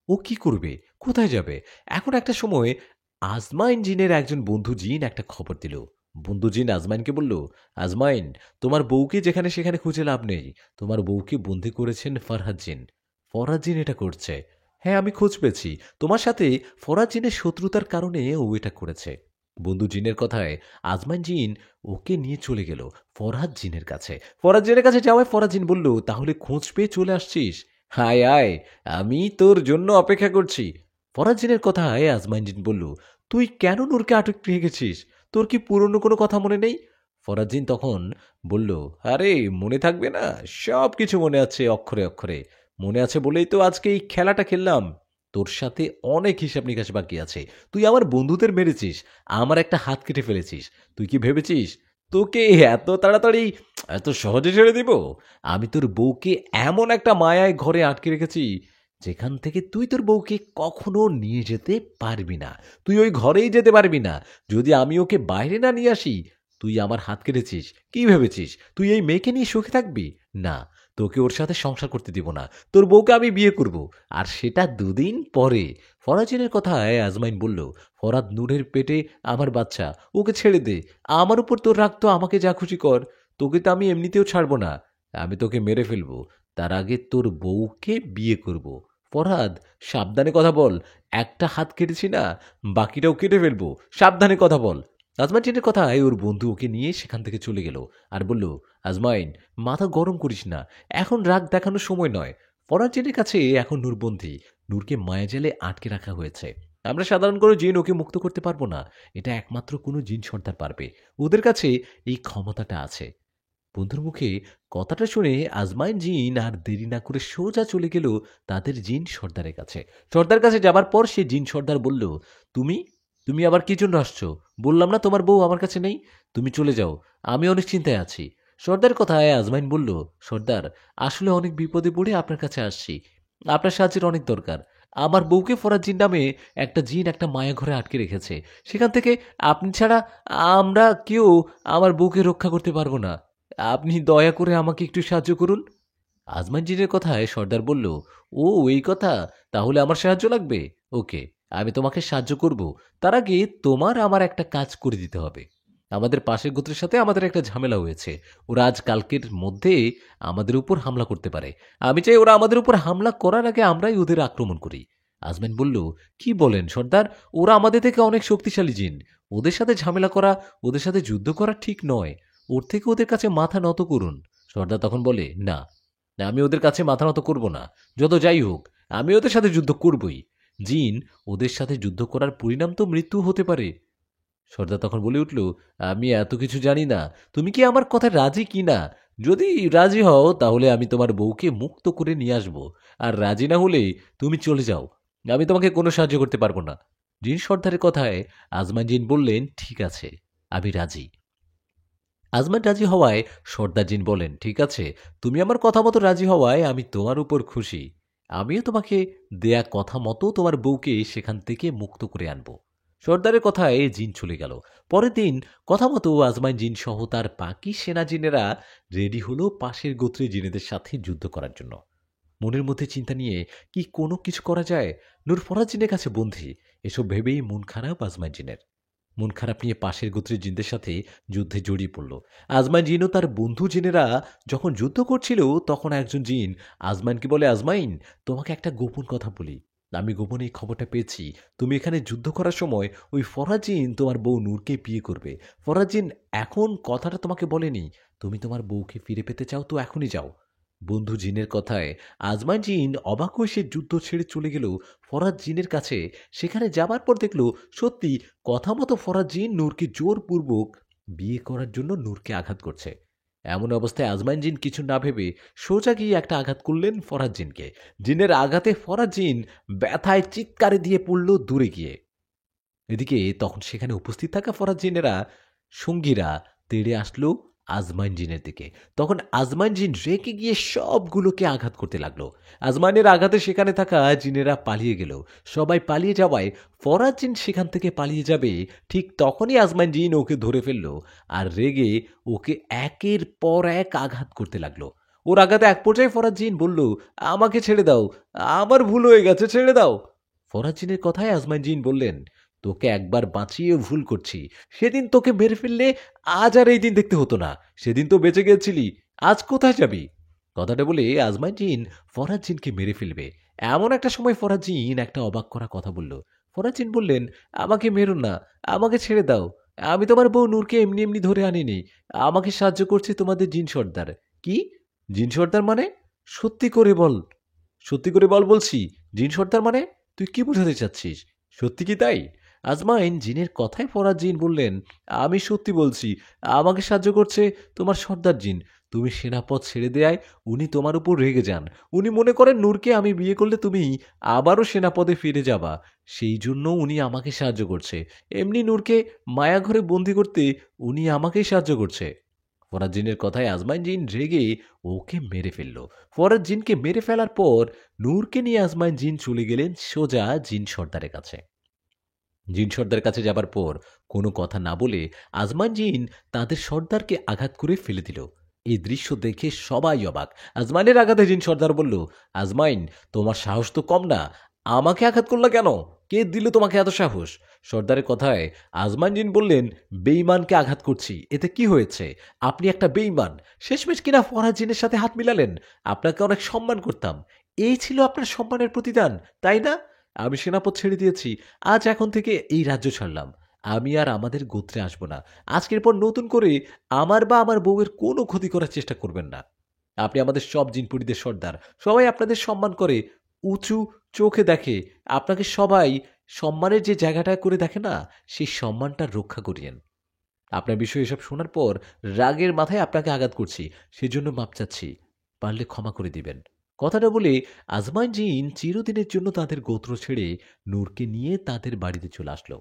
ও কি করবে, কোথায় যাবে? এখন একটা সময় আজমাইন জিনের একজন বন্ধু জিন একটা খবর দিল। বন্ধু জিন আজমাইনকে বলল, আজমাইন, তোমার বউকে যেখানে সেখানে খুঁজে লাভ নেই। তোমার বউকে বন্দি করেছেন ফরহাদ জিন। ফরহাদ জিন এটা করছে। হ্যাঁ, আমি খোঁজ পেয়েছি। তোমার সাথে ফরহাদ জিনের শত্রুতার কারণে ও এটা করেছে। বন্ধু জিনের কথায় আজমান জিন ওকে নিয়ে চলে গেল ফরহাদ জিনের কাছে। ফরহাদ জিনের কাছে যাওয়ায় ফরহাদ জিন বলল, তাহলে খোঁজ পেয়ে চলে আসছিস? হায় আয়, আমি তোর জন্য অপেক্ষা করছি। ফরহাদ জিনের কথায় আজমান জিন বলল, তুই কেন নূরকে আটক রেখেছিস? তোর কি পুরনো কোনো কথা মনে নেই? ফরহাদ জিন তখন বলল, আরে মনে থাকবে না? সব কিছু মনে আছে অক্ষরে অক্ষরে। মনে আছে বলেই তো আজকে এই খেলাটা খেললাম। তোর সাথে অনেক হিসাব নিকাশ বাকি আছে। তুই আমার বন্ধুদের মেরেছিস, আমার একটা হাত কেটে ফেলেছিস। তুই কি ভেবেছিস তোকে এত তাড়াতাড়ি, এত সহজে ছেড়ে দিব? আমি তোর বউকে এমন একটা মায়ায় ঘরে আটকে রেখেছি যেখান থেকে তুই তোর বউকে কখনো নিয়ে যেতে পারবি না। তুই ওই ঘরেই যেতে পারবি না যদি আমি ওকে বাইরে না নিয়ে আসি। তুই আমার হাত কেটেছিস, কি ভেবেছিস তুই এই মেয়েকে নিয়ে সুখে থাকবি? না, তোকে ওর সাথে সংসার করতে দিব না। তোর বউকে আমি বিয়ে করব, আর সেটা দুদিন পরে। ফরাজিনের কথায় আজমাইন বলল, ফরাদ নূরের পেটে আমার বাচ্চা, ওকে ছেড়ে দে। আমার উপর তোর রাগ তো, আমাকে যা খুশি কর। তোকে তো আমি এমনিতেও ছাড়বো না। আমি তোকে মেরে ফেলবো, তার আগে তোর বউকে বিয়ে করব। ফরহাদ, সাবধানে কথা বল। একটা হাত কেটেছি না, বাকিটাও কেটে ফেলবো। সাবধানে কথা বল। আজমাইনের কথায় ওর বন্ধু ওকে নিয়ে সেখান থেকে চলে গেল আর বলল, আজমাইন, মাথা গরম করিস না, এখন রাগ দেখানোর সময় নয়। ফরাজিনের কাছে এখন নূরবন্দী। নূরকে মায়াজালে আটকে রাখা হয়েছে। আমরা সাধারণ কোনো জিন ওকে মুক্ত করতে পারবো না। এটা একমাত্র কোনো জিন সর্দার পারবে। ওদের কাছে এই ক্ষমতাটা আছে। বন্ধুর মুখে কথাটা শুনে আজমাইন জিন আর দেরি না করে সোজা চলে গেল তাদের জিন সর্দারের কাছে। সর্দার কাছে যাবার পর সে জিন সর্দার বলল, তুমি তুমি আবার কি জন্য আসছো? বললাম না তোমার বউ আমার কাছে নেই? তুমি চলে যাও, আমি অনেক চিন্তায় আছি। সর্দার কথায় আজমাইন বলল, সর্দার, আসলে অনেক বিপদে পড়ে আপনার কাছে আসছি। আপনার সাহায্যের অনেক দরকার। আমার বউকে ফরাদ জিন নামে একটা জিন একটা মায়া ঘরে আটকে রেখেছে। সেখান থেকে আপনি ছাড়া আমরা কেউ আমার বউকে রক্ষা করতে পারবো না। আপনি দয়া করে আমাকে একটু সাহায্য করুন। আজমান জিনের কথায় সর্দার বলল, ও এই কথা, তাহলে আমার সাহায্য লাগবে। ওকে, আমি তোমাকে সাহায্য করব। তার আগে তোমার আমার একটা কাজ করে দিতে হবে। আমাদের পাশের গোত্রের সাথে আমাদের একটা ঝামেলা হয়েছে। ওরা আজ কালকের মধ্যে আমাদের উপর হামলা করতে পারে। আমি চাই ওরা আমাদের উপর হামলা করার আগে আমরাই ওদের আক্রমণ করি। আজমান বলল, কি বলেন সর্দার? ওরা আমাদের থেকে অনেক শক্তিশালী জিন। ওদের সাথে ঝামেলা করা, ওদের সাথে যুদ্ধ করা ঠিক নয়। ওর থেকে ওদের কাছে মাথা নত করুন। সর্দার তখন বলে, না, আমি ওদের কাছে মাথা নত করব না। যত যাই হোক, আমি ওদের সাথে যুদ্ধ করবই। জিন, ওদের সাথে যুদ্ধ করার পরিণাম তো মৃত্যু হতে পারে। সর্দার তখন বলে উঠল, আমি এত কিছু জানি না। তুমি কি আমার কথায় রাজি কি না? যদি রাজি হও তাহলে আমি তোমার বউকে মুক্ত করে নিয়ে আসব। আর রাজি না হলে তুমি চলে যাও। আমি তোমাকে কোনো সাহায্য করতে পারবো না। জিন সর্দারের কথায় আজমান জিন বললেন, ঠিক আছে, আমি রাজি। আজমান রাজি হওয়ায় সর্দার জিন বলেন, ঠিক আছে, তুমি আমার কথা মতো রাজি হওয়ায় আমি তোমার উপর খুশি। আমিও তোমাকে দেয়া কথা মতো তোমার বউকে সেখান থেকে মুক্ত করে আনব। সর্দারের কথায় জিন চলে গেল। পরের দিন কথা মতো আজমাইন জিন সহ তার বাকি সেনা জিনেরা রেডি হলো পাশের গোত্রের জিনেদের সাথে যুদ্ধ করার জন্য। মনের মধ্যে চিন্তা নিয়ে কি কোনো কিছু করা যায়? নূর ফরাজ জিনের কাছে বন্দী। এসব ভেবেই মন খারাপ আজমাইন জিনের। মন খারাপ নিয়ে পাশের গোত্রের জিনদের সাথে যুদ্ধে জড়িয়ে পড়ল। আজমাইন জিন ও তার বন্ধু জিনেরা যখন যুদ্ধ করছিল তখন একজন জিন আজমাইনকে বলে, আজমাইন, তোমাকে একটা গোপন কথা বলি। আমি গোপনে এই খবরটা পেয়েছি। তুমি এখানে যুদ্ধ করার সময় ওই ফরাজিন তোমার বউ নূরকে বিয়ে করবে। ফরাজিন এখন কথাটা তোমাকে বলেনি। তুমি তোমার বউকে ফিরে পেতে চাও তো এখনই যাও। বন্ধু জিনের কথায় আজমাইন জিন অবাক হয়ে সে যুদ্ধ ছেড়ে চলে গেল ফরাজ জিনের কাছে। সেখানে যাবার পর দেখল সত্যি কথা মতো ফরাজ জিন নূরকে জোরপূর্বক বিয়ে করার জন্য নূরকে আঘাত করছে। এমন অবস্থায় আজমাইন জিন কিছু না ভেবে সোজা গিয়ে একটা আঘাত করলেন ফরাজ জিনকে। জিনের আঘাতে ফরাজ জিন ব্যথায় চিৎকারে দিয়ে পড়ল দূরে গিয়ে। এদিকে তখন সেখানে উপস্থিত থাকা ফরাজ জিনেরা সঙ্গীরা তেড়ে আসলো আজমাইন জিনের দিকে। তখন আজমাইন জিন রেগে গিয়ে সবগুলোকে আঘাত করতে লাগলো। আজমাইনের আঘাতে সেখানে থাকা জিনেরা পালিয়ে গেল। সবাই পালিয়ে যাওয়ায় ফরাজ জিন সেখান থেকে পালিয়ে যাবে, ঠিক তখনই আজমাইন জিন ওকে ধরে ফেলল আর রেগে ওকে একের পর এক আঘাত করতে লাগলো। ওর আঘাতে এক পর্যায়ে ফরাজ জিন বলল, আমাকে ছেড়ে দাও, আমার ভুল হয়ে গেছে, ছেড়ে দাও। ফরাজ জিনের কথায় আজমাইন জিন বললেন, তোকে একবার বাঁচিয়ে ভুল করছি। সেদিন তোকে মেরে ফেললে আজ আর এই দিন দেখতে হতো না। সেদিন তো বেঁচে গেছিলি, আজ কোথায় যাবি? কথাটা বলে আজমাইন জিন ফরাজ জিনকে মেরে ফেলবে। এমন একটা সময় ফরাজ জিন একটা অবাক করা কথা বলল। ফরাজ জিন বললেন, আমাকে মেরো না, আমাকে ছেড়ে দাও। আমি তোমার বউ নূরকে এমনি এমনি ধরে আনিনি। আমাকে সাহায্য করছে তোমাদের জিন সর্দার। কি? জিন সর্দার মানে? সত্যি করে বল, সত্যি করে বল বলছি। জিন সর্দার মানে? তুই কি বোঝাতে চাচ্ছিস? সত্যি কি তাই? আজমাইন জিনের কথায় ফরাজ জিন বললেন, আমি সত্যি বলছি। আমাকে সাহায্য করছে তোমার সর্দার জিন। তুমি সেনাপদ ছেড়ে দেয়ায় উনি তোমার উপর রেগে যান। উনি মনে করেন নূরকে আমি বিয়ে করলে তুমি আবারও সেনাপদে ফিরে যাবা। সেই জন্য উনি আমাকে সাহায্য করছে। এমনি নূরকে মায়াঘরে বন্দি করতে উনি আমাকেই সাহায্য করছে। ফরাজ জিনের কথায় আজমাইন জিন রেগে ওকে মেরে ফেলল। ফরাজ জিনকে মেরে ফেলার পর নূরকে নিয়ে আজমাইন জিন চলে গেলেন সোজা জিন সর্দারের কাছে। জিন সর্দার কাছে যাবার পর কোনো কথা না বলে আজমাইন জিন তাদের সর্দারকে আঘাত করে ফেলে দিল। এই দৃশ্য দেখে সবাই অবাক। আজমাইনের আঘাতে জিন সর্দার বলল, আজমাইন, তোমার সাহস তো কম না, আমাকে আঘাত করলা কেন? কে দিল তোমাকে এত সাহস? সর্দারের কথায় আজমাইন জিন বললেন, বেঈমানকে আঘাত করছি, এতে কি হয়েছে? আপনি একটা বেঈমান। শেষমেশ কিনা ফরাজ জিনের সাথে হাত মিলালেন। আপনাকে অনেক সম্মান করতাম। এই ছিল আপনার সম্মানের প্রতিদান, তাই না? আমি সেনাপদ ছেড়ে দিয়েছি। আজ এখন থেকে এই রাজ্য ছাড়লাম। আমি আর আমাদের গোত্রে আসব না। আজকের পর নতুন করে আমার বা আমার বউয়ের কোনো ক্ষতি করার চেষ্টা করবেন না। আপনি আমাদের সব জিনপুরীদের সর্দার। সবাই আপনাদের সম্মান করে, উঁচু চোখে দেখে। আপনাকে সবাই সম্মানের যে জায়গাটা করে দেখে না, সেই সম্মানটা রক্ষা করিয়েন। আপনার বিষয়ে এসব শোনার পর রাগের মাথায় আপনাকে আঘাত করছি, সেজন্য মাপ চাচ্ছি। পারলে ক্ষমা করে দিবেন। কথাটা বলে আজমাইন জিন চিরদিনের জন্য তাদের গোত্র ছেড়ে নূরকে নিয়ে তাদের বাড়িতে চলে আসলো।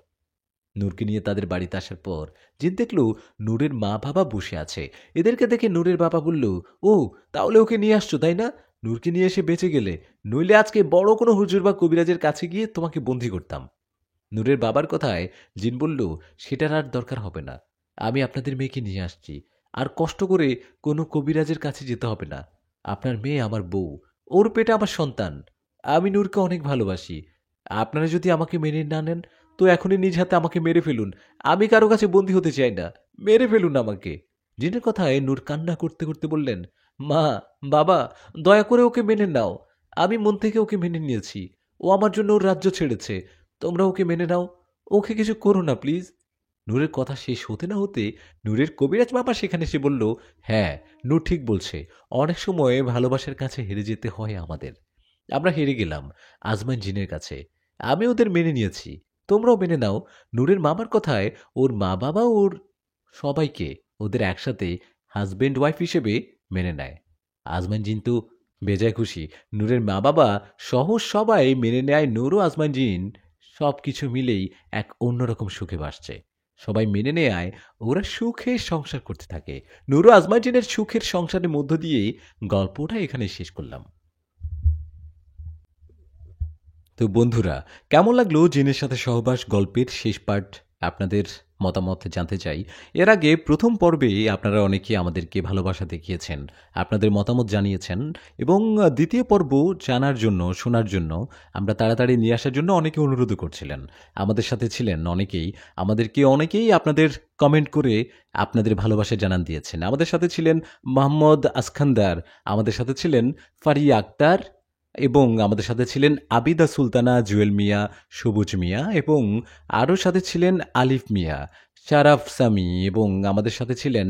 নূরকে নিয়ে তাদের বাড়িতে আসার পর জিন দেখল নূরের মা বাবা বসে আছে। এদেরকে দেখে নূরের বাবা বলল, ও, তাহলে ওকে নিয়ে আসছো তাই না? নূরকে নিয়ে এসে বেঁচে গেলে, নইলে আজকে বড় কোনো হুজুর বা কবিরাজের কাছে গিয়ে তোমাকে বন্দী করতাম। নূরের বাবার কথায় জিন বলল, সেটার আর দরকার হবে না। আমি আপনাদের মেয়েকে নিয়ে আসছি। আর কষ্ট করে কোনো কবিরাজের কাছে যেতে হবে না। আপনার মেয়ে আমার বউ, ওর পেটে আমার সন্তান। আমি নূরকে অনেক ভালোবাসি। আপনারা যদি আমাকে মেনে না নেন, তো এখনই নিজ হাতে আমাকে মেরে ফেলুন। আমি কারো কাছে বন্দী হতে চাই না। মেরে ফেলুন আমাকে। জিনের কথায় নূর কান্না করতে করতে বললেন, মা, বাবা, দয়া করে ওকে মেনে নাও। আমি মন থেকে ওকে মেনে নিয়েছি। ও আমার জন্য ওর রাজ্য ছেড়েছে। তোমরা ওকে মেনে নাও। ওকে কিছু করো না প্লিজ। নূরের কথা শেষ হতে না হতে নূরের কবিরাজ বাবা সেখানে এসে বলল, হ্যাঁ, নূর ঠিক বলছে। অনেক সময় ভালোবাসার কাছে হেরে যেতে হয় আমাদের। আমরা হেরে গেলাম আজমাইন জিনের কাছে। আমি ওদের মেনে নিয়েছি। তোমরাও মেনে নাও। নূরের মামার কথায় ওর মা বাবা ওর সবাইকে ওদের একসাথে হাজবেন্ড ওয়াইফ হিসেবে মেনে নেয়। আজমাইন জিন তো বেজায় খুশি। নূরের মা বাবা সহ সবাই মেনে নেয়। নূর ও আজমাইন জিন সবকিছু মিলেই এক অন্যরকম সুখে বাসছে। সবাই মেনে নেয় ওরা সুখে সংসার করতে থাকে। নূর ও আজমাইন জিনের সুখের সংসারের মধ্য দিয়ে গল্পটা এখানে শেষ করলাম। তো বন্ধুরা, কেমন লাগলো জিনের সাথে সহবাস গল্পের শেষ পার্ট? আপনাদের মতামত জানতে চাই। এর আগে প্রথম পর্বে আপনারা অনেকে আমাদেরকে ভালোবাসা দেখিয়েছেন, আপনাদের মতামত জানিয়েছেন, এবং দ্বিতীয় পর্ব জানার জন্য, শোনার জন্য, আমরা তাড়াতাড়ি নিয়ে আসার জন্য অনেকে অনুরোধ করছিলেন। আমাদের সাথে ছিলেন অনেকেই, আমাদেরকে অনেকেই আপনাদের কমেন্ট করে আপনাদের ভালোবাসা জানান দিয়েছেন। আমাদের সাথে ছিলেন মোহাম্মদ আসখান্দার, আমাদের সাথে ছিলেন ফারিয়া আক্তার, এবং আমাদের সাথে ছিলেন আবিদা সুলতানা, জুয়েল মিয়া, সবুজ মিয়া, এবং আরও সাথে ছিলেন আলিফ মিয়া, শারাফ সামি, এবং আমাদের সাথে ছিলেন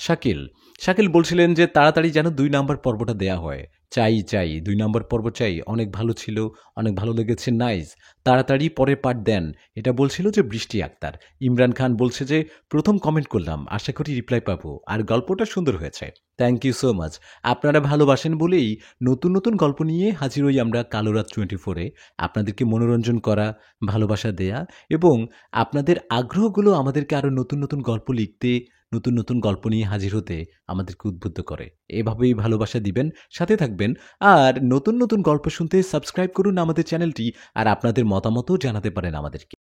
শাকিল। শাকিল বলছিলেন যে তাড়াতাড়ি যেন ২ নাম্বার পর্বটা দেয়া হয়। চাই চাই ২ নাম্বার পর্ব চাই। অনেক ভালো ছিল, অনেক ভালো লেগেছে, নাইস। তাড়াতাড়ি পরের পার্ট দেন। এটা বলছিল যে বৃষ্টি আক্তার। ইমরান খান বলছে যে প্রথম কমেন্ট করলাম, আশা করি রিপ্লাই পাবো, আর গল্পটা সুন্দর হয়েছে। Thank you so much. আপনারা ভালোবাসেন বলেই নতুন নতুন গল্প নিয়ে হাজির হই আমরা কালোরাত 24-এ। আপনাদেরকে মনোরঞ্জন করা, ভালোবাসা দেয়া, এবং আপনাদের আগ্রহগুলো আমাদেরকে আরও নতুন নতুন গল্প লিখতে, নতুন নতুন গল্প নিয়ে হাজির হতে আমাদেরকে উদ্বুদ্ধ করে। এভাবেই ভালোবাসা দিবেন, সাথে থাকবেন। আর নতুন নতুন গল্প শুনতে সাবস্ক্রাইব করুন আমাদের চ্যানেলটি। আর আপনাদের মতামতও জানাতে পারেন আমাদেরকে।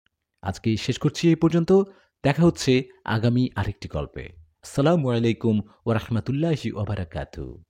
আজকে শেষ করছি এই পর্যন্ত। দেখা হচ্ছে আগামী আরেকটি গল্পে। আসসালামু আলাইকুম ওয়া রাহমাতুল্লাহি ওয়া বারাকাতুহু।